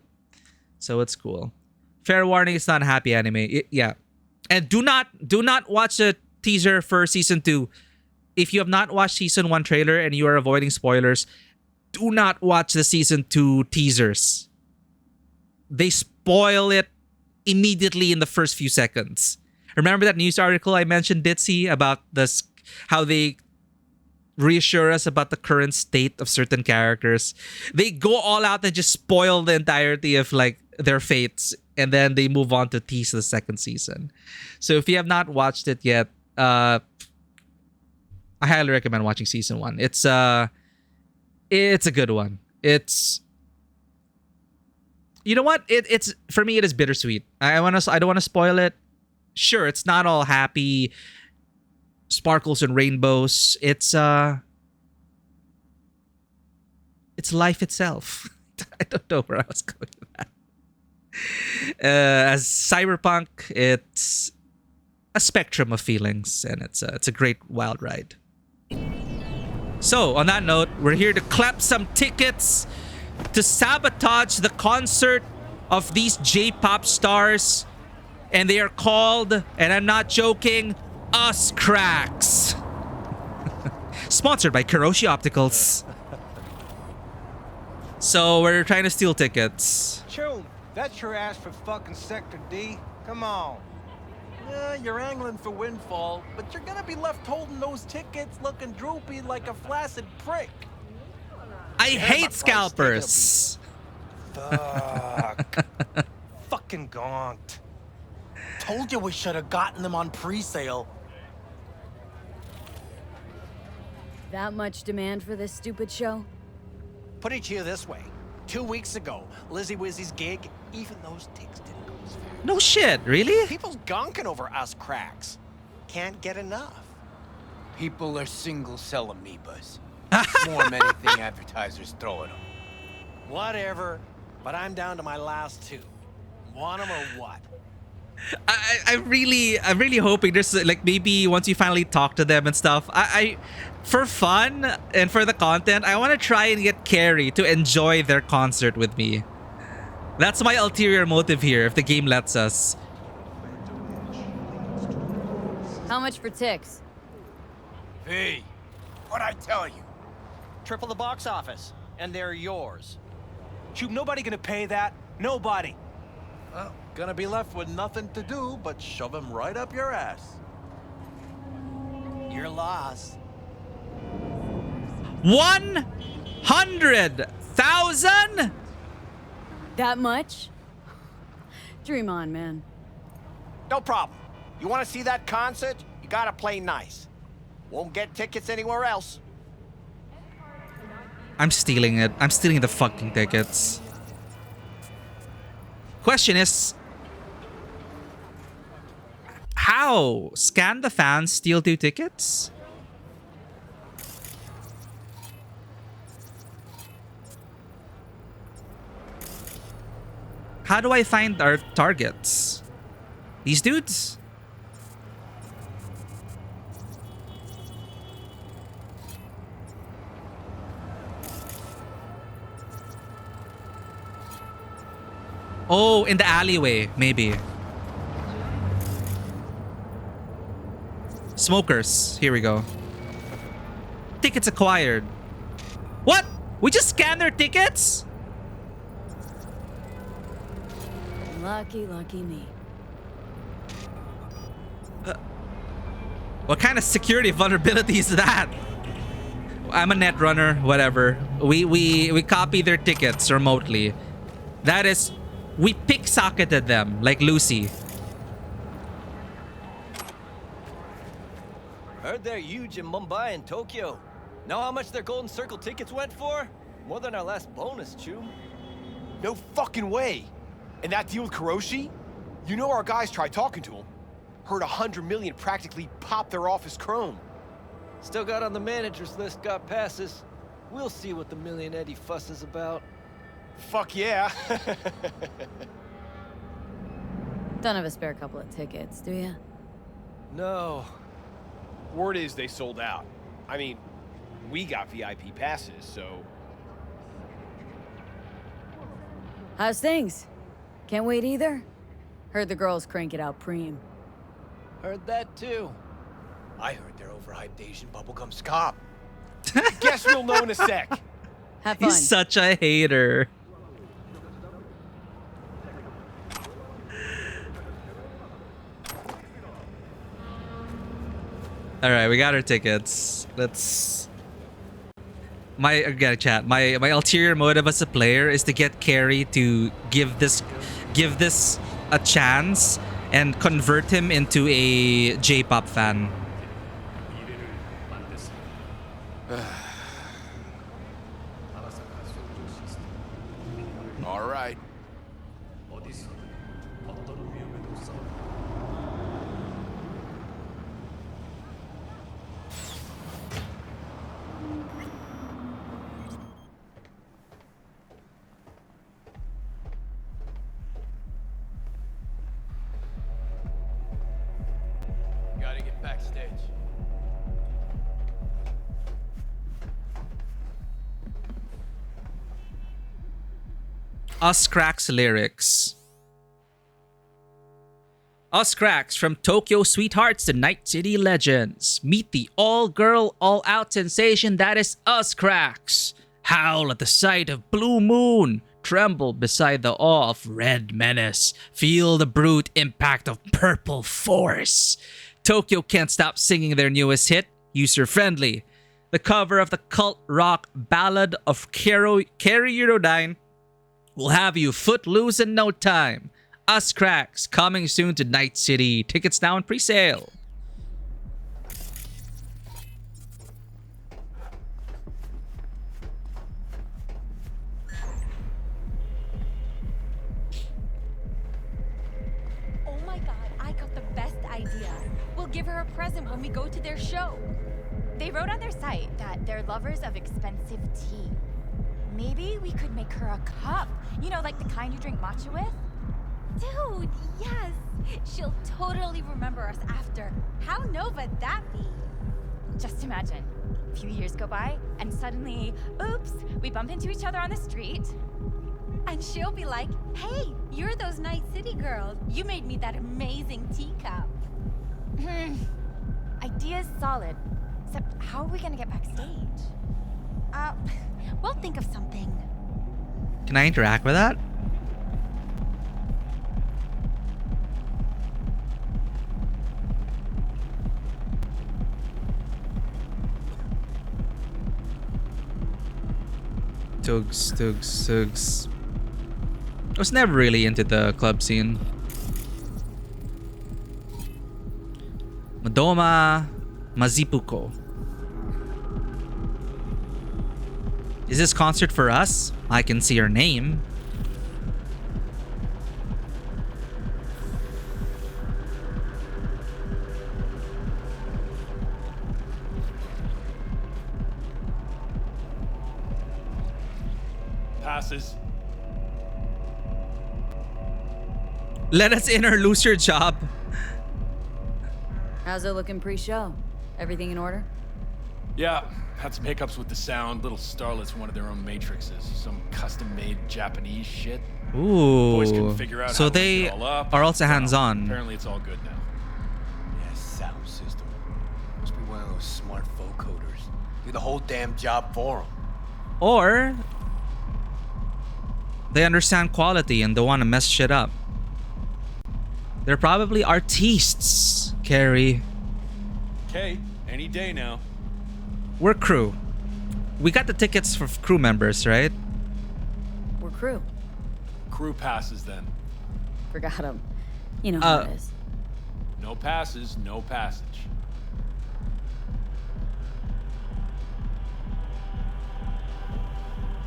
So it's cool. Fair warning, it's not a happy anime. Yeah. And do not watch a teaser for Season 2. If you have not watched Season 1 trailer and you are avoiding spoilers, do not watch the Season 2 teasers. They spoil it immediately in the first few seconds. Remember that news article I mentioned, Ditzy, about how they reassure us about the current state of certain characters? They go all out and just spoil the entirety of like their fates, and then they move on to tease the second season. So if you have not watched it yet, I highly recommend watching Season 1. It's a good one. It's you know what? It's for me. It is bittersweet. I don't want to spoil it. Sure, it's not all happy, sparkles and rainbows. It's life itself. I don't know where I was going with that. As cyberpunk, it's a spectrum of feelings, and it's a great wild ride. So, on that note, we're here to clap some tickets to sabotage the concert of these J-pop stars, and they are called, and I'm not joking, Us Cracks. Sponsored by Kuroshi Opticals. So we're trying to steal tickets. Chum, that's your ass for fucking Sector D. Come on. Yeah, you're angling for windfall, but you're gonna be left holding those tickets looking droopy like a flaccid prick. I hate scalpers. Fuck. Fucking gonked. Told you we should have gotten them on pre-sale. That much demand for this stupid show? Put it to you this way. 2 weeks ago, Lizzie Wizzy's gig, even those ticks didn't go as fast. No shit, really? People's gonking over Us Cracks. Can't get enough. People are single-cell amoebas. Swarm anything advertisers throw at them. Whatever, but I'm down to my last two. Want them or what? I'm really hoping there's like maybe once you finally talk to them and stuff. I for fun and for the content, I want to try and get Carrie to enjoy their concert with me. That's my ulterior motive here, if the game lets us. How much for ticks? Hey, what'd I tell you? Triple the box office, and they're yours. Shoot, nobody gonna pay that. Nobody. Well, gonna be left with nothing to do but shove him right up your ass. Your loss. 100,000? That much? Dream on, man. No problem. You wanna see that concert? You gotta play nice. Won't get tickets anywhere else. I'm stealing it. I'm stealing the fucking tickets. Question is, how? Scan the fans, steal 2 tickets? How do I find our targets? These dudes? Oh, in the alleyway, maybe. Smokers. Here we go. Tickets acquired. What? We just scanned their tickets? Lucky me. What kind of security vulnerability is that? I'm a net runner, whatever. We copy their tickets remotely. That is, we picksocketed them like Lucy. Heard they're huge in Mumbai and Tokyo. Know how much their Golden Circle tickets went for? More than our last bonus, Chum. No fucking way. And that deal with Kuroshi? You know our guys tried talking to him. Heard 100 million practically popped their office chrome. Still got on the manager's list, got passes. We'll see what the Million Eddie fuss is about. Fuck yeah. Don't have a spare couple of tickets, do ya? No. Word is they sold out. I mean, we got VIP passes, so... How's things? Can't wait either? Heard the girls crank it out preem. Heard that too. I heard they're overhyped Asian bubblegum scop. Guess we'll know in a sec. Have fun. He's such a hater. All right, we got our tickets. Let's. Again, chat. My ulterior motive as a player is to get Carrie to give this a chance and convert him into a J-pop fan. All right. Backstage. Us Cracks lyrics. Us Cracks, from Tokyo sweethearts to Night City legends. Meet the all-girl, all-out sensation that is Us Cracks. Howl at the sight of Blue Moon. Tremble beside the awe of Red Menace. Feel the brute impact of Purple Force. Tokyo can't stop singing their newest hit, User-Friendly. The cover of the cult rock ballad of Carrie Eurodyne will have you footloose in no time. Us Cracks, coming soon to Night City. Tickets now on pre-sale. Oh my god, I got the best idea. We'll give her a present when we go to their show. They wrote on their site that they're lovers of expensive tea. Maybe we could make her a cup. You know, like the kind you drink matcha with? Dude, yes! She'll totally remember us after. How nova that be? Just imagine, a few years go by, and suddenly, oops, we bump into each other on the street. And she'll be like, hey, you're those Night City girls. You made me that amazing teacup. Idea's solid. Except, how are we gonna get backstage? We'll think of something. Can I interact with that? Tugs. I was never really into the club scene. Madoma Mazipuko. Is this concert for us? I can see her name. Passes. Let us in or lose your job. How's it looking pre-show? Everything in order? Yeah, had some hiccups with the sound. Little starlets wanted their own matrices. Some custom-made Japanese shit. Ooh. Boys couldn't figure out so how to they link it all up. are also Dunno. hands-on. Apparently it's all good now. Yeah, sound system. Must be one of those smart vocoders. Do the whole damn job for them. Or they understand quality and don't want to mess shit up. They're probably artistes, Carrie. Okay, any day now. We're crew. We got the tickets for crew members, right? We're crew. Crew passes then. Forgot them. You know how it is. No passes, no passage.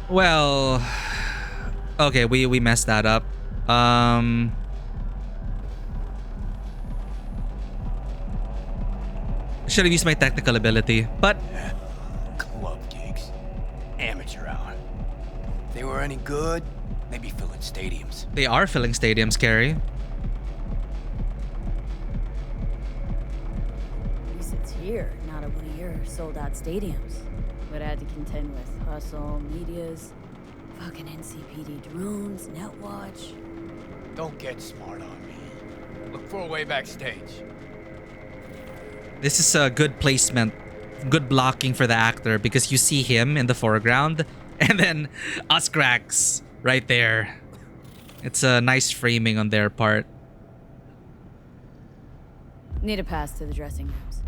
Well, okay, we messed that up. Should have used my technical ability, but Club gigs. Amateur hour. If they were any good, they'd be filling stadiums. they are filling stadiums, Carrie. At least it's here, not at one of your sold-out stadiums. Would have had to contend with hustle, medias, fucking NCPD drones, Netwatch. Don't get smart on me. Look for a way backstage. This is a good placement, good blocking for the actor because you see him in the foreground and then us cracks right there. It's a nice framing on their part. Need a pass to the dressing rooms.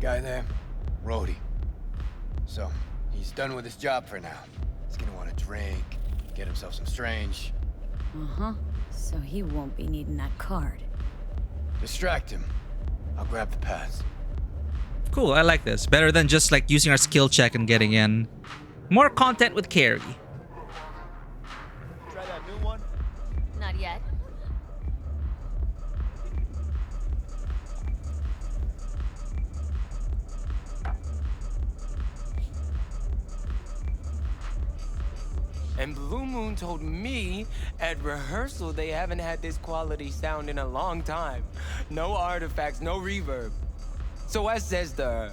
Guy there, Rhodey. So, he's done with his job for now. He's gonna want to drink, get himself some strange. Uh-huh. So he won't be needing that card. Distract him. I'll grab the pass. Cool, I like this. Better than just like using our skill check and getting in. More content with Carrie. Try that new one? Not yet. And Blue Moon told me at rehearsal they haven't had this quality sound in a long time. No artifacts, no reverb. So I says to her,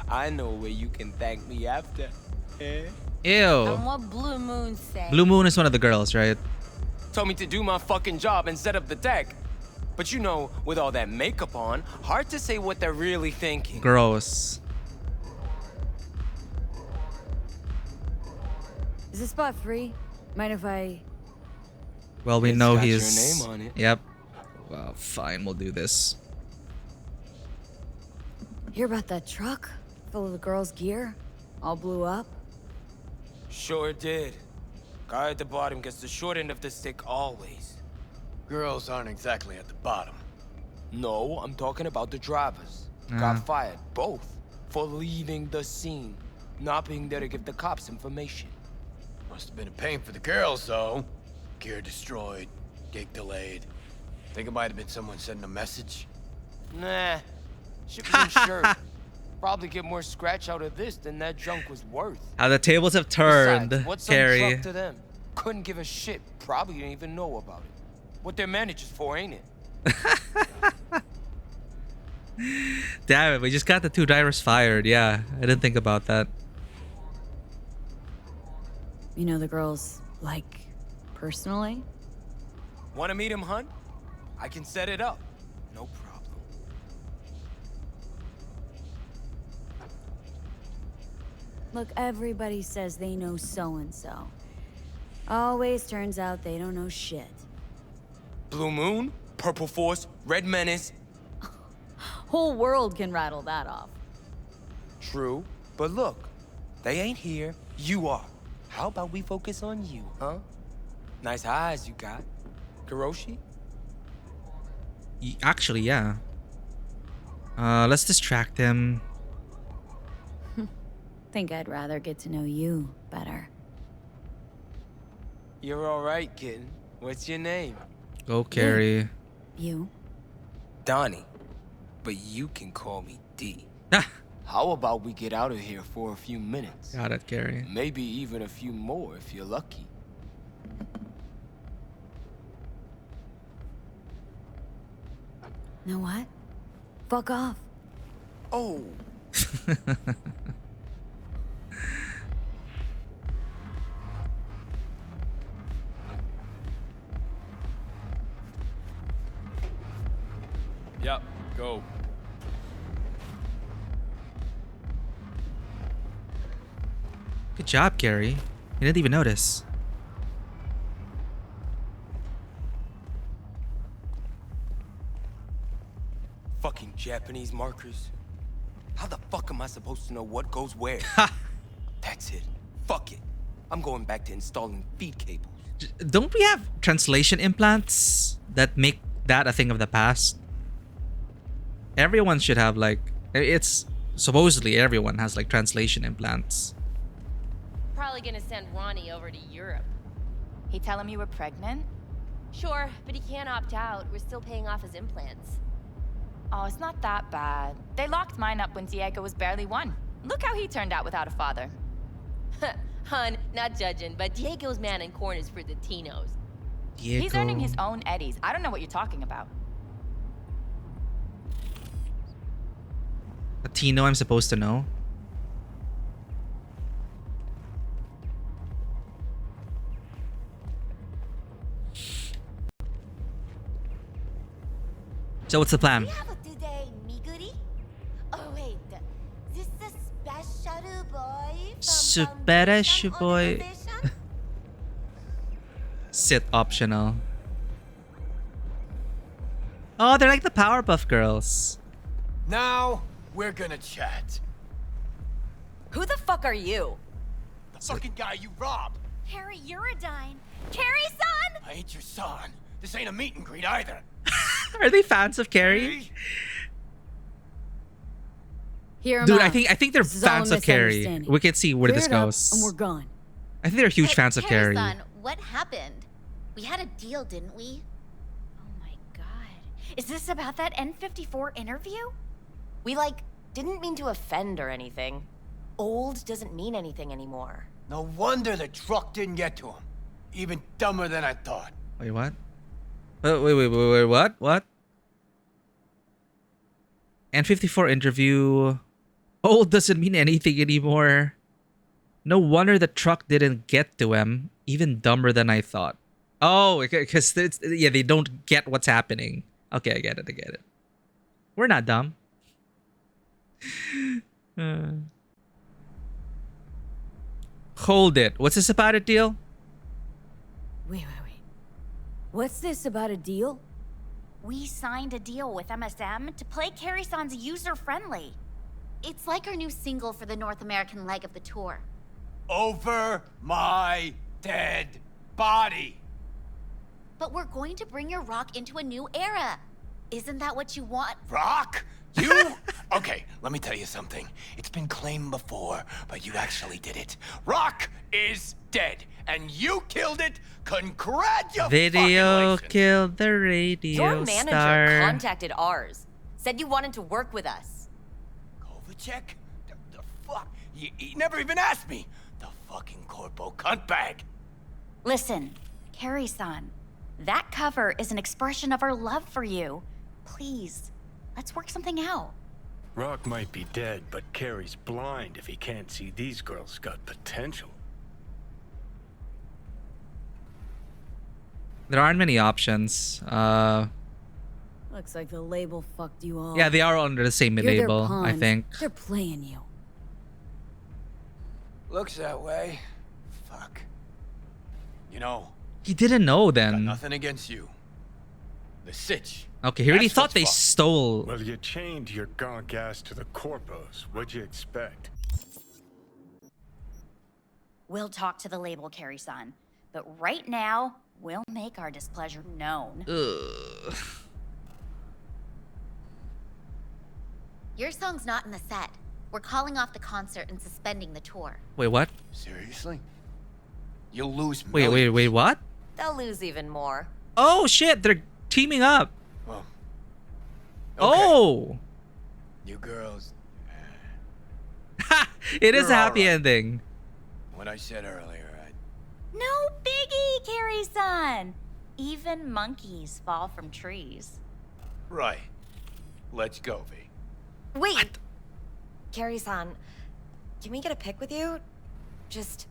I know where you can thank me after. Eh? Ew. And what Blue Moon say? Blue Moon is one of the girls, right? Told me to do my fucking job and set up the deck. But you know, with all that makeup on, hard to say what they're really thinking. Gross. Is this spot free? Mind if I... Well, we It's know got your he's... name on it. Yep. Well, fine, we'll do this. Hear about that truck? Full of the girls' gear? All blew up? Sure did. Guy at the bottom gets the short end of the stick always. Girls aren't exactly at the bottom. No, I'm talking about the drivers. Got fired, both, for leaving the scene. Not being there to give the cops information. Must have been a pain for the girls, though. Gear destroyed, gig delayed. Think it might have been someone sending a message? Nah, shit was insured. Probably get more scratch out of this than that junk was worth. How the tables have turned, Besides, what's some Carrie. truck to them? Couldn't give a shit. Probably didn't even know about it. What their manager's for, ain't it? Damn it, we just got the 2 drivers fired. Yeah, I didn't think about that. You know the girls, like, personally? Want to meet him, hun? I can set it up. No problem. Look, everybody says they know so-and-so. Always turns out they don't know shit. Blue Moon, Purple Force, Red Menace. Whole world can rattle that off. True, but look, they ain't here. You are. How about we focus on you, huh? Nice eyes you got. Kuroshi? Actually, yeah. Let's distract him. Think I'd rather get to know you better. You're all right, kitten. What's your name? Go, Carrie. You? Donnie. But you can call me D. How about we get out of here for a few minutes? Got it, Carrie. Maybe even a few more if you're lucky. Know what? Fuck off. Oh. Yep, go. Good job, Carrie. You didn't even notice. Fucking Japanese markers. How the fuck am I supposed to know what goes where? That's it. Fuck it. I'm going back to installing feed cables. Don't we have translation implants that make that a thing of the past? Everyone should have, like, it's supposedly everyone has like translation implants. Probably gonna send Ronnie over to Europe. He tell him you were pregnant? Sure, but he can't opt out. We're still paying off his implants. Oh, it's not that bad. They locked mine up when Diego was barely 1. Look how he turned out without a father. Hun, not judging, but Diego's man in corn is for the Tinos. Diego. He's earning his own eddies. I don't know what you're talking about. Latino, I'm supposed to know. So what's the plan? We have a today, Miguri? Oh wait, this the special boy Super boy. Sit optional. Oh, they're like the Powerpuff Girls. Now, we're gonna chat. Who the fuck are you? The fucking guy you robbed. Harry Uridine. Carrie's son? I ain't your son. This ain't a meet and greet either. Are they fans of Carrie? Hear him Dude, out. I think they're This is all a fans of Carrie. misunderstanding. We can see where Clear this it up, goes. and we're gone. I think they're huge fans of Carrie. Son, what happened? We had a deal, didn't we? Is this about that N54 interview? We, like, didn't mean to offend or anything. Old doesn't mean anything anymore. No wonder the truck didn't get to him. even dumber than I thought. Wait, what? Wait, what? What? N54 interview. Old doesn't mean anything anymore. No wonder the truck didn't get to him. Even dumber than I thought. Oh, because yeah, they don't get what's happening. Okay, I get it. We're not dumb. Hold it. What's this about a deal? Wait. What's this about a deal? We signed a deal with MSM to play Carrie-san's user-friendly. It's like our new single for the North American leg of the tour. Over my dead body. But we're going to bring your rock into a new era. Isn't that what you want? Rock? You? Okay, let me tell you something. It's been claimed before, but you actually did it. Rock is dead, and you killed it. Congratulations! Video killed the radio Your manager star. contacted ours. Said you wanted to work with us. Kovacic? The fuck? He never even asked me. The fucking corpo cuntbag. Listen, Carrie-san, that cover is an expression of our love for you. Please, let's work something out. Rock might be dead, but Carrie's blind if he can't see these girls got potential. There aren't many options. Looks like the label fucked you all. Yeah, they are under the same You're their label, I pawn. think. They're playing you. Looks that way. Fuck. You know, He didn't know then. nothing against you. The sitch. Okay, he already That's thought what's they fucked. stole. Well, you chained your gonk ass to the corpos. What'd you expect? We'll talk to the label, Carrie-san. But right now, we'll make our displeasure known. Ugh. Your song's not in the set. We're calling off the concert and suspending the tour. Wait, what? Seriously? You'll lose Wait, what? They'll lose even more. Oh shit, they're teaming up. Well, Oh! you girls. It is a You're all happy right. ending. What I said earlier, No biggie, Carrie-san. Even monkeys fall from trees. Right. Let's go, V. Wait! Carrie-san, can we get a pic with you? Just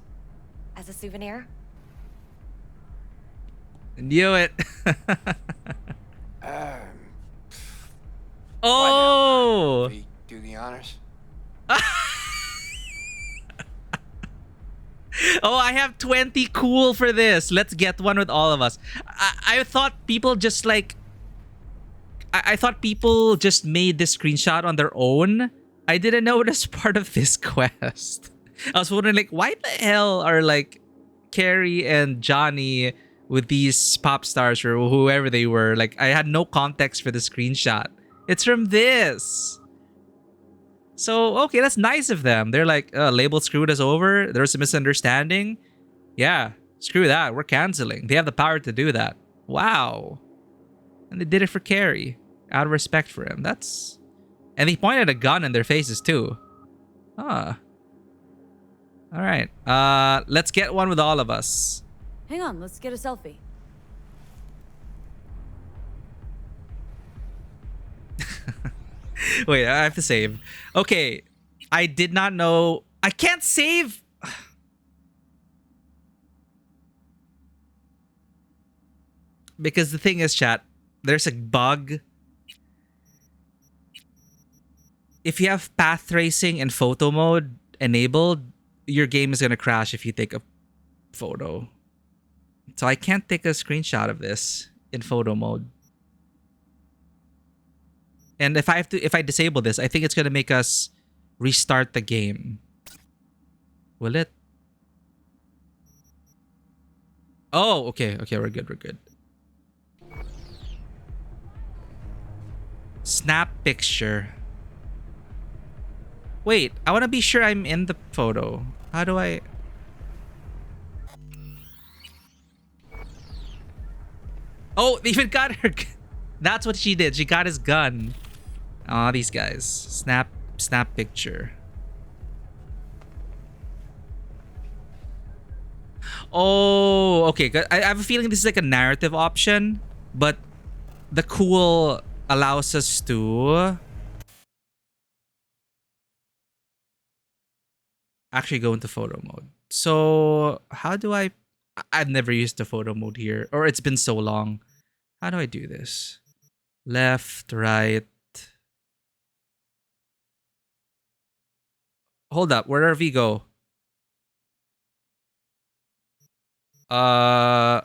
as a souvenir? Knew it. Why Oh! not? V, do the honors. Oh, I have 20 cool for this. Let's get one with all of us. I thought people just like... I thought people just made this screenshot on their own. I didn't know it was part of this quest. I was wondering like, why the hell are like Carrie and Johnny with these pop stars or whoever they were? Like, I had no context for the screenshot. It's from this. So, okay, that's nice of them. They're like, label screwed us over. There's a misunderstanding. Yeah, screw that. We're canceling. They have the power to do that. Wow. And they did it for Carrie. Out of respect for him. That's... And they pointed a gun in their faces too. Huh. Alright. Let's get one with all of us. Hang on, let's get a selfie. Wait, I have to save. Okay. I did not know... I can't save... Because the thing is, chat, there's a bug. If you have path tracing and photo mode enabled, your game is going to crash if you take a photo. So I can't take a screenshot of this in photo mode. And if I disable this, I think it's going to make us restart the game. Will it? Oh, okay. Okay, we're good. We're good. Snap picture. Wait, I want to be sure I'm in the photo. How do I... Oh, they even got her... That's what she did. She got his gun. Aw, these guys. Snap picture. Oh, okay. I have a feeling this is like a narrative option, but the cool allows us to actually go into photo mode. So how do I've never used the photo mode here, or it's been so long. How do I do this? Left, right. Hold up. Where did we go? Huh?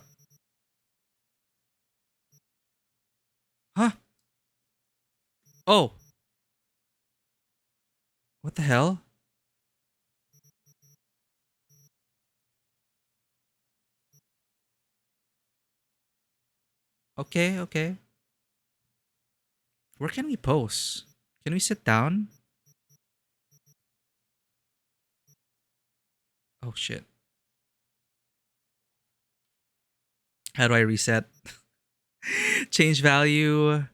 Oh. What the hell? Okay, okay. Where can we pose? Can we sit down? Oh shit. How do I reset? Change value.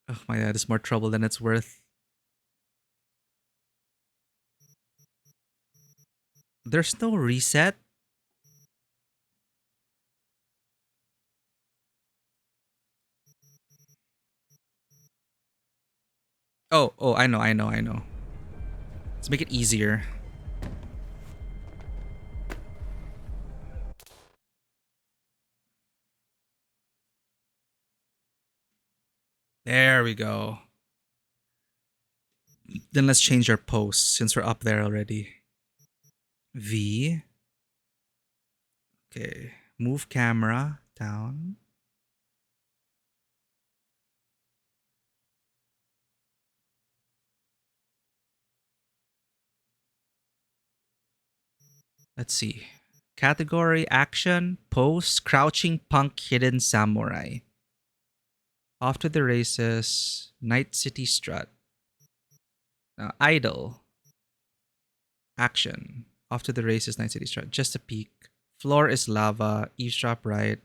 Oh my god, it's more trouble than it's worth. There's no reset. Oh, I know. Let's make it easier. There we go. Then let's change our pose since we're up there already. V. Okay. Move camera down. Let's see. Category action, pose, crouching punk, hidden samurai. Off to the races, Night City strut. Idle. Action. Off to the races, Night City strut. Just a peek. Floor is lava. Eavesdrop right.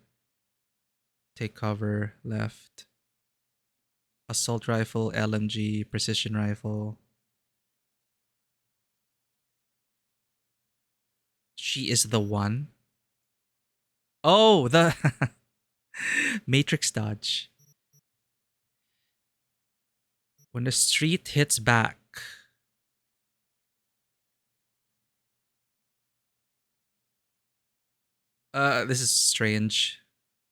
Take cover left. Assault rifle, LMG, precision rifle. She is the one. Oh, the Matrix dodge. When the street hits back. This is strange.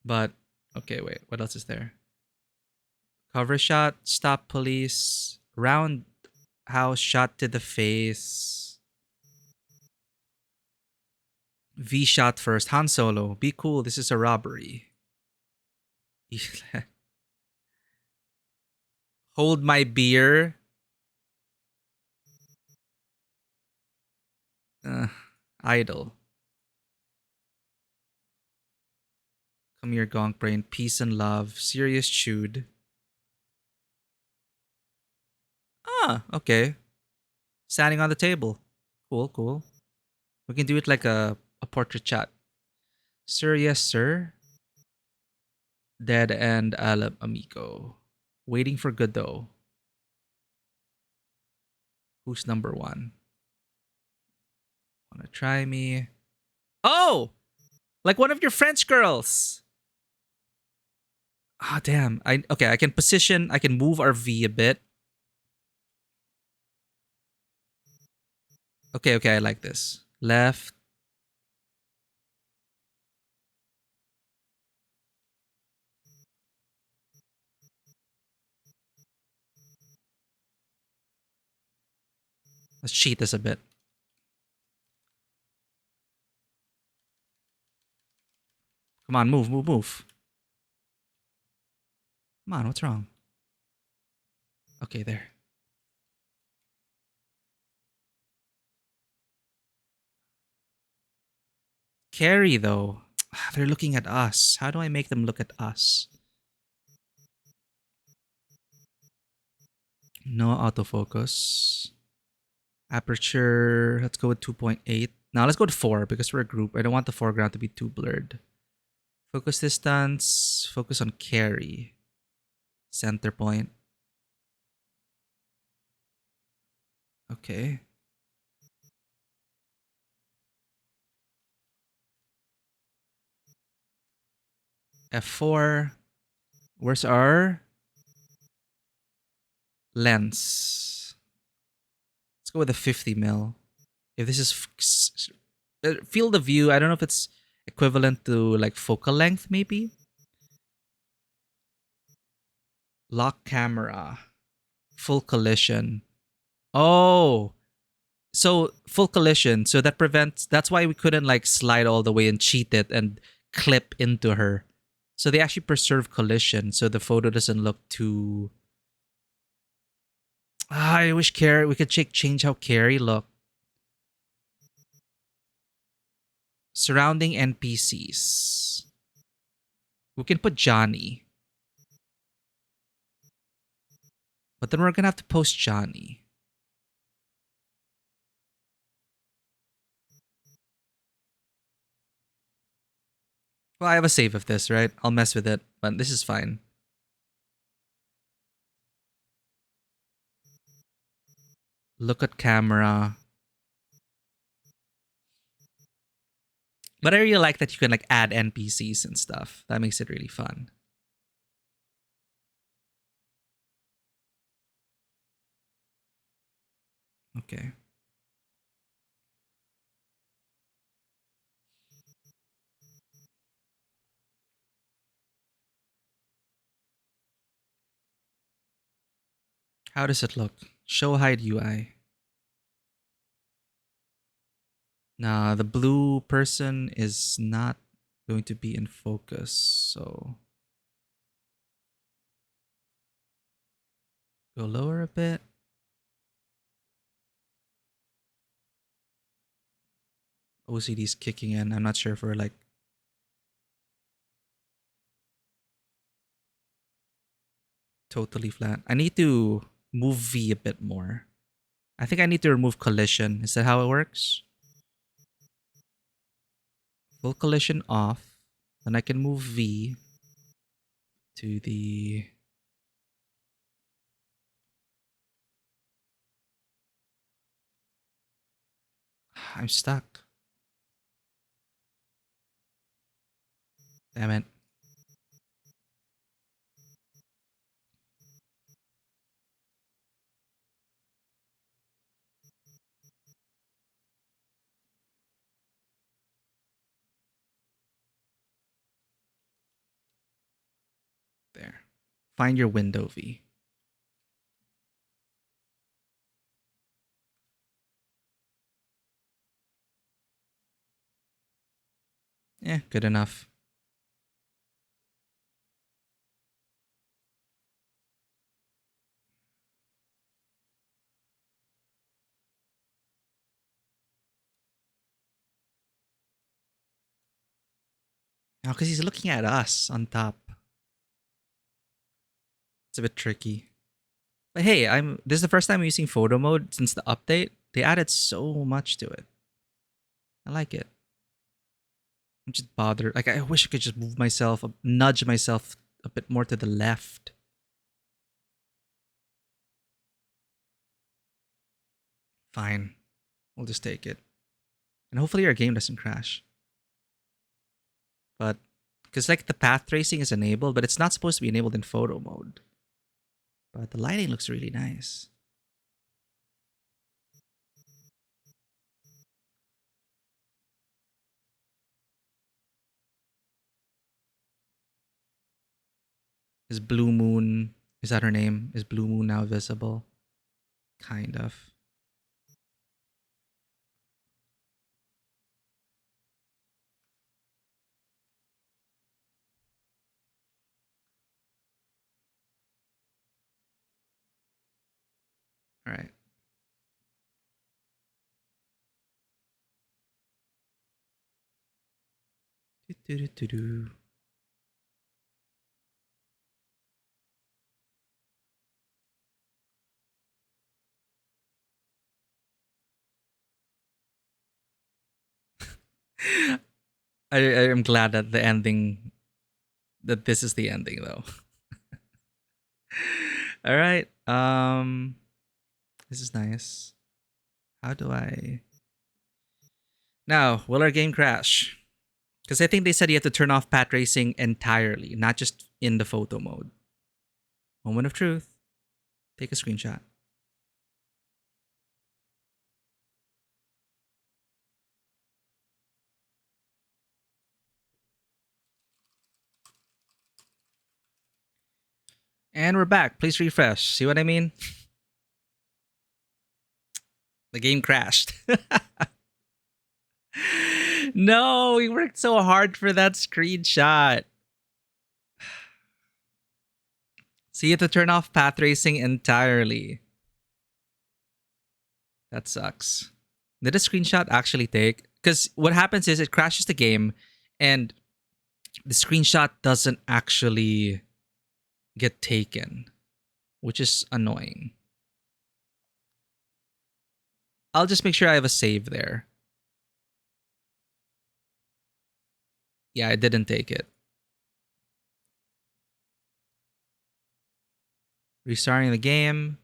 But okay, wait. What else is there? Cover shot, stop police, roundhouse shot to the face. V shot first. Han Solo, be cool. This is a robbery. Hold my beer. Idle. Come here, Gonk Brain. Peace and love. Serious chewed. Ah, okay. Standing on the table. Cool, cool. We can do it like a portrait chat. Sir, yes, sir. Dead and amigo. Waiting for Godot. Who's number one? Wanna try me? Oh! Like one of your French girls. Ah, damn. Okay, I can position, I can move our V a bit. Okay, I like this. Left. Let's cheat this a bit. Come on, move. Come on, what's wrong? Okay, there. Carrie, though. They're looking at us. How do I make them look at us? No autofocus. Aperture, let's go with 2.8. Now let's go to 4 because we're a group. I don't want the foreground to be too blurred. Focus distance. Focus on Carrie. Center point. Okay. F4. Where's our lens? Let's go with a 50 mil. If this is field of view, I don't know if it's equivalent to like focal length, maybe. Lock camera, full collision. Oh, so full collision. So that prevents. That's why we couldn't like slide all the way and cheat it and clip into her. So they actually preserve collision, so the photo doesn't look too. I wish Carrie we could change how Carrie looked. Surrounding NPCs. We can put Johnny. But then we're gonna have to post Johnny. Well, I have a save of this, right? I'll mess with it, but this is fine. Look at camera. But I really like that you can like add NPCs and stuff. That makes it really fun. Okay. How does it look? Show hide UI. Nah, the blue person is not going to be in focus, so go lower a bit. OCD's kicking in. I'm not sure if we're like totally flat. I need to move V a bit more. I think I need to remove collision. Is that how it works? Full collision off. Then I can move V to the... I'm stuck. Damn it. There. Find your window, V. Yeah, good enough. Now, because he's looking at us on top. It's a bit tricky. But hey, this is the first time I'm using photo mode since the update. They added so much to it. I like it. I'm just bothered. Like, I wish I could just move myself, nudge myself a bit more to the left. Fine. We'll just take it. And hopefully our game doesn't crash. But, because like the path tracing is enabled, but it's not supposed to be enabled in photo mode. But the lighting looks really nice. Is Blue Moon, is that her name? Is Blue Moon now visible? Kind of. All right. Do-do-do-do-do. I am glad that the ending, that this is the ending though. All right. This is nice. How do I... Now, will our game crash? Because I think they said you have to turn off path tracing entirely, not just in the photo mode. Moment of truth. Take a screenshot. And we're back. Please refresh. See what I mean? The game crashed. No, we worked so hard for that screenshot. So you have to turn off path tracing entirely. That sucks. Did a screenshot actually take? Because what happens is it crashes the game and the screenshot doesn't actually get taken, which is annoying. I'll just make sure I have a save there. Yeah, I didn't take it. Restarting the game.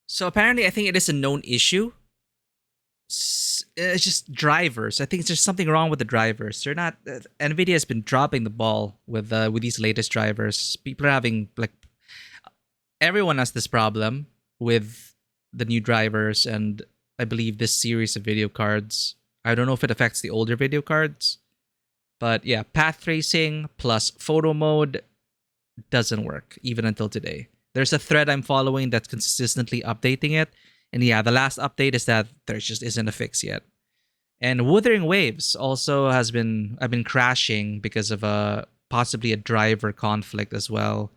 So apparently I think it is a known issue. It's just drivers. I think it's just something wrong with the drivers. They're not. Nvidia has been dropping the ball with these latest drivers. People are having like everyone has this problem with the new drivers, and I believe this series of video cards. I don't know if it affects the older video cards, but yeah, path tracing plus photo mode doesn't work even until today. There's a thread I'm following that's consistently updating it. And yeah, the last update is that there just isn't a fix yet. And Wuthering Waves also I've been crashing because of possibly a driver conflict as well.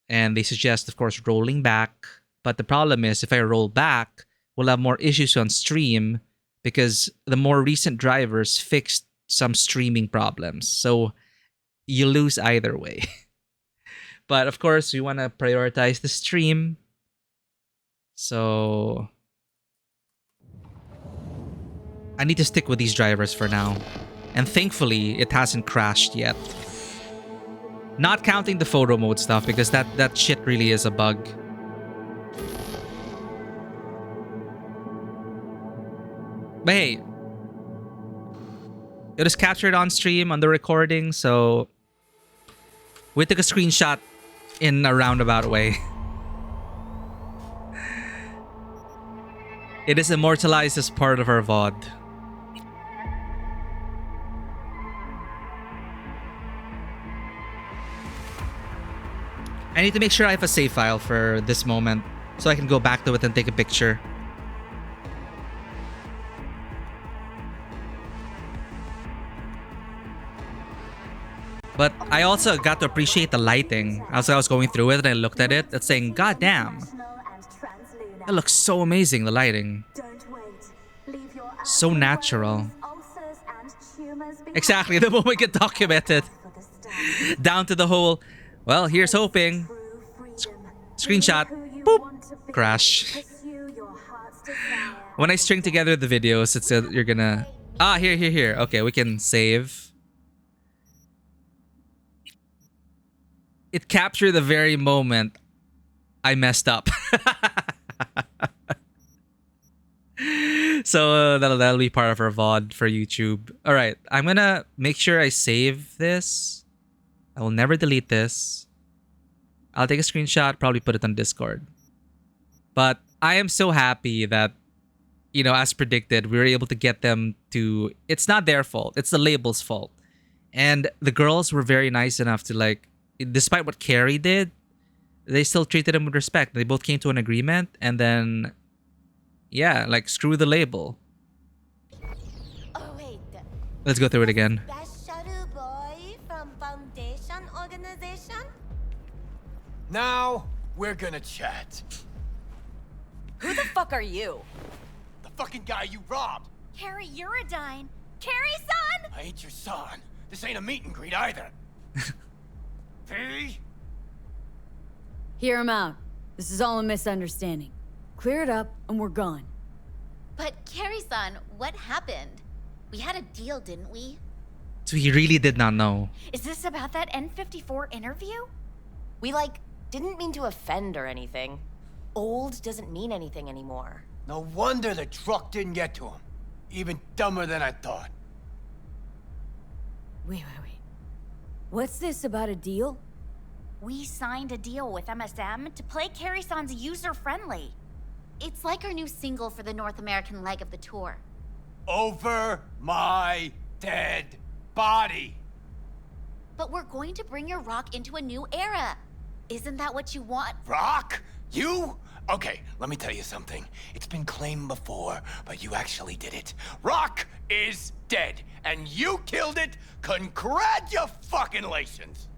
And they suggest, of course, rolling back. But the problem is if I roll back, we'll have more issues on stream because the more recent drivers fixed some streaming problems. So you lose either way. But of course, we want to prioritize the stream. So I need to stick with these drivers for now. And thankfully, it hasn't crashed yet. Not counting the photo mode stuff because that shit really is a bug. But hey, it was captured on stream on the recording, so we took a screenshot in a roundabout way. It is immortalized as part of our VOD. I need to make sure I have a save file for this moment so I can go back to it and take a picture. But I also got to appreciate the lighting. As I was going through it and I looked at it, it's saying, God damn. That looks so amazing, the lighting. So natural. Exactly, the moment get documented. Down to the whole, well, here's hoping. Screenshot. Boop. Crash. When I string together the videos, it's you're gonna... Ah, here. Okay, we can save. It captured the very moment I messed up. So that'll be part of our VOD for YouTube. All right, I'm gonna make sure I save this. I will never delete this. I'll take a screenshot, probably put it on Discord. But I am so happy that, you know, as predicted, we were able to get them to... It's not their fault. It's the label's fault. And the girls were very nice enough to, like, despite what Carrie did, they still treated him with respect. They both came to an agreement, and then, yeah, like, screw the label. Oh, wait. Let's go through it again. Shadow boy from Foundation Organization? Now, we're gonna chat. Who the fuck are you? The fucking guy you robbed. Carrie Uridine. Carrie-san! I ain't your son. This ain't a meet and greet either. V? Hear him out. This is all a misunderstanding. Clear it up, and we're gone. But Carrie-san, what happened? We had a deal, didn't we? So he really did not know. Is this about that N54 interview? We, didn't mean to offend or anything. Old doesn't mean anything anymore. No wonder the truck didn't get to him. Even dumber than I thought. Wait. What's this about a deal? We signed a deal with MSM to play Carrie-san's user-friendly. It's like our new single for the North American leg of the tour. Over my dead body. But we're going to bring your rock into a new era. Isn't that what you want? Rock? You? Okay, let me tell you something. It's been claimed before, but you actually did it. Rock is dead, and you killed it. Congratulations.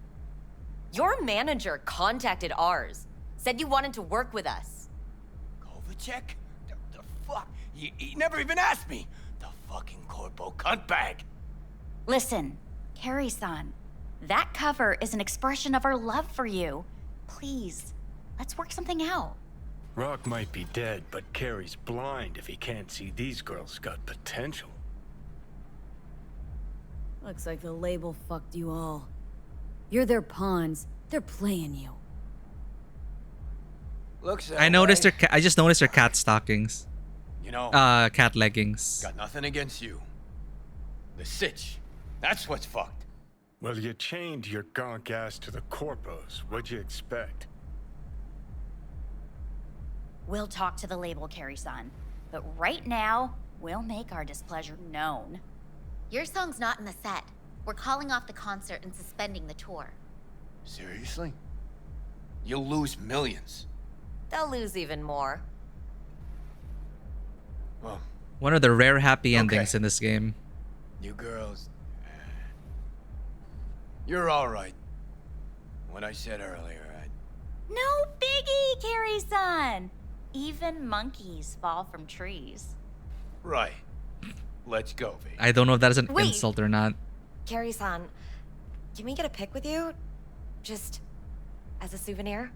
Your manager contacted ours. Said you wanted to work with us. Kovacic? The fuck? He never even asked me. The fucking corpo cuntbag. Listen, Carrie-san, that cover is an expression of our love for you. Please, let's work something out. Rock might be dead, but Carrie's blind if he can't see these girls got potential. Looks like the label fucked you all. You're their pawns. They're playing you. Looks that I noticed way. I just noticed her cat stockings. You know, Cat leggings. got nothing against you. The sitch. That's what's fucked. Well, you chained your gonk ass to the corpos. What'd you expect? We'll talk to the label, Carrie-san. But right now, we'll make our displeasure known. Your song's not in the set. We're calling off the concert and suspending the tour. Seriously? You'll lose millions. They'll lose even more. Well, One of the rare happy endings in this game. you girls... You're all right. What I said earlier, No biggie, Carrie-san! Even monkeys fall from trees. Right. Let's go, V. I don't know if that is an Wait. insult or not. Carrie-san, can we get a pic with you? Just as a souvenir?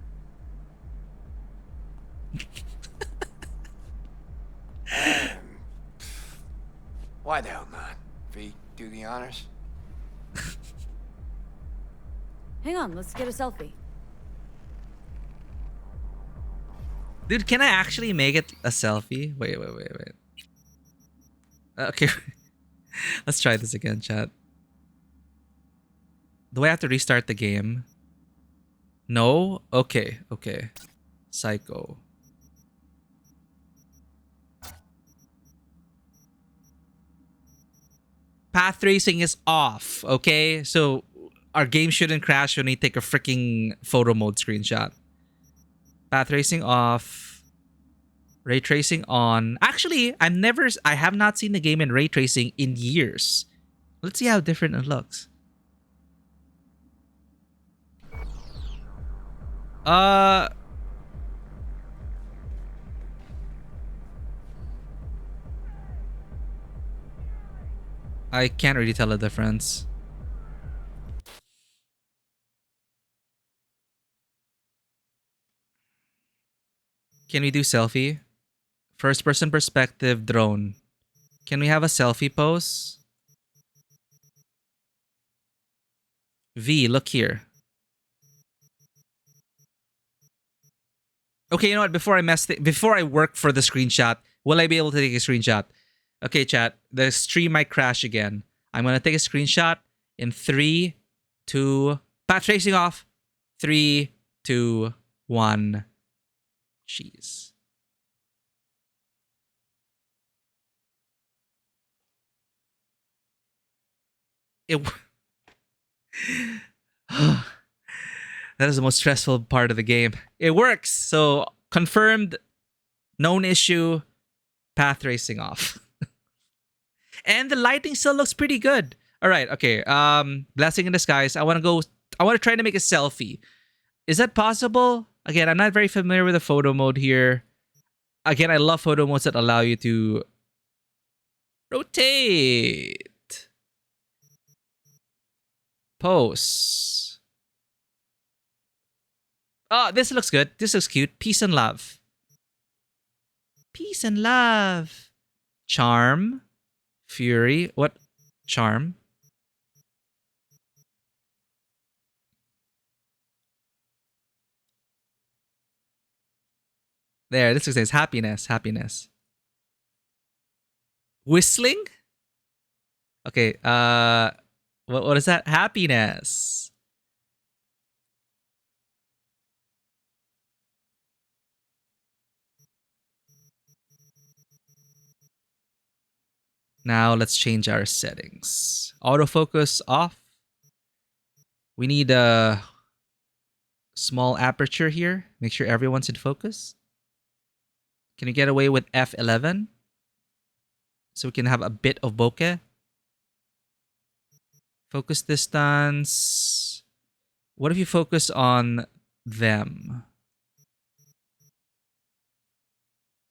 Why the hell not? V, do the honors. Hang on, let's get a selfie. Dude, can I actually make it a selfie? Wait. Okay. Let's try this again, chat. Do I have to restart the game? No? Okay. Psycho. Path tracing is off, okay? So our game shouldn't crash when we take a freaking photo mode screenshot. Path tracing off. Ray tracing on. Actually, I have not seen the game in ray tracing in years. Let's see how different it looks. I can't really tell the difference. Can we do selfie? First person perspective drone. Can we have a selfie pose? V, look here. Okay, you know what? Before I work for the screenshot, will I be able to take a screenshot? Okay, chat. The stream might crash again. I'm gonna take a screenshot in 3, 2. Path tracing off. 3, 2, 1. Jeez. That is the most stressful part of the game. It works. So confirmed, known issue, path racing off. And the lighting still looks pretty good. All right, okay. Blessing in disguise. I want to try to make a selfie. Is that possible? Again, I'm not very familiar with the photo mode here. Again, I love photo modes that allow you to rotate. Pose. Oh, this looks good. This looks cute. Peace and love. Peace and love. Charm. Fury. What? Charm. There, this looks nice. Happiness. Happiness. Whistling? Okay, what is that? Happiness. Now let's change our settings. Autofocus off. We need a small aperture here. Make sure everyone's in focus. Can you get away with F11? So we can have a bit of bokeh. Focus distance. What if you focus on them?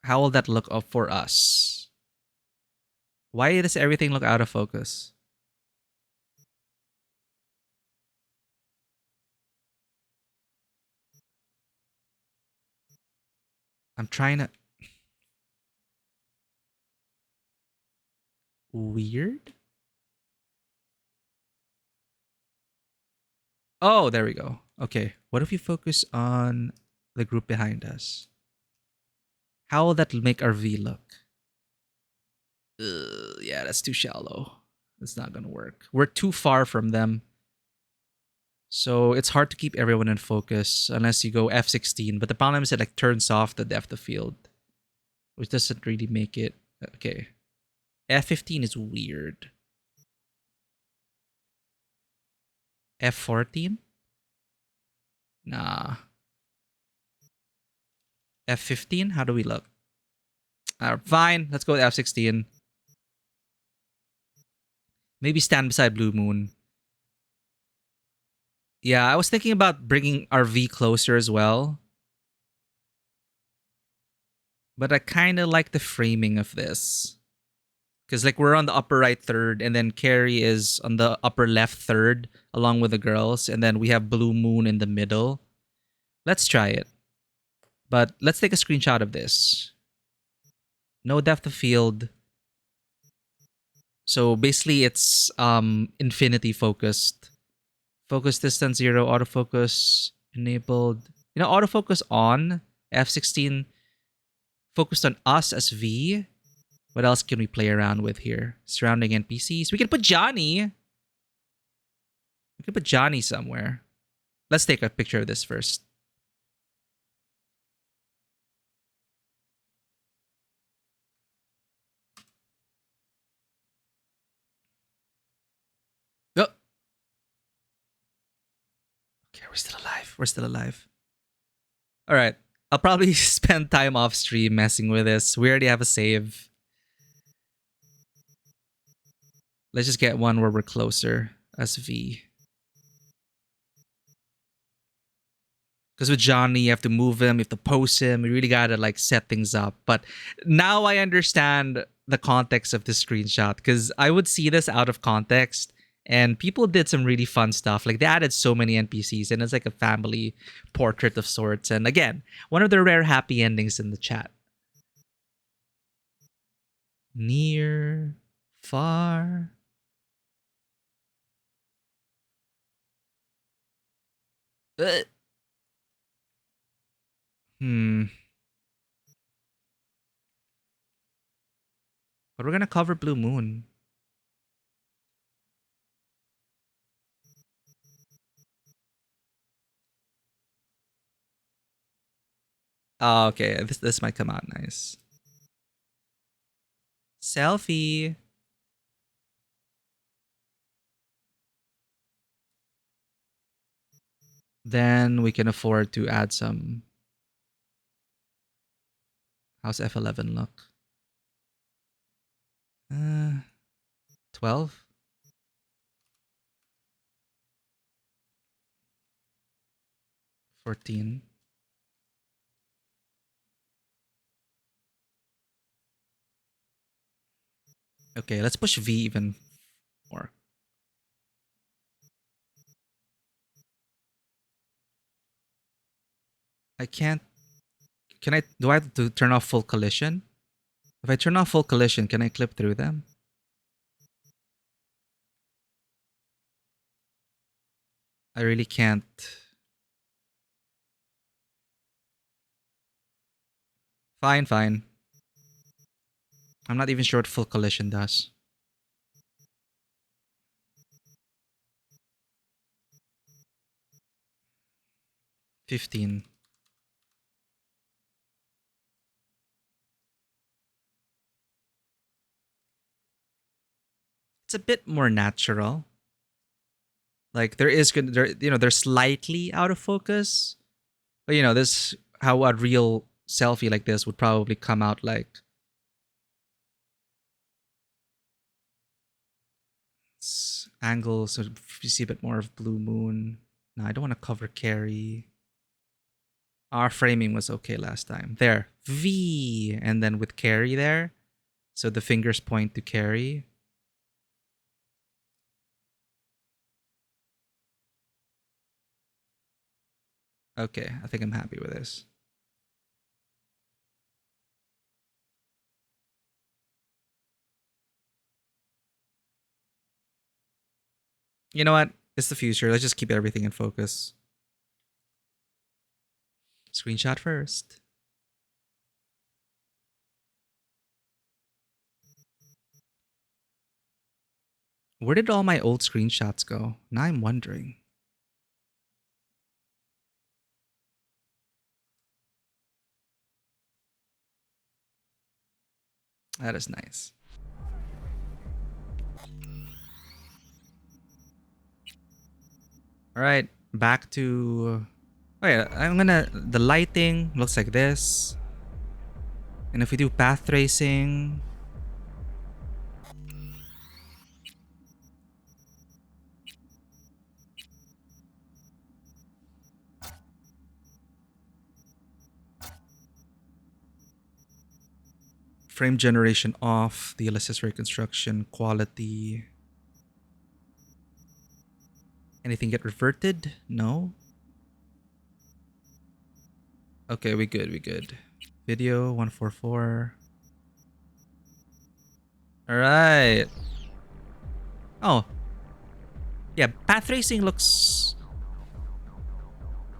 How will that look up for us? Why does everything look out of focus? I'm trying to... Weird? Oh, there we go. Okay, what if you focus on the group behind us? How will that make our V look? Yeah, that's too shallow. It's not gonna work. We're too far from them. So it's hard to keep everyone in focus unless you go F16. But the problem is it like turns off the depth of field, which doesn't really make it. Okay. F15 is weird. F14? Nah. F15? How do we look? Fine. Let's go with F16. Maybe stand beside Blue Moon. Yeah, I was thinking about bringing our V closer as well. But I kind of like the framing of this. Because like we're on the upper right third, and then Carrie is on the upper left third, along with the girls, and then we have Blue Moon in the middle. Let's try it. But let's take a screenshot of this. No depth of field. So basically it's infinity focused. Focus distance 0, autofocus enabled. You know, autofocus on, F16 focused on us as V. What else can we play around with here? Surrounding NPCs. We can put Johnny. We can put Johnny somewhere. Let's take a picture of this first. Oh. Okay, we're still alive. We're still alive. All right. I'll probably spend time off stream messing with this. We already have a save. Let's just get one where we're closer as V. Because with Johnny, you have to move him, you have to pose him. You really gotta like set things up. But now I understand the context of this screenshot, because I would see this out of context, and people did some really fun stuff. Like they added so many NPCs, and it's like a family portrait of sorts. And again, one of the rare happy endings in the chat. Near, far. Hmm. But we're gonna cover Blue Moon. Oh, okay. This might come out nice. Selfie. Then we can afford to add some. How's F11 look? 12? 14? Okay, let's push V even more. I can't... Can I... Do I have to turn off full collision? If I turn off full collision, can I clip through them? I really can't. Fine, fine. I'm not even sure what full collision does. $15. It's a bit more natural. Like there is good, they're slightly out of focus, but this how a real selfie like this would probably come out like. Angle, so you see a bit more of Blue Moon. No, I don't want to cover Carrie. Our framing was okay last time. There, V, and then with Carrie there, so the fingers point to Carrie. Okay, I think I'm happy with this. You know what? It's the future. Let's just keep everything in focus. Screenshot first. Where did all my old screenshots go? Now I'm wondering. That is nice. All right, back to. Oh yeah, the lighting looks like this. And if we do path tracing. Frame generation off, the DLSS reconstruction, quality. Anything get reverted? No. Okay, we good. Video 144. All right. Oh. Yeah, path tracing looks.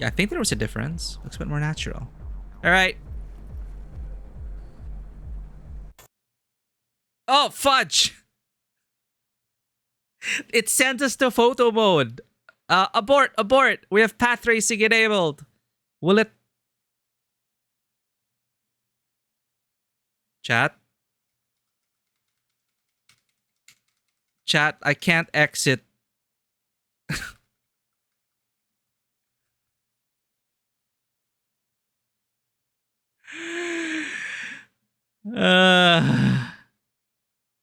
Yeah, I think there was a difference. Looks a bit more natural. All right. Oh, fudge! It sent us to photo mode. Abort! We have path tracing enabled. Will it... Chat? Chat, I can't exit.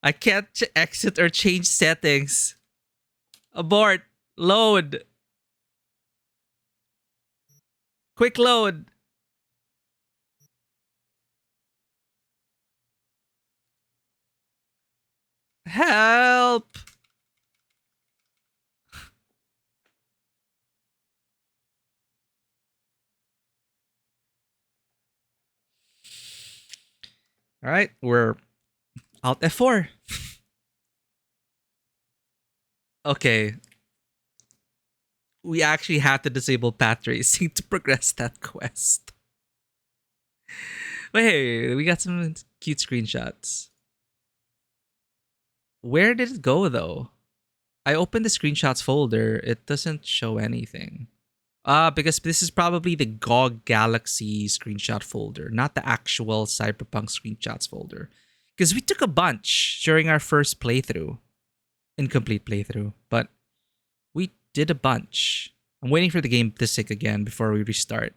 I can't exit or change settings. Abort. Load. Quick load. Help. All right, we're Alt F4. Okay. We actually have to disable path tracing to progress that quest. But hey, we got some cute screenshots. Where did it go though? I opened the screenshots folder. It doesn't show anything. Because this is probably the GOG Galaxy screenshot folder, not the actual Cyberpunk screenshots folder. Because we took a bunch during our first playthrough. Incomplete playthrough. But we did a bunch. I'm waiting for the game to sync again before we restart.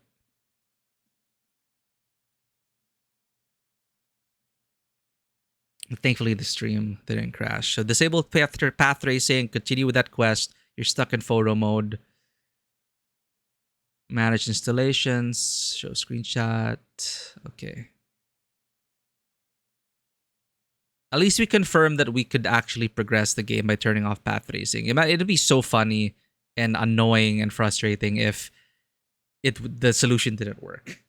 Thankfully, the stream didn't crash. So disable path tracing, continue with that quest. You're stuck in photo mode. Manage installations, show screenshot. Okay. At least we confirmed that we could actually progress the game by turning off path tracing. It'd be so funny and annoying and frustrating if the solution didn't work.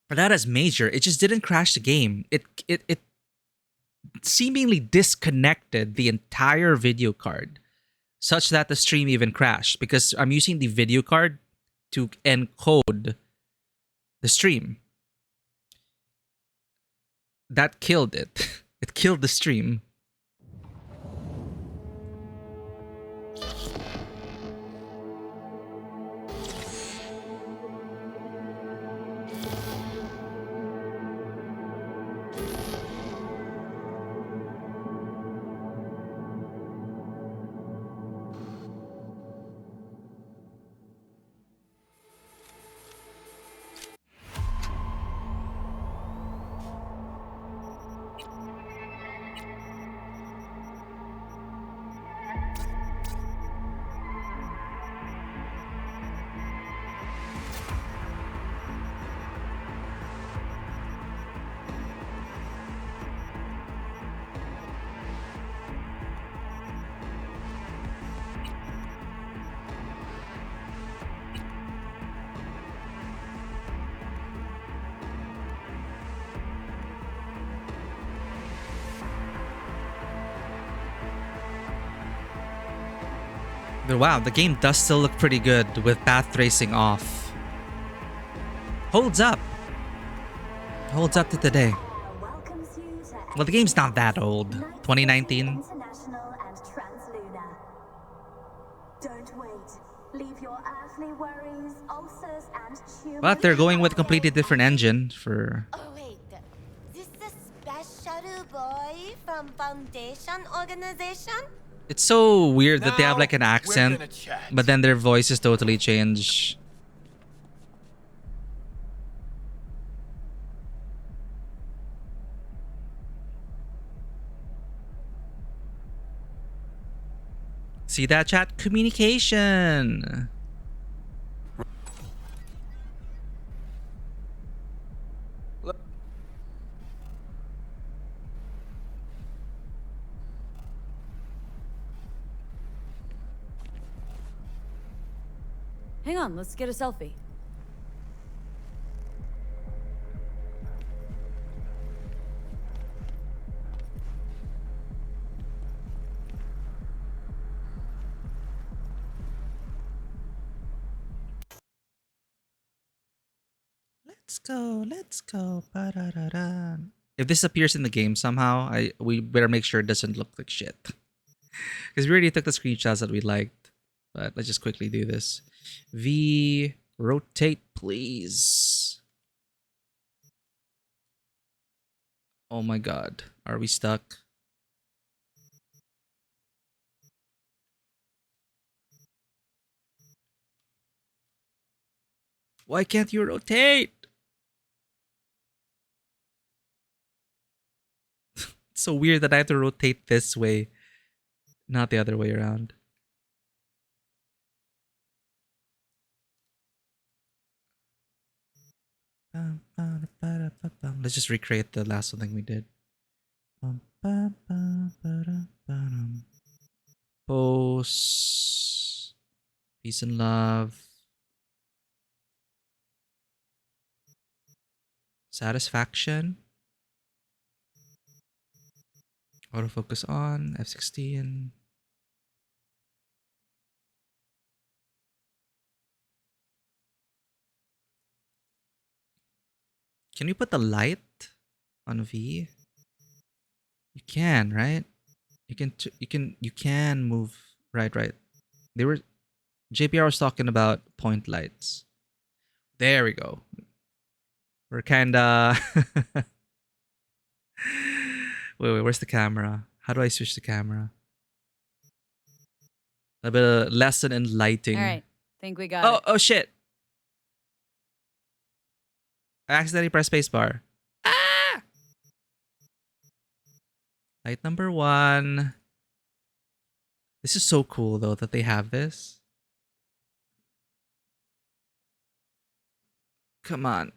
But that is major. It just didn't crash the game. It seemingly disconnected the entire video card such that the stream even crashed because I'm using the video card to encode the stream. That killed it. It killed the stream. But wow, the game does still look pretty good with path tracing off. Holds up. Holds up to today. Well, the game's not that old. 2019. But they're going with a completely different engine for... Oh wait, this the special boy from Foundation Organization? It's so weird that they have like an accent, but then their voices totally change. See that, chat? Communication. Hang on, let's get a selfie. Let's go. Ba-da-da-da. If this appears in the game somehow, we better make sure it doesn't look like shit. Because we already took the screenshots that we liked. But let's just quickly do this. V, rotate, please. Oh my god. Are we stuck? Why can't you rotate? It's so weird that I have to rotate this way, not the other way around. Let's just recreate the last thing we did. Post. Peace and love. Satisfaction. Autofocus on. F16. Can you put the light on V? You can, right? You can move. Right. They were JPR was talking about point lights. There we go. We're kinda wait, where's the camera? How do I switch the camera? A bit of lesson in lighting. Alright, think we got it. Oh shit. I accidentally pressed spacebar. Ah! Light number 1. This is so cool though that they have this. Come on.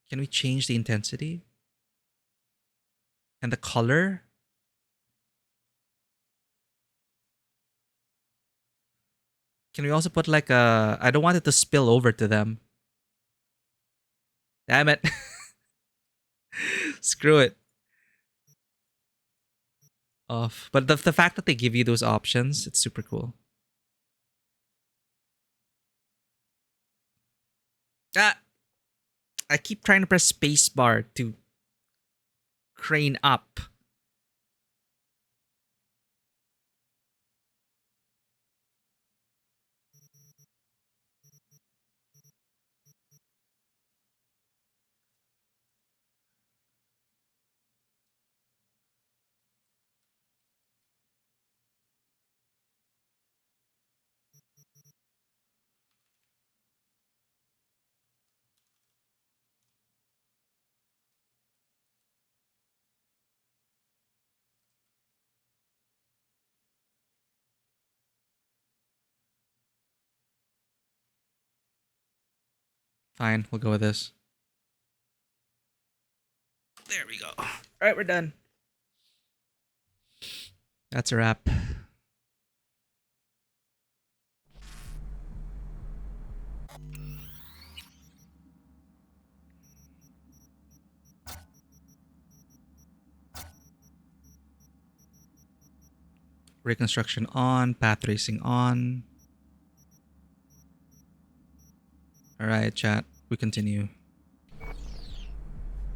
Can we change the intensity? And the color? Can we also put like a... I don't want it to spill over to them. Damn it. Screw it. of. But the fact that they give you those options, it's super cool. Ah, I keep trying to press spacebar to crane up. Fine, we'll go with this. There we go. All right, we're done. That's a wrap. Reconstruction on, path tracing on. All right, chat. We continue.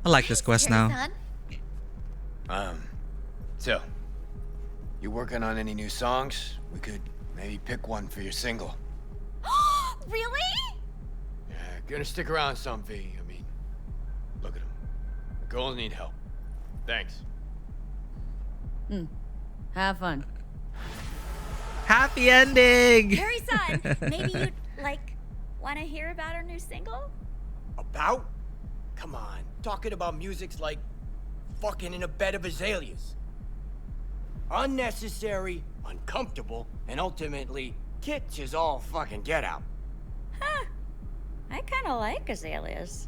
I like this quest now. So, you working on any new songs? We could maybe pick one for your single. Really? Yeah, gonna stick around some, V. I mean, look at them. The girls need help. Thanks. Have fun. Happy ending! Harry-san, maybe you'd, want to hear about our new single? About? Come on. Talking about music's like fucking in a bed of azaleas. Unnecessary, uncomfortable, and ultimately, kitsch is all fucking get out. Huh. I kind of like azaleas.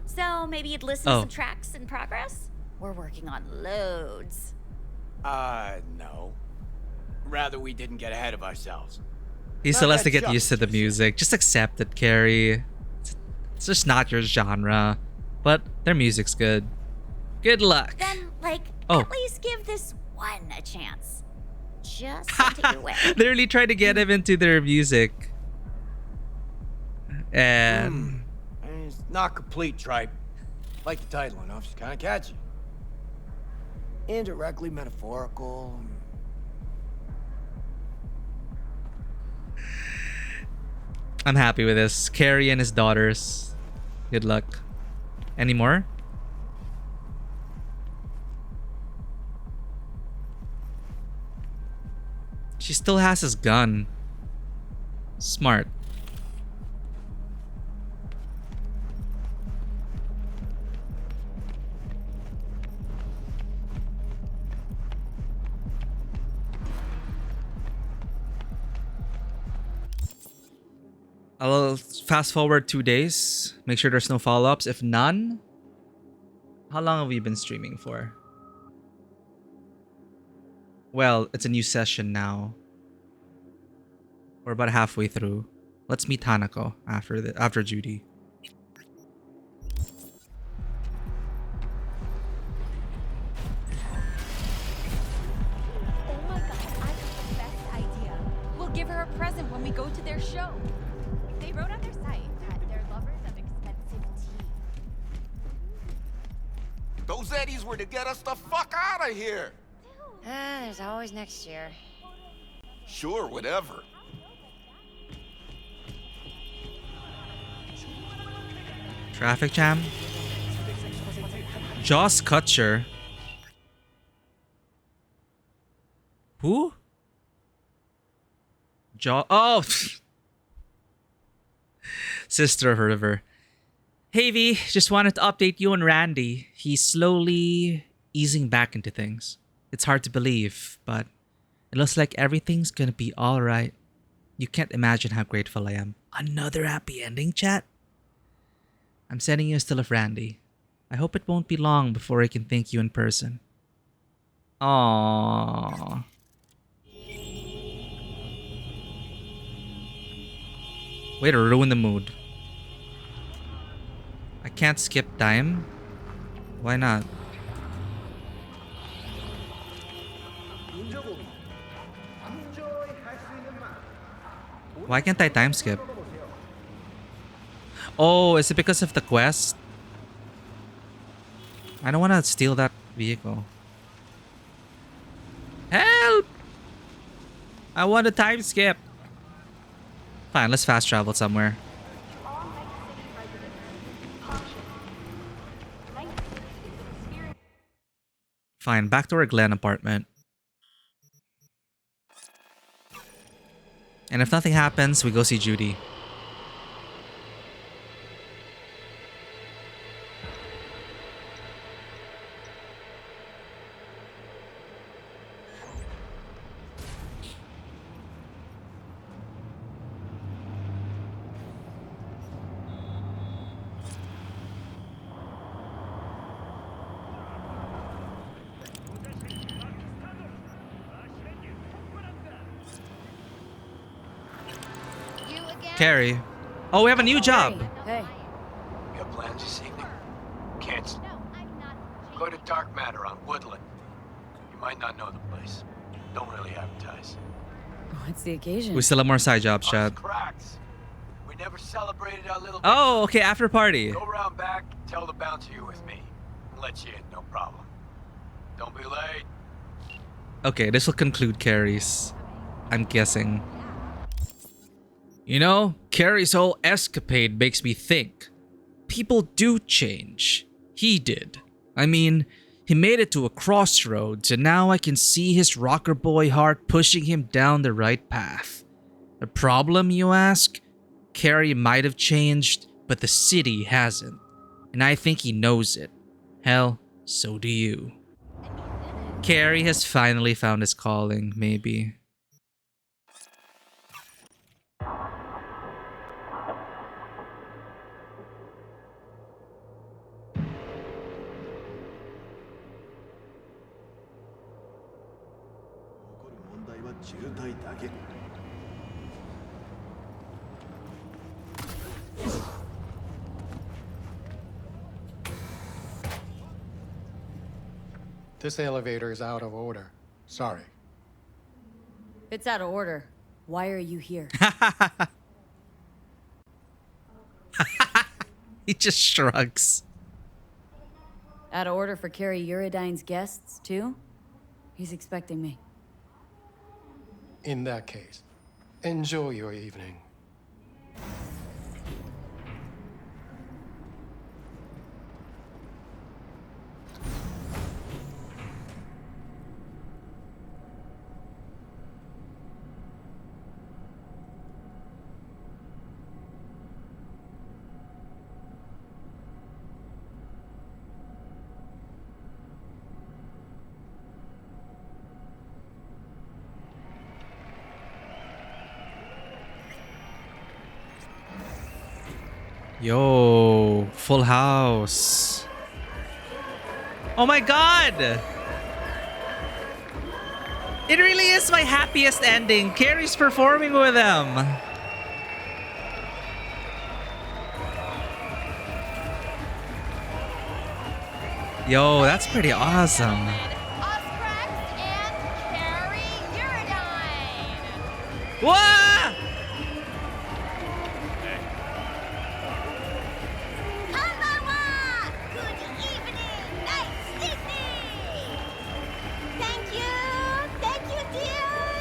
So maybe you'd listen to some tracks in progress? We're working on loads. No. Rather we didn't get ahead of ourselves. He still has to get used to the music. Just accept it, Carrie. It's just not your genre. But their music's good. Good luck. Then, at least give this one a chance. Just send it your way. They really try to get him into their music. And... It's not complete, Tripe. Like the title enough, it's kind of catchy. Indirectly metaphorical. I'm happy with this. Carrie and his daughters. Good luck. Any more? She still has his gun. Smart. I'll fast forward 2 days. Make sure there's no follow-ups. If none, how long have we been streaming for? Well, it's a new session now. We're about halfway through. Let's meet Hanako after Judy. Oh my god, I have the best idea. We'll give her a present when we go to their show. They wrote on their site that they're lovers of expensive tea. Those Eddies were to get us the fuck out of here. There's always next year. Sure, whatever. Traffic jam. Joss Kutcher. Who? Oh! Sister of a River. Hey V, just wanted to update you on Randy. He's slowly easing back into things. It's hard to believe, but it looks like everything's gonna be alright. You can't imagine how grateful I am. Another happy ending, chat? I'm sending you a still of Randy. I hope it won't be long before I can thank you in person. Aww. Way to ruin the mood. I can't skip time. Why not? Why can't I time skip? Oh, is it because of the quest? I don't want to steal that vehicle. Help! I want to time skip. Fine, let's fast travel somewhere. Fine, back to our Glen apartment. And if nothing happens, we go see Judy. Carrie. Oh, we have a new job. Hey. Got plans this evening? Cancel. Go to Dark Matter on Woodland. You might not know the place. Don't really advertise. What's the occasion? We still have more side jobs, Chad. Cracks. We never celebrated our little... Oh, okay, after party. Go around back, tell the bouncer you're with me. I'll let you in, no problem. Don't be late. Okay, this will conclude Carrie's. I'm guessing. You know, Carrie's whole escapade makes me think. People do change. He did. I mean, he made it to a crossroads and now I can see his rocker boy heart pushing him down the right path. The problem, you ask? Carrie might have changed, but the city hasn't. And I think he knows it. Hell, so do you. Carrie has finally found his calling, maybe. This elevator is out of order. Sorry. If it's out of order, why are you here? He just shrugs. Out of order for Carrie Uridine's guests, too? He's expecting me. In that case, enjoy your evening. Yo, full house. Oh my god! It really is my happiest ending. Carrie's performing with them. Yo, that's pretty awesome. What?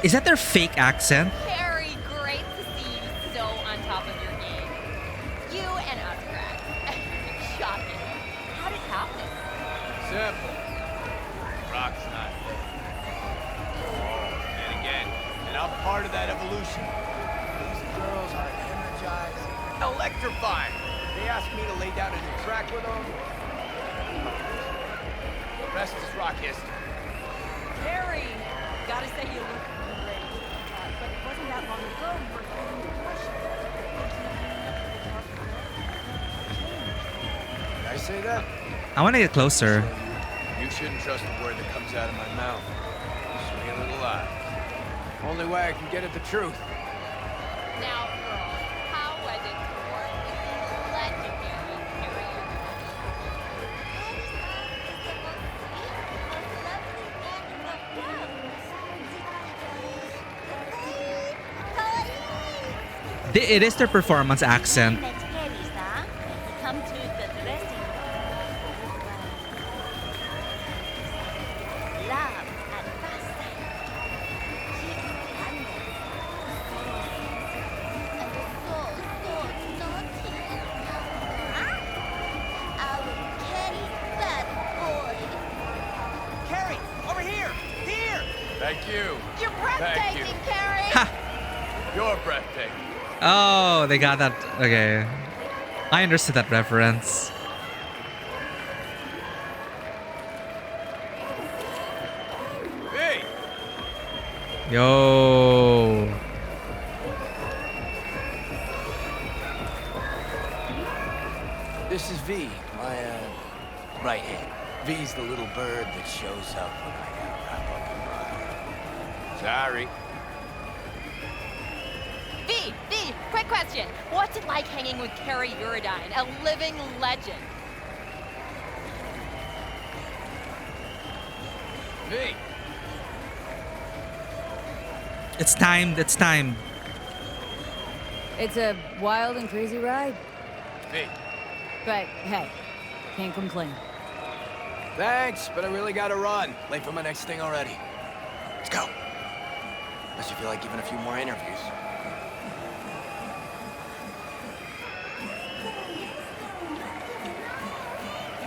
Is that their fake accent? Very great to see you so on top of your game. You and us, Rex. Shocking. How did it happen? Simple. Rock's not dead. And again, and I'm part of that evolution. These girls are energized, electrified. They asked me to lay down a new track with them. The rest is rock history. Carrie! Gotta say you look great. But it wasn't that long ago you were feeling depression. Did I say that? I want to get closer. You shouldn't trust a word that comes out of my mouth. Swing a little lie. Only way I can get at the truth. Now, girls, how was it to work with the legendary Carrie? It is their performance accent. Come to the dressing room. Love at first sight. Keep candles. And so naughty. Our Carrie bad boy. Carrie, over here! Here! Thank you. You're Thank you. breathtaking, Carrie! You're breathtaking. Oh, they got that. Okay. I understood that reference. Hey! Yo. This is V, my, right hand. V's the little bird that shows up when I gotta wrap up and run. Sorry. V, quick question. What's it like hanging with Carrie Uridine, a living legend? V! It's timed. It's timed. It's a wild and crazy ride. V. But hey, can't complain. Thanks, but I really gotta run. Late for my next thing already. Let's go. Unless you feel like giving a few more interviews.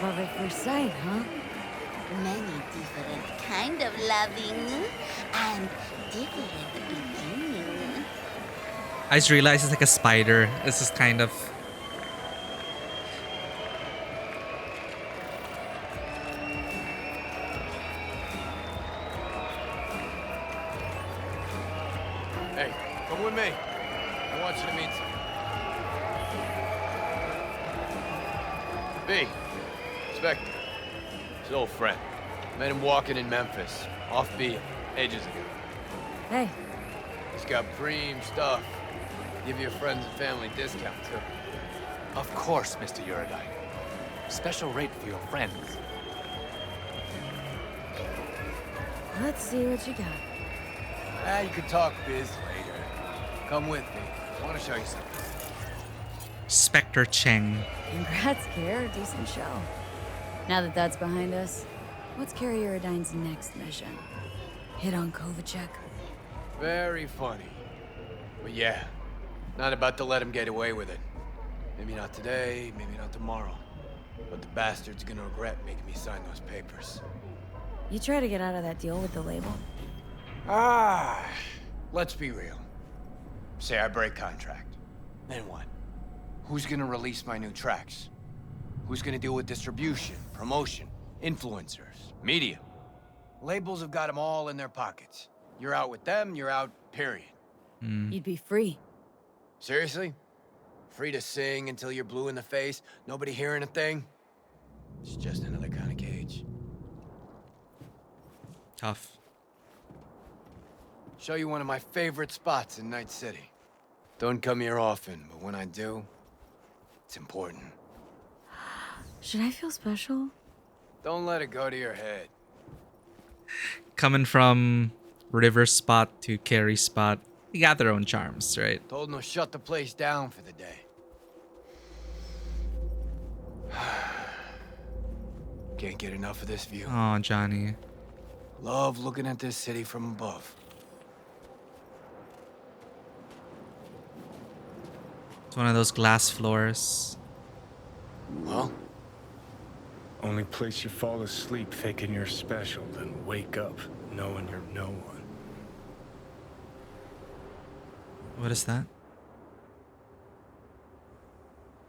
Love at first sight, huh? Many different kind of loving and different beginning. I just realized it's like a spider. This is kind of. Hey, come with me. I want you to meet some. V. Spectre. His old friend. Met him walking in Memphis. Offbeat. Ages ago. Hey. He's got preem stuff. Give your friends and family discount, too. Of course, Mr. Uridine. Special rate for your friends. Let's see what you got. You can talk biz later. Come with me. I want to show you something. Spectre Cheng. Congrats, Care. Decent show. Now that that's behind us, what's Carrie Uridine's next mission? Hit on Kovacek? Very funny. But yeah, not about to let him get away with it. Maybe not today, maybe not tomorrow. But the bastard's gonna regret making me sign those papers. You try to get out of that deal with the label? Let's be real. Say I break contract. Then what? Who's gonna release my new tracks? Who's gonna deal with distribution, promotion, influencers, media? Labels have got them all in their pockets. You're out with them, you're out, period. You'd be free. Seriously? Free to sing until you're blue in the face, nobody hearing a thing? It's just another kind of cage. Tough. Show you one of my favorite spots in Night City. Don't come here often, but when I do, it's important. Should I feel special? Don't let it go to your head. Coming from River Spot to Carrie Spot, they got their own charms, right? Told him to shut the place down for the day. Can't get enough of this view. Oh, Johnny. Love looking at this city from above. It's one of those glass floors. Well? Only place you fall asleep thinking you're special, then wake up knowing you're no one. What is that?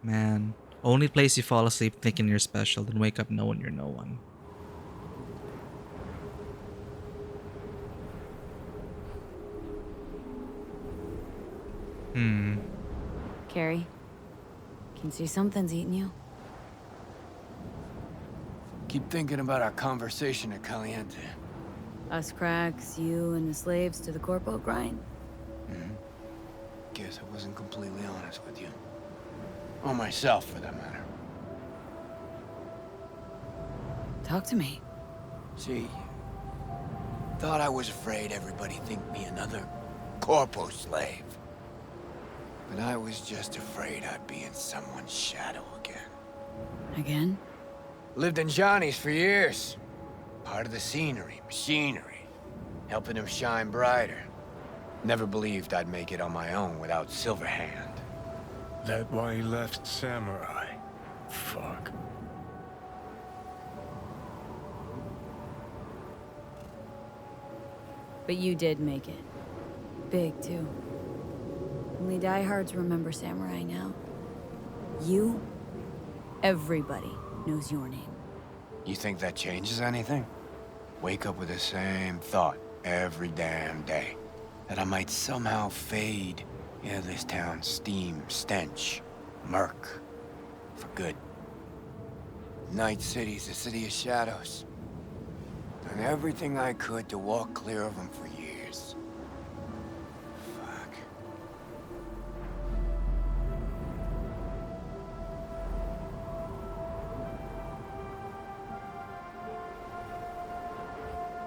Man. Only place you fall asleep thinking you're special, then wake up knowing you're no one. Carrie, can see something's eating you. Keep thinking about our conversation at Caliente. Us cracks, you and the slaves to the corpo grind. Guess I wasn't completely honest with you. Or myself, for that matter. Talk to me. See, thought I was afraid everybody'd think me another corpo slave. But I was just afraid I'd be in someone's shadow again. Again? Lived in Johnny's for years. Part of the scenery, machinery. Helping him shine brighter. Never believed I'd make it on my own without Silverhand. That why he left Samurai? Fuck. But you did make it. Big, too. Only diehards remember Samurai now. You? Everybody knows your name. You think that changes anything? Wake up with the same thought every damn day. That I might somehow fade into this town's steam, stench, murk. For good. Night City's a city of shadows. Done everything I could to walk clear of them for years. Fuck.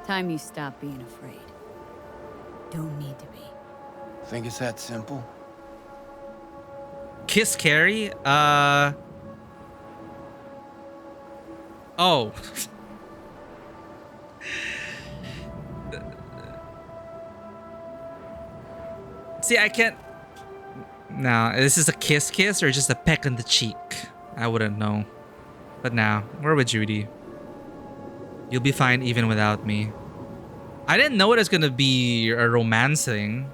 Time you stop being afraid. Don't need to be. Think it's that simple? Kiss Carrie? Oh. See, I can't... No, this is a kiss or just a peck on the cheek? I wouldn't know. But now, we're with Judy. You'll be fine even without me. I didn't know it was gonna be a romance thing.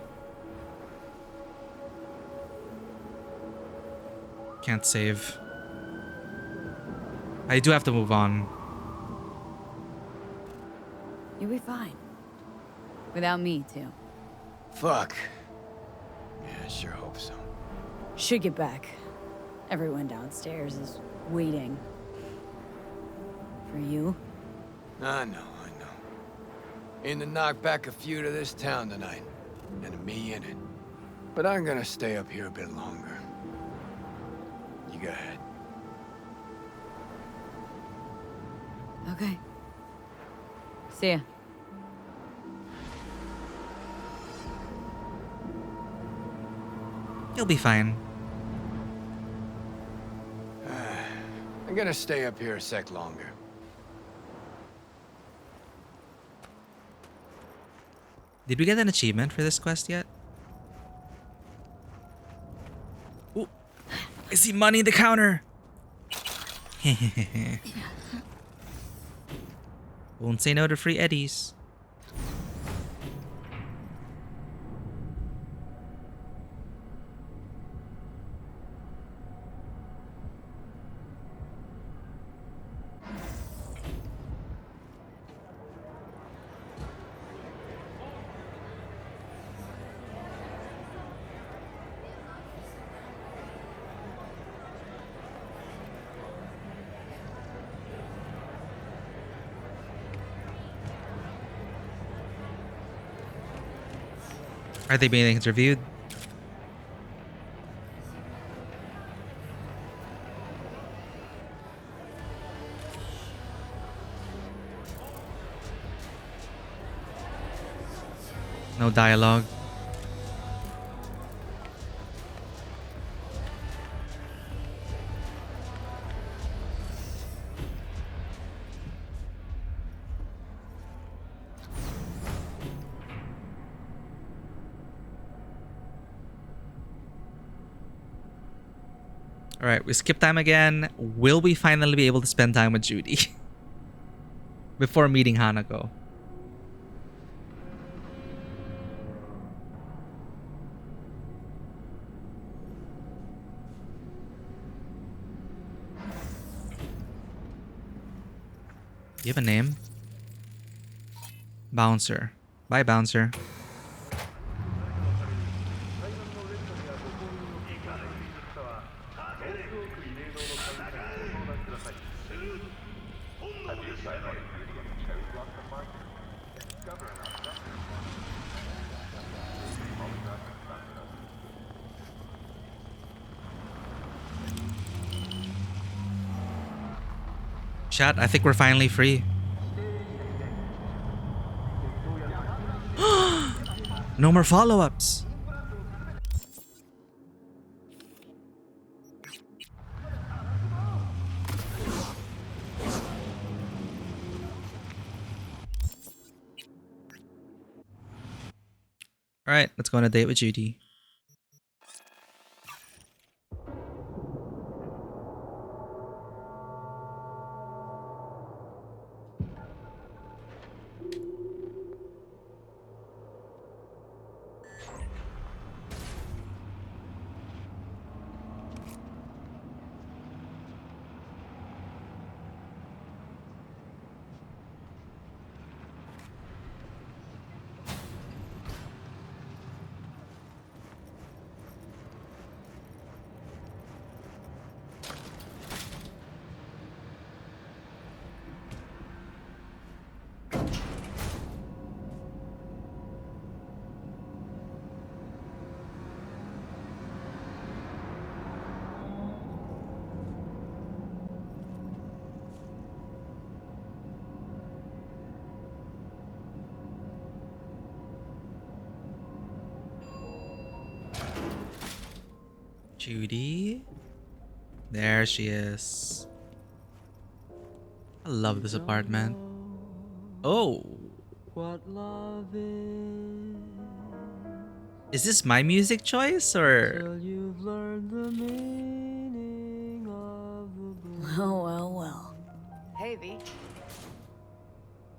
Can't save. I do have to move on. You'll be fine. Without me, too. Fuck. Yeah, I sure hope so. Should get back. Everyone downstairs is waiting. For you? I know. Aim to knock back a few to this town tonight. And me in it. But I'm gonna stay up here a bit longer. You go ahead. Okay. See ya. You'll be fine. I'm gonna stay up here a sec longer. Did we get an achievement for this quest yet? Ooh, I see money in the counter. Won't say no to free eddies. Are they being interviewed? No dialogue. All right, we skip time again. Will we finally be able to spend time with Judy before meeting Hanako? Do you have a name? Bouncer. Bye, Bouncer. Chat, I think we're finally free. No more follow-ups. All right, let's go on a date with Judy. Judy? There she is. I love this apartment. Oh. What love Is this my music choice or? till you've learned the meaning of the blue. Well. Hey, V.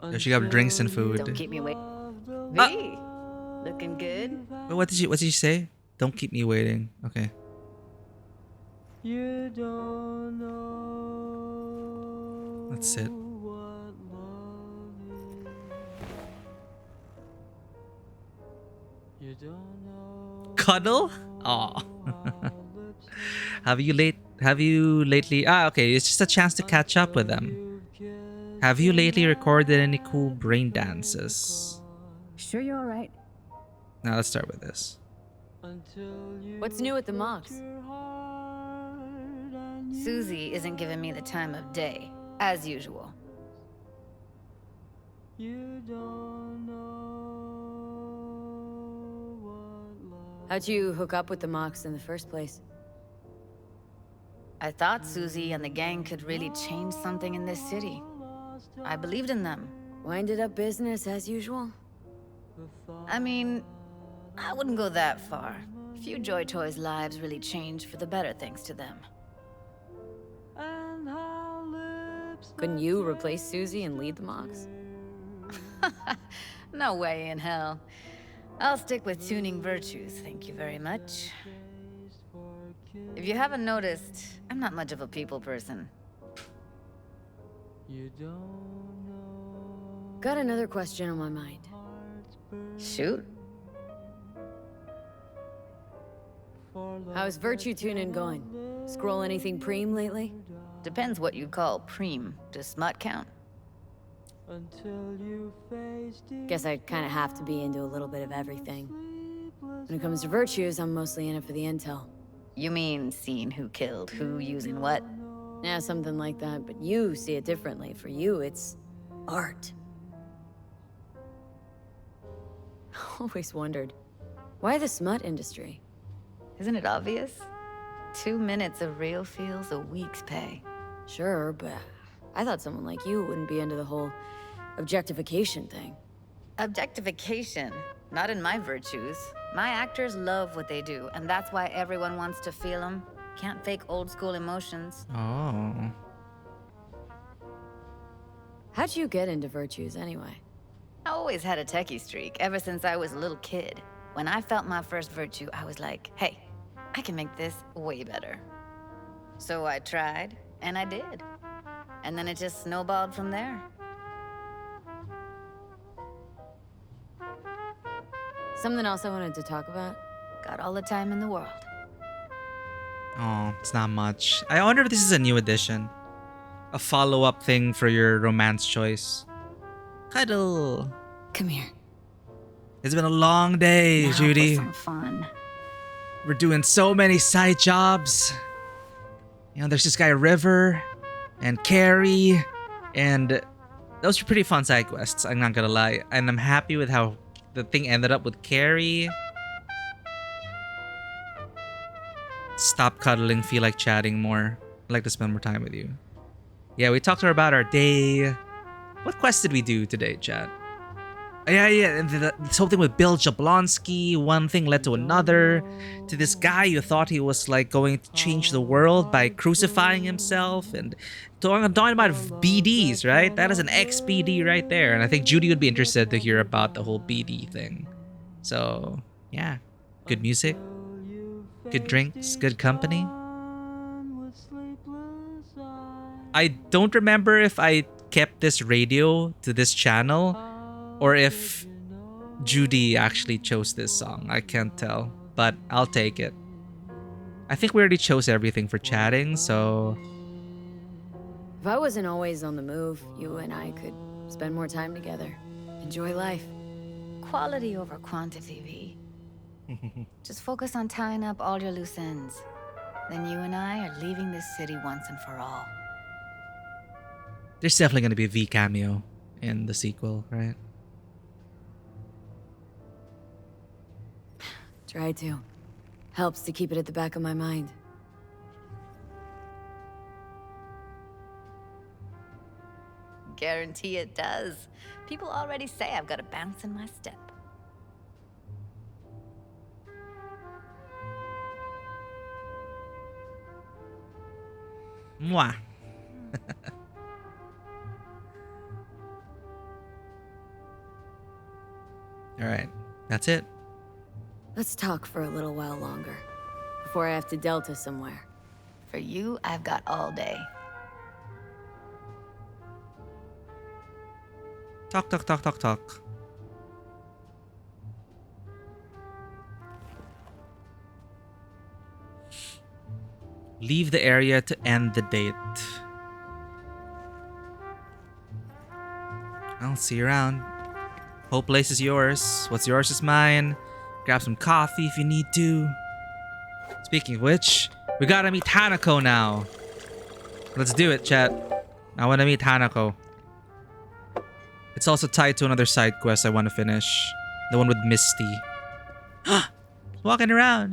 Does she got drinks and food? Don't keep me waiting. V, looking good. Wait, what did she say? Don't keep me waiting. Okay. You don't know Let's sit. what love is. You don't know. Cuddle? Aw. Have you lately okay, it's just a chance to catch up with them. Have you lately recorded any cool brain dances? Sure you're alright. Now let's start with this. What's new at the Mox? Susie isn't giving me the time of day, as usual. How'd you hook up with the Mox in the first place? I thought Susie and the gang could really change something in this city. I believed in them. Winded up business as usual? I mean, I wouldn't go that far. Few Joy Toys' lives really changed for the better thanks to them. Couldn't you replace Susie and lead the Mox? No way in hell. I'll stick with tuning virtues, thank you very much. If you haven't noticed, I'm not much of a people person. Got another question on my mind. Shoot. How's virtue tuning going? Scroll anything preem lately? Depends what you call preem. Does smut count? Guess I kind of have to be into a little bit of everything. When it comes to virtues, I'm mostly in it for the intel. You mean seeing who killed who using what? Yeah, something like that, but you see it differently. For you, it's art. Always wondered, why the smut industry? Isn't it obvious? 2 minutes of real feels a week's pay. Sure, but I thought someone like you wouldn't be into the whole objectification thing. Objectification? Not in my virtues. My actors love what they do, and that's why everyone wants to feel them. Can't fake old school emotions. Oh. How'd you get into virtues anyway? I always had a techie streak, ever since I was a little kid. When I felt my first virtue, I was like, hey, I can make this way better. So I tried, and I did. And then it just snowballed from there. Something else I wanted to talk about? Got all the time in the world. Oh, it's not much. I wonder if this is a new edition. A follow-up thing for your romance choice. Cuddle. Come here. It's been a long day, Now Judy. for some fun. We're doing so many side jobs. You know, there's this guy River and Carrie, and those are pretty fun side quests, I'm not gonna lie. And I'm happy with how the thing ended up with Carrie. Stop cuddling, feel like chatting more. I'd like to spend more time with you. Yeah, we talked to her about our day. What quest did we do today, chat? Yeah. And this whole thing with Bill Jablonski, one thing led to another, to this guy who thought he was like going to change the world by crucifying himself, and talking about BDs, right? That is an ex-BD right there. And I think Judy would be interested to hear about the whole BD thing. So, yeah. Good music, good drinks, good company. I don't remember if I kept this radio to this channel or if Judy actually chose this song. I can't tell, but I'll take it. I think we already chose everything for chatting, so... If I wasn't always on the move, you and I could spend more time together. Enjoy life. Quality over quantity, V. Just focus on tying up all your loose ends. Then you and I are leaving this city once and for all. There's definitely going to be a V cameo in the sequel, right? Try to. Helps to keep it at the back of my mind. Guarantee it does. People already say I've got a bounce in my step. Mwah. All right, that's it. Let's talk for a little while longer, before I have to Delta somewhere. For you, I've got all day. Talk. Leave the area to end the date. I'll see you around. Whole place is yours. What's yours is mine. Grab some coffee if you need to. Speaking of which, we gotta meet Hanako now. Let's do it, chat. I wanna meet Hanako. It's also tied to another side quest I want to finish. The one with Misty. Walking around.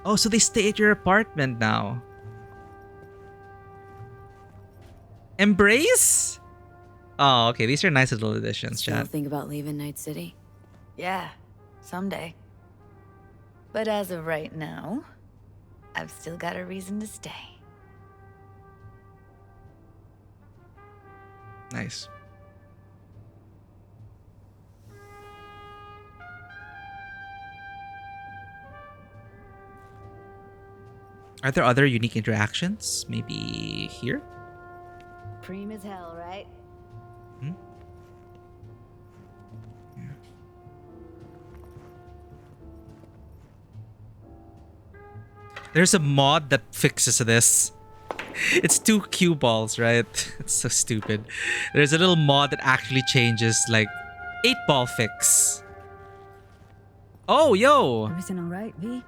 Oh, so they stay at your apartment now. Embrace? Oh, okay. These are nice little additions, Still chat. think about leaving Night City? Yeah, someday. But as of right now, I've still got a reason to stay. Nice. Are there other unique interactions? Maybe here? Preem as hell, right? There's a mod that fixes this. It's 2 cue balls, right? It's so stupid. There's a little mod that actually changes, like, 8-ball fix. Oh, yo! Everything all right, V?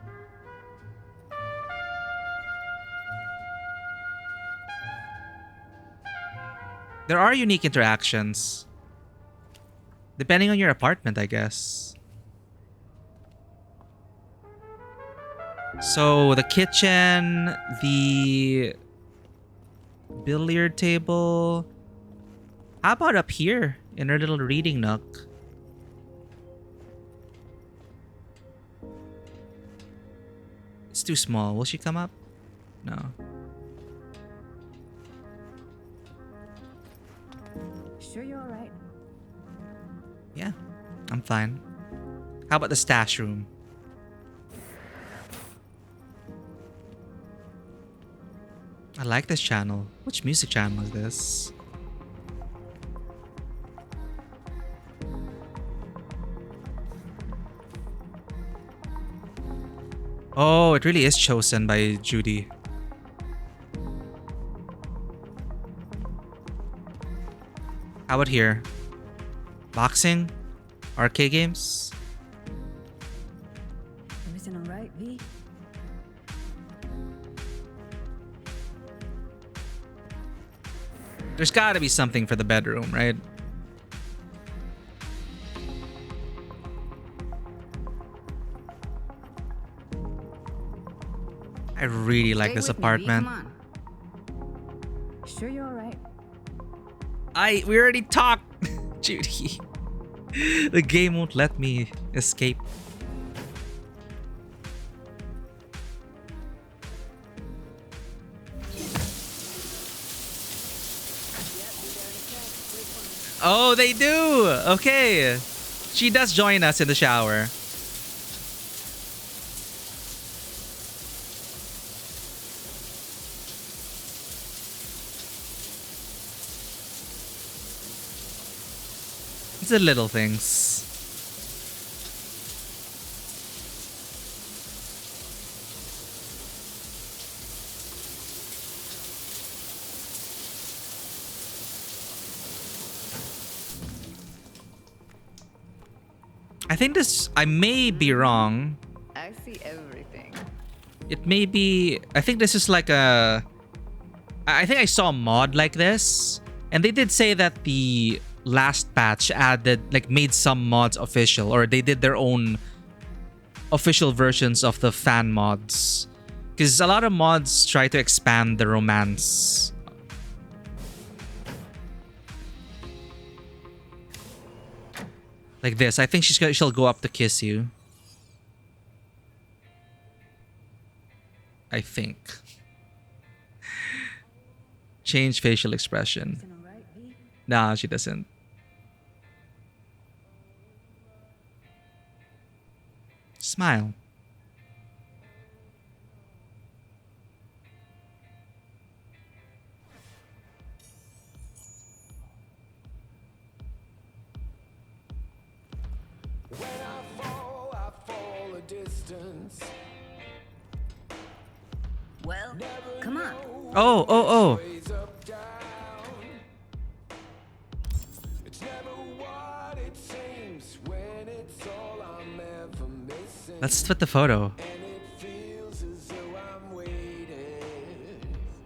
There are unique interactions. Depending on your apartment, I guess. So, the kitchen, the billiard table. How about up here in our little reading nook? It's too small. Will she come up? No. Sure you're all right? Yeah, I'm fine. How about the stash room? I like this channel. Which music channel is this? Oh, it really is chosen by Judy. How about here? Boxing? Arcade games? Everything all right, V? There's gotta be something for the bedroom, right? I really like this apartment. Sure you're all right? We already talked, Judy. The game won't let me escape. Oh, they do. Okay. She does join us in the shower. It's the little things. I think this, I may be wrong. I see everything. It may be, I think this is like a, I think I saw a mod like this. And they did say that the last patch added, like made some mods official, or they did their own official versions of the fan mods. Because a lot of mods try to expand the romance. Like this. I think she'll go up to kiss you. I think. Change facial expression. Nah, she doesn't. Smile. When I fall a distance. Well, come on. Oh. Let's split the photo.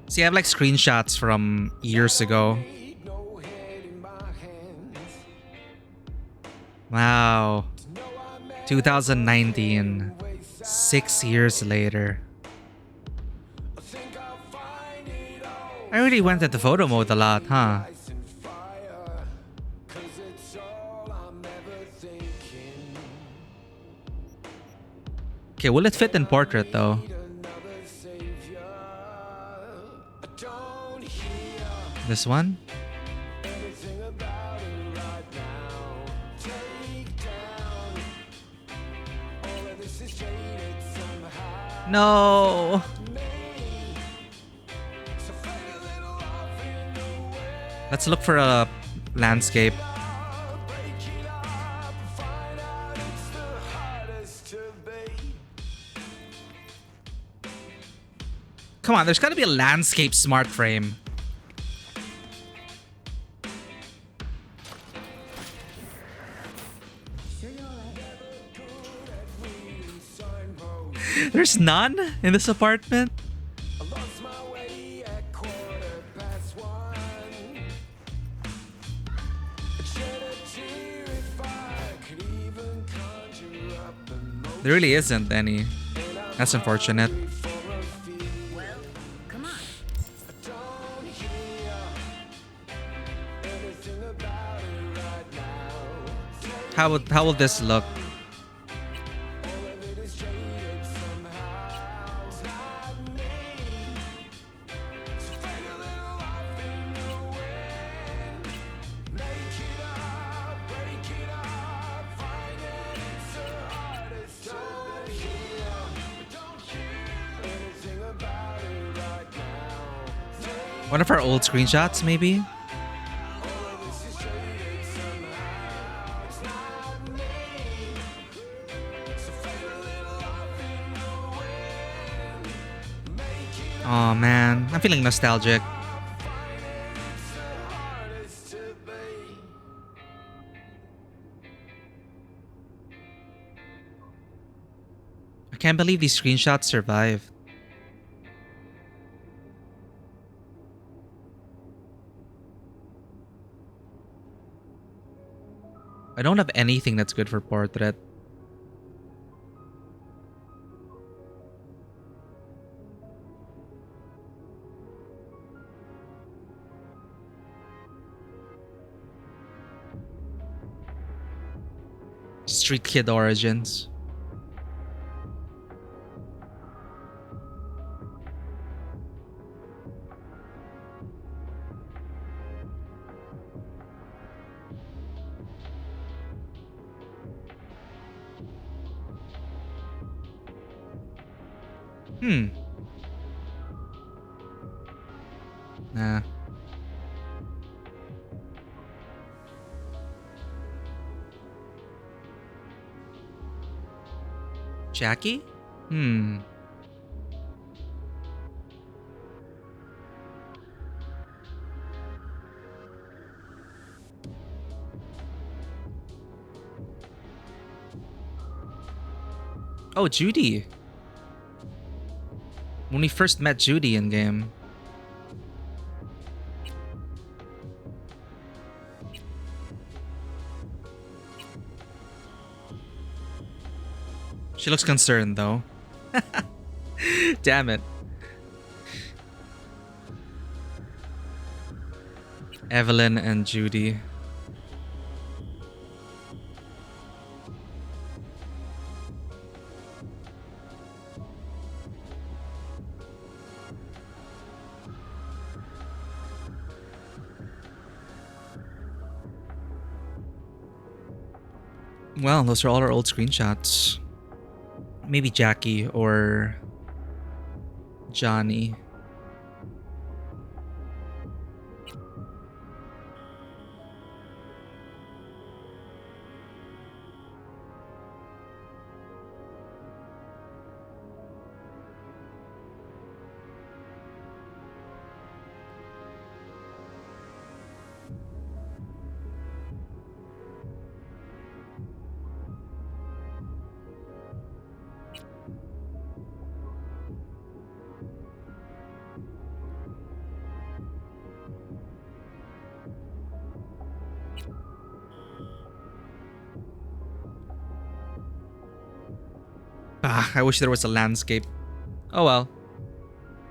See, I have like screenshots from years ago. Wow. 2019. 6 years later. I really went into photo mode a lot, huh? Okay, will it fit in portrait though? This one? No. Let's look for a landscape. Come on, there's gotta be a landscape smart frame. There's none in this apartment? There really isn't any. That's unfortunate. How will this look? One of our old screenshots, maybe? Oh man, I'm feeling nostalgic. I can't believe these screenshots survived. I don't have anything that's good for portrait. Street kid origins. Nah. Jackie? Oh, Judy. When we first met Judy in game. She looks concerned though. Damn it. Evelyn and Judy. Well, those are all our old screenshots. Maybe Jackie or Johnny. Ah, I wish there was a landscape. Oh well.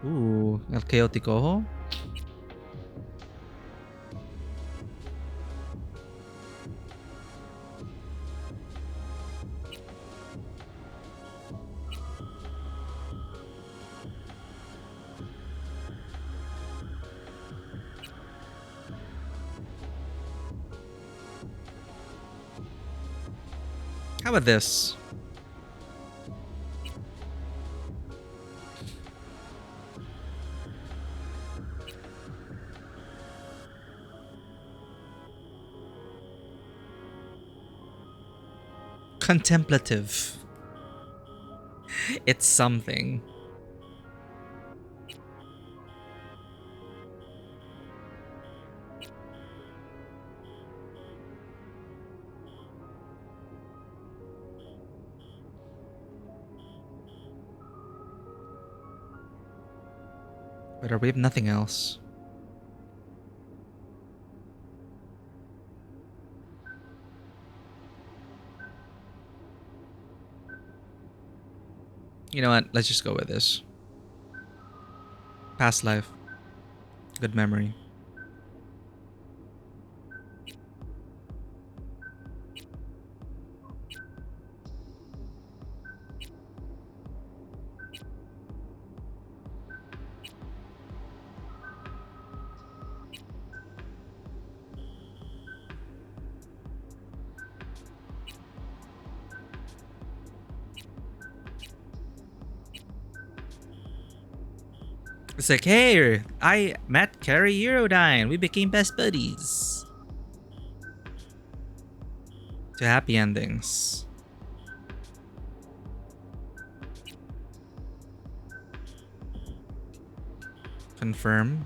Ooh, El Chaotico. How about this? Contemplative. It's something. But we have nothing else. You know what? Let's just go with this. Past life. Good memory. It's like, hey, I met Carrie Eurodyne. We became best buddies. To happy endings. Confirm.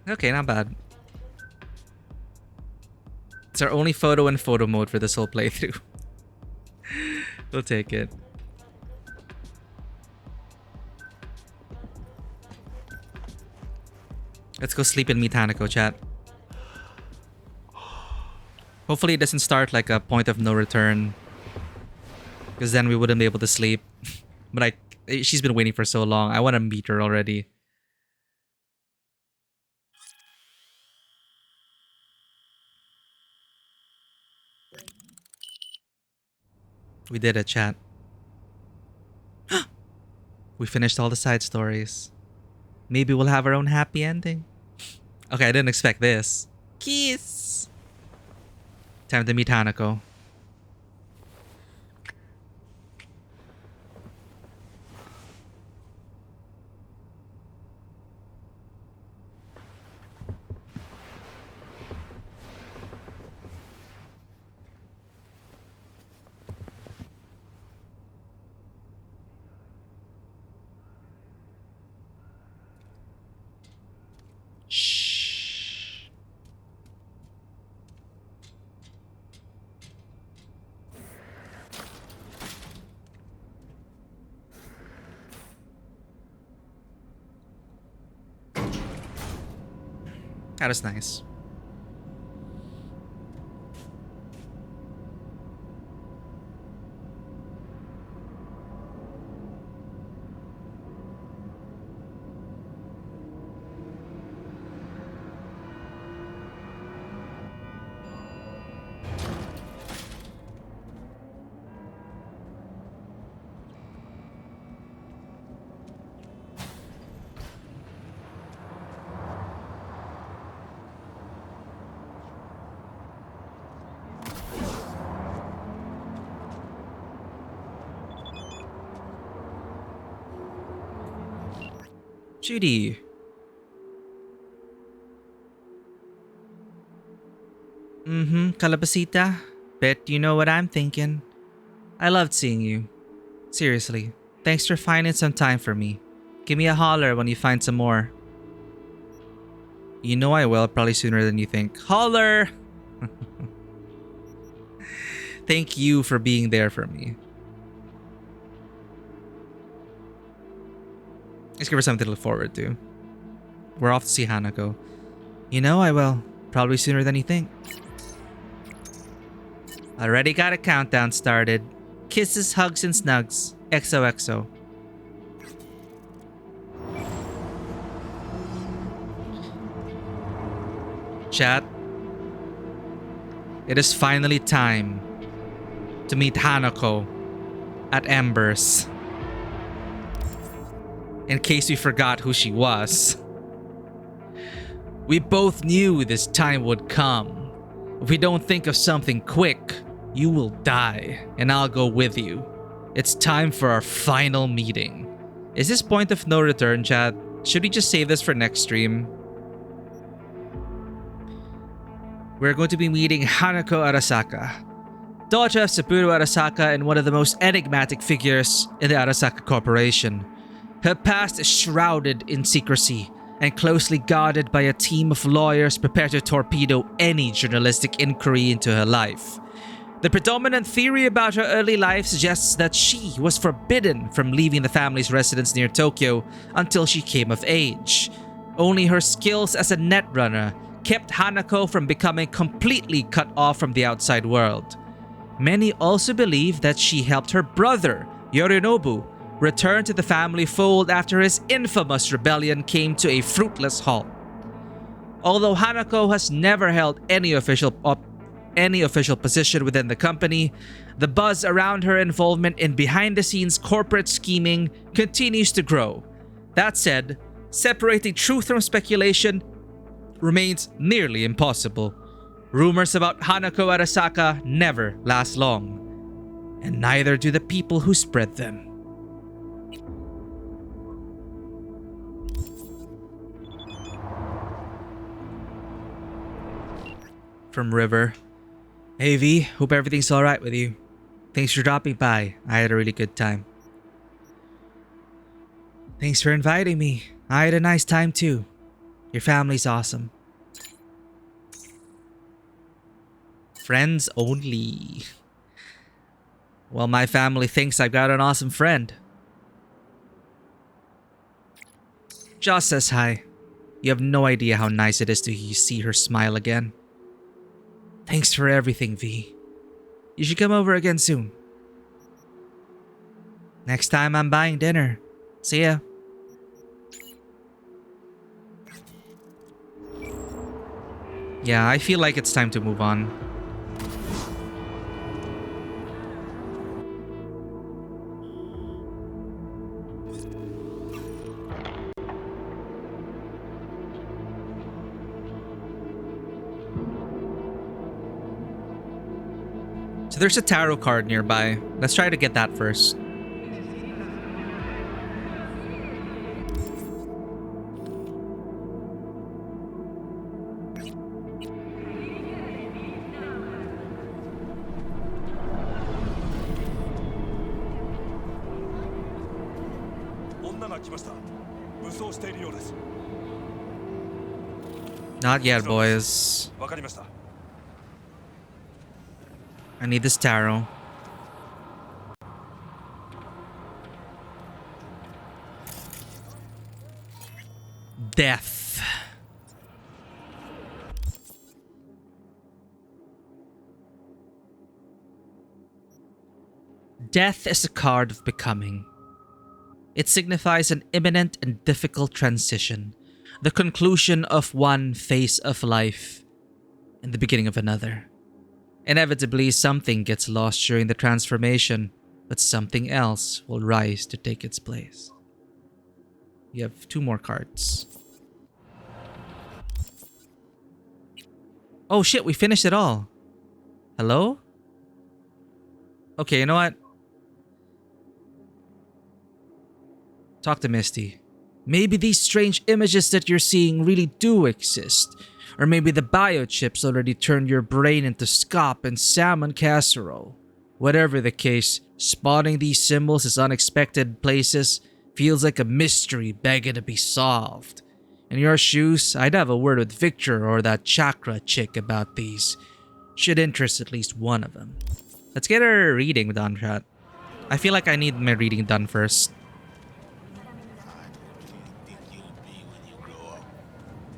Okay, not bad. It's our only photo in photo mode for this whole playthrough. We'll take it. Let's go sleep in Mitanico, chat. Hopefully it doesn't start like a point of no return. Because then we wouldn't be able to sleep. But she's been waiting for so long. I want to meet her already. We did a chat. We finished all the side stories. Maybe we'll have our own happy ending. Okay, I didn't expect this. Kiss! Time to meet Hanako. That was nice. Judy. Calabasita. Bet you know what I'm thinking. I loved seeing you. Seriously. Thanks for finding some time for me. Give me a holler when you find some more. You know I will, probably sooner than you think. Holler! Thank you for being there for me. Let's give her something to look forward to. We're off to see Hanako. You know I will. Probably sooner than you think. Already got a countdown started. Kisses, hugs, and snugs. XOXO. Chat. It is finally time to meet Hanako at Embers. In case we forgot who she was. We both knew this time would come. If we don't think of something quick, you will die, and I'll go with you. It's time for our final meeting. Is this point of no return, chat? Should we just save this for next stream? We're going to be meeting Hanako Arasaka, daughter of Saburo Arasaka and one of the most enigmatic figures in the Arasaka Corporation. Her past is shrouded in secrecy and closely guarded by a team of lawyers prepared to torpedo any journalistic inquiry into her life. The predominant theory about her early life suggests that she was forbidden from leaving the family's residence near Tokyo until she came of age. Only her skills as a netrunner kept Hanako from becoming completely cut off from the outside world. Many also believe that she helped her brother, Yorinobu, return to the family fold after his infamous rebellion came to a fruitless halt. Although Hanako has never held any official position within the company, the buzz around her involvement in behind-the-scenes corporate scheming continues to grow. That said, separating truth from speculation remains nearly impossible. Rumors about Hanako Arasaka never last long, and neither do the people who spread them. From River. Hey V, hope everything's alright with you. Thanks for dropping by. I had a really good time. Thanks for inviting me. I had a nice time too. Your family's awesome. Friends only. Well, my family thinks I've got an awesome friend. Joss says hi. You have no idea how nice it is to see her smile again. Thanks for everything, V. You should come over again soon. Next time I'm buying dinner. See ya. Yeah, I feel like it's time to move on. So there's a tarot card nearby. Let's try to get that first. Not yet, boys. I need this tarot. Death. Death is a card of becoming. It signifies an imminent and difficult transition, the conclusion of one phase of life and the beginning of another. Inevitably, something gets lost during the transformation, but something else will rise to take its place. You have 2 more cards. Oh shit, we finished it all. Hello? Okay, you know what? Talk to Misty. Maybe these strange images that you're seeing really do exist. Or maybe the biochips already turned your brain into scop and salmon casserole. Whatever the case, spotting these symbols as unexpected places feels like a mystery begging to be solved. In your shoes, I'd have a word with Victor or that chakra chick about these. Should interest at least one of them. Let's get our reading done, chat. I feel like I need my reading done first.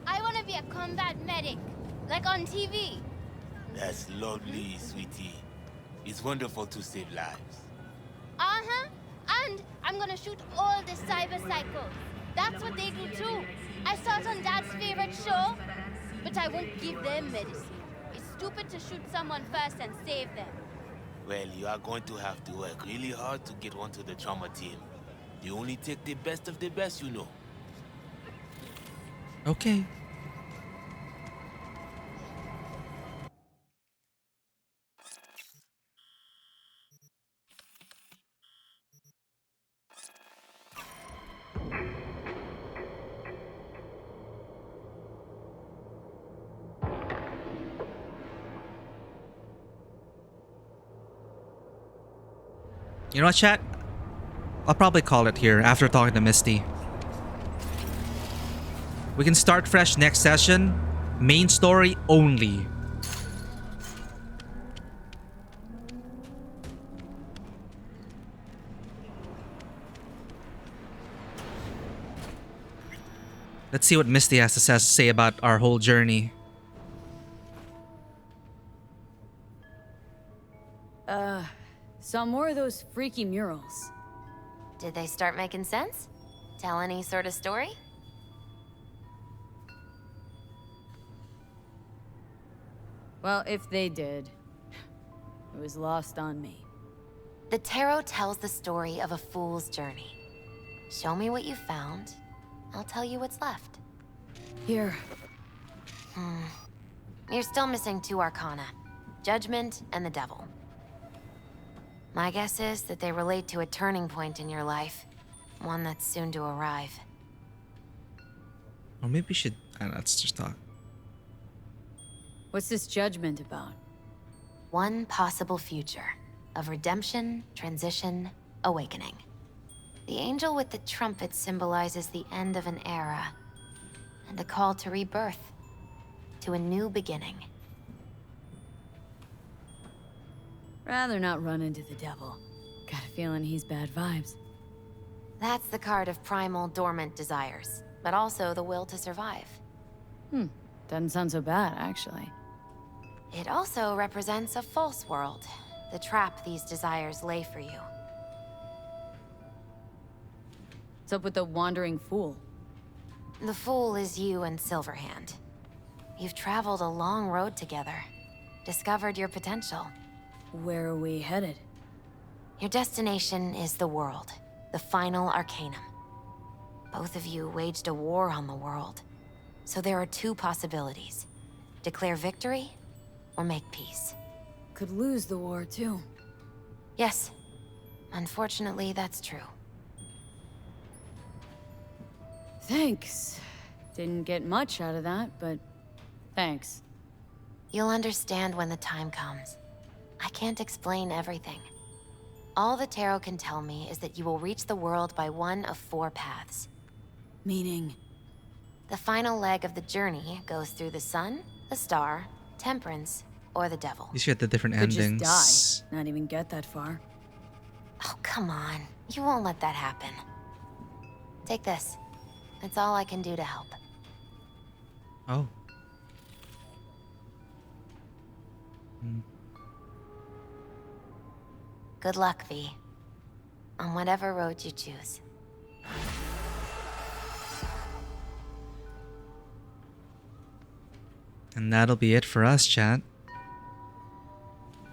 I want to be a combat medic, like on TV. That's lovely, sweetie. It's wonderful to save lives. Uh-huh. And I'm gonna shoot all the cyber psychos. That's what they do too. I saw it on Dad's favorite show, but I won't give them medicine. It's stupid to shoot someone first and save them. Well, you are going to have to work really hard to get onto the trauma team. They only take the best of the best, you know. Okay. You know what, chat? I'll probably call it here after talking to Misty. We can start fresh next session. Main story only. Let's see what Misty has to say about our whole journey. Saw more of those freaky murals. Did they start making sense? Tell any sort of story? Well, if they did, it was lost on me. The tarot tells the story of a fool's journey. Show me what you found. I'll tell you what's left. Here. You're still missing 2 arcana. Judgment and the devil. My guess is that they relate to a turning point in your life. One that's soon to arrive. Or maybe we should... I don't know, let's just talk. What's this judgment about? One possible future of redemption, transition, awakening. The angel with the trumpet symbolizes the end of an era and a call to rebirth, to a new beginning. Rather not run into the devil. Got a feeling he's bad vibes. That's the card of primal dormant desires, but also the will to survive. Doesn't sound so bad, actually. It also represents a false world, the trap these desires lay for you. What's up with the wandering fool? The fool is you and Silverhand. You've traveled a long road together, discovered your potential. Where are we headed? Your destination is the world, the final arcanum. Both of you waged a war on the world, so there are two possibilities. Declare victory, or make peace. Could lose the war, too. Yes. Unfortunately, that's true. Thanks. Didn't get much out of that, but thanks. You'll understand when the time comes. I can't explain everything. All the tarot can tell me is that you will reach the world by one of 4 paths. Meaning? The final leg of the journey goes through the sun, the star, temperance, or the devil. You should get the different Could endings. just die. Not even get that far. Oh, come on. You won't let that happen. Take this. It's all I can do to help. Oh. Good luck, V. On whatever road you choose. And that'll be it for us, chat.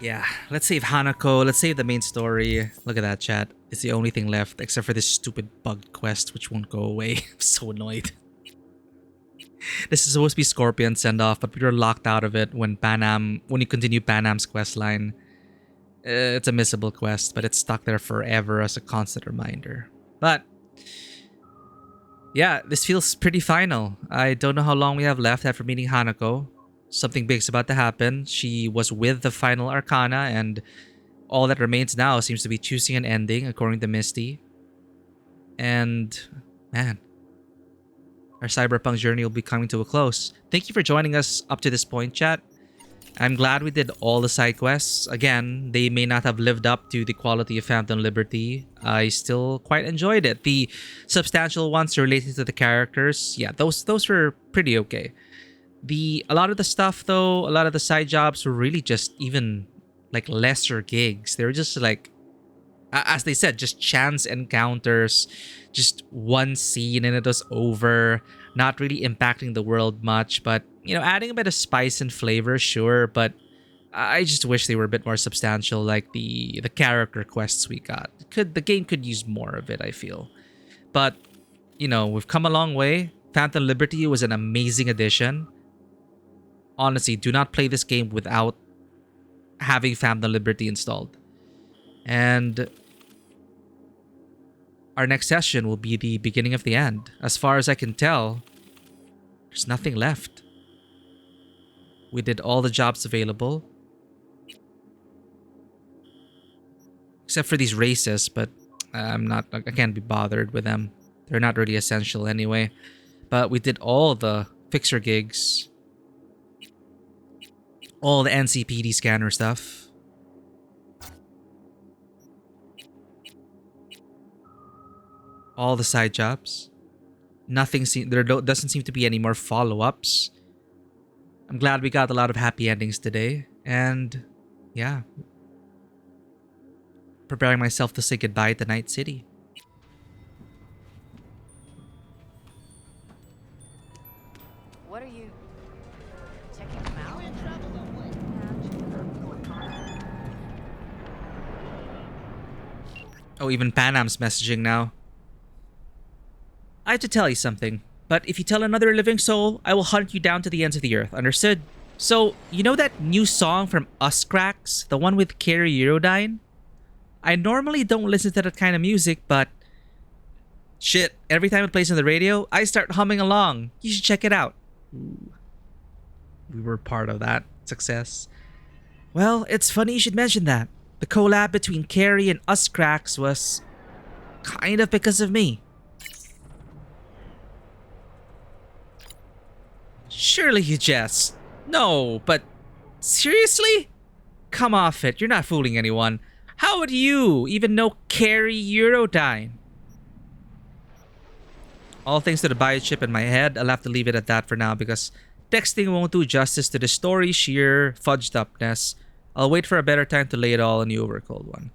Yeah, let's save Hanako. Let's save the main story. Look at that, chat. It's the only thing left, except for this stupid bugged quest, which won't go away. I'm so annoyed. This is supposed to be Scorpion send-off, but we were locked out of it when you continue Panam's quest line. It's a missable quest, but it's stuck there forever as a constant reminder. But yeah, this feels pretty final. I don't know how long we have left after meeting Hanako. Something big's about to happen. She was with the final arcana, and all that remains now seems to be choosing an ending, according to Misty. And man, our cyberpunk journey will be coming to a close. Thank you for joining us up to this point, chat. I'm glad we did all the side quests. Again, they may not have lived up to the quality of Phantom Liberty. I still quite enjoyed it. The substantial ones related to the characters, yeah, those were pretty okay. A lot of the stuff though, a lot of the side jobs were really just even like lesser gigs. They were just like, as they said, just chance encounters, just one scene and it was over, not really impacting the world much, but you know, adding a bit of spice and flavor, sure, but I just wish they were a bit more substantial, like the character quests we got. The game could use more of it, I feel. But you know, we've come a long way. Phantom Liberty was an amazing addition. Honestly, do not play this game without having Phantom Liberty installed. And our next session will be the beginning of the end. As far as I can tell, there's nothing left. We did all the jobs available. Except for these races, but I can't be bothered with them. They're not really essential anyway. But we did all the fixer gigs. All the NCPD scanner stuff. All the side jobs. There doesn't seem to be any more follow-ups. I'm glad we got a lot of happy endings today. And yeah. Preparing myself to say goodbye to Night City. What are you checking them out? Oh, even Panam's messaging now. I have to tell you something, but if you tell another living soul, I will hunt you down to the ends of the earth, understood? So, you know that new song from Us Cracks? The one with Carrie Eurodyne? I normally don't listen to that kind of music, but shit, every time it plays on the radio, I start humming along. You should check it out. Ooh. We were part of that success. Well, it's funny you should mention that. The collab between Carrie and Us Cracks was kind of because of me. Surely you jest. No, but seriously? Come off it, you're not fooling anyone. How would you even know Carrie Eurodyne? All thanks to the biochip in my head, I'll have to leave it at that for now because texting won't do justice to the story's sheer fudged upness. I'll wait for a better time to lay it all on you over a cold one.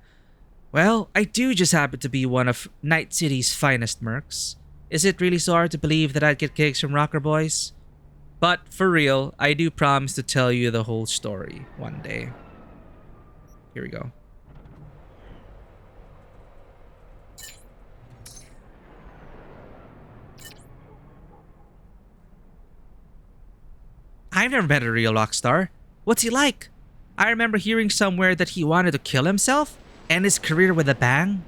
Well, I do just happen to be one of Night City's finest mercs. Is it really so hard to believe that I'd get gigs from Rocker Boys? But for real, I do promise to tell you the whole story one day. Here we go. I've never met a real rock star. What's he like? I remember hearing somewhere that he wanted to kill himself and his career with a bang.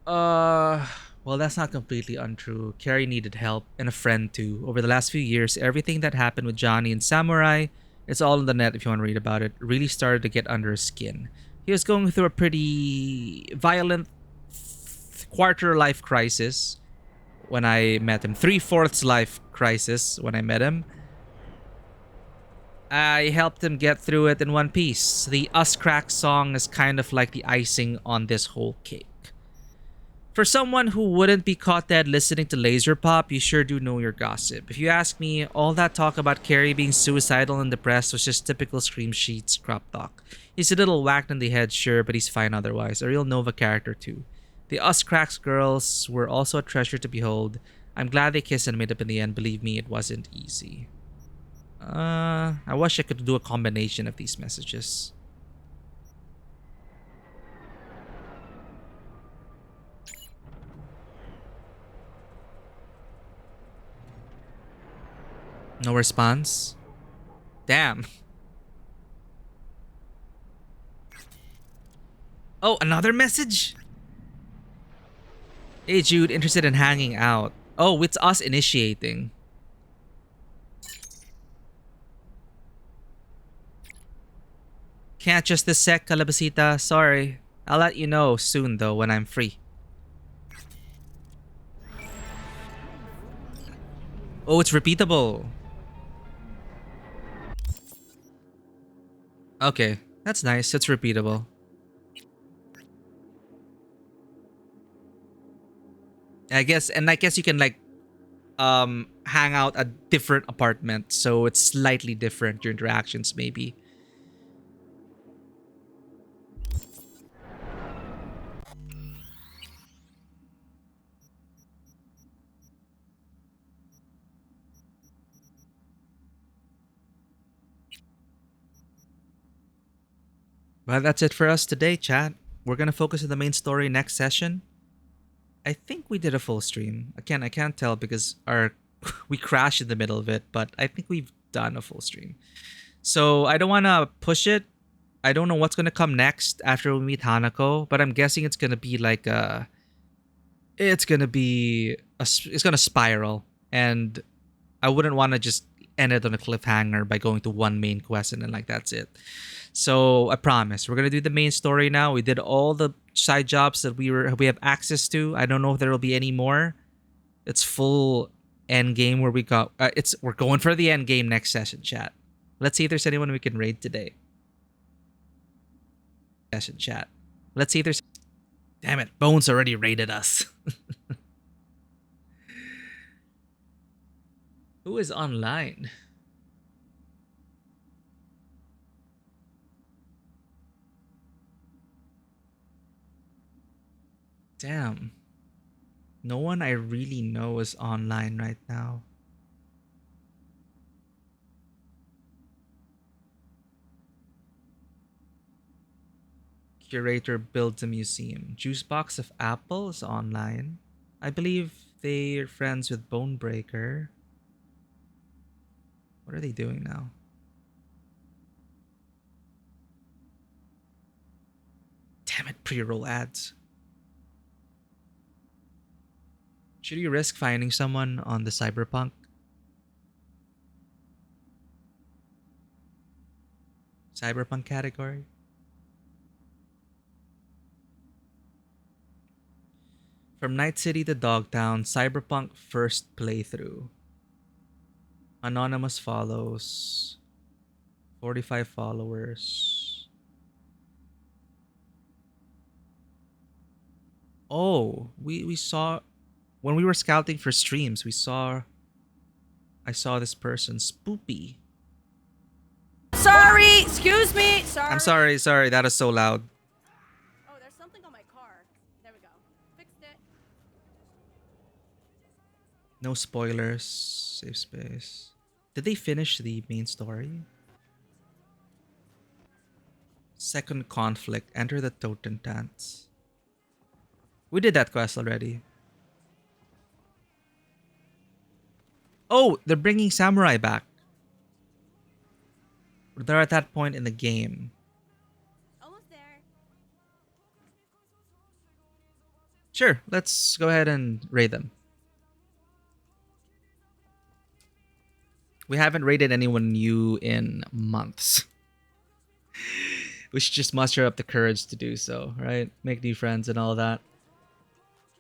Well, that's not completely untrue. Carrie needed help and a friend too. Over the last few years, everything that happened with Johnny and Samurai, it's all on the net if you want to read about it, really started to get under his skin. He was going through a pretty violent quarter life crisis when I met him. 3/4 life crisis when I met him. I helped him get through it in one piece. The Us Crack song is kind of like the icing on this whole cake. For someone who wouldn't be caught dead listening to laser pop, you sure do know your gossip. If you ask me, all that talk about Carrie being suicidal and depressed was just typical Scream Sheets crop talk. He's a little whacked in the head, sure, but he's fine otherwise. A real Nova character too. The Us Cracks girls were also a treasure to behold. I'm glad they kissed and made up in the end. Believe me, it wasn't easy. I wish I could do a combination of these messages. No response? Damn. Oh, another message? Hey Jude, interested in hanging out. Oh, it's us initiating. Can't just this sec, Calabasita. Sorry. I'll let you know soon though when I'm free. Oh, it's repeatable. Okay, that's nice. It's repeatable. I guess you can like hang out at different apartments, so it's slightly different, your interactions maybe. But that's it for us today, chat. We're gonna focus on the main story next session. I think we did a full stream. Again, I can't tell because we crashed in the middle of it, but I think we've done a full stream. So I don't want to push it. I don't know what's gonna come next after we meet Hanako, but I'm guessing it's gonna be like it's gonna spiral, and I wouldn't want to just end it on a cliffhanger by going to one main quest and then like that's it. So I promise we're gonna do the main story now. We did all the side jobs that we have access to. I don't know if there will be any more. It's full end game where we got. We're going for the end game next session, chat. Let's see if there's anyone we can raid today. Session chat. Let's see if there's. Damn it, Bones already raided us. Who is online? Damn. No one I really know is online right now. Curator builds a museum. Juicebox of Apple is online. I believe they're friends with Bonebreaker. What are they doing now? Damn it, pre-roll ads. Should you risk finding someone on the Cyberpunk? Cyberpunk category? From Night City to Dogtown, Cyberpunk first playthrough. Anonymous follows. 45 followers. Oh, we saw when we were scouting for streams, I saw this person, Spoopy. Sorry, excuse me. Sorry. I'm sorry, that is so loud. No spoilers. Safe space. Did they finish the main story? Second conflict. Enter the Totentants. We did that quest already. Oh, they're bringing samurai back. They're at that point in the game. Almost there. Sure, let's go ahead and raid them. We haven't raided anyone new in months. We should just muster up the courage to do so, right? Make new friends and all that.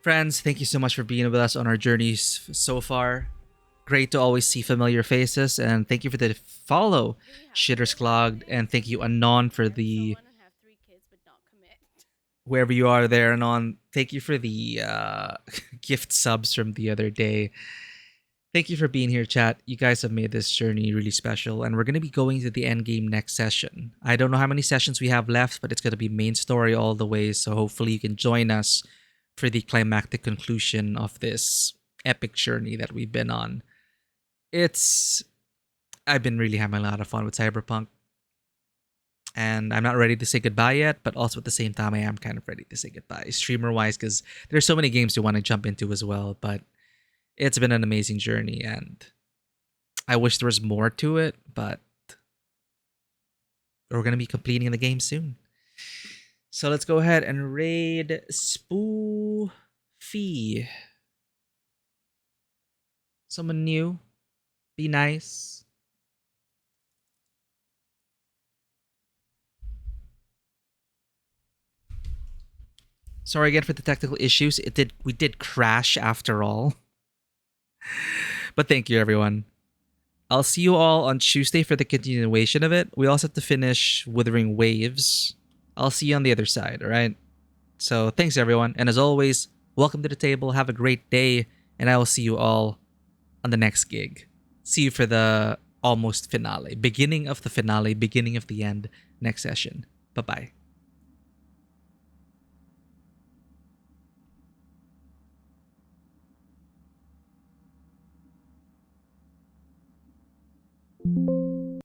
Friends, thank you so much for being with us on our journeys so far. Great to always see familiar faces, and thank you for the follow, Shitters Clogged, and thank you Anon for the wherever you are there, Anon. Thank you for the gift subs from the other day. Thank you for being here, chat. You guys have made this journey really special, and we're going to be going to the end game next session. I don't know how many sessions we have left, but it's going to be main story all the way, so hopefully you can join us for the climactic conclusion of this epic journey that we've been on. I've been really having a lot of fun with Cyberpunk, and I'm not ready to say goodbye yet, but also at the same time I am kind of ready to say goodbye streamer wise, because there's so many games to want to jump into as well. But it's been an amazing journey, and I wish there was more to it, but we're gonna be completing the game soon. So let's go ahead and raid Spoofy. Someone new. Be nice. Sorry again for the technical issues. We did crash after all. But thank you, everyone. I'll see you all on Tuesday for the continuation of it. We also have to finish Withering Waves. I'll see you on the other side, alright? So thanks, everyone. And as always, welcome to the table. Have a great day. And I will see you all on the next gig. See you for the almost finale. Beginning of the finale, beginning of the end next session. Bye-bye.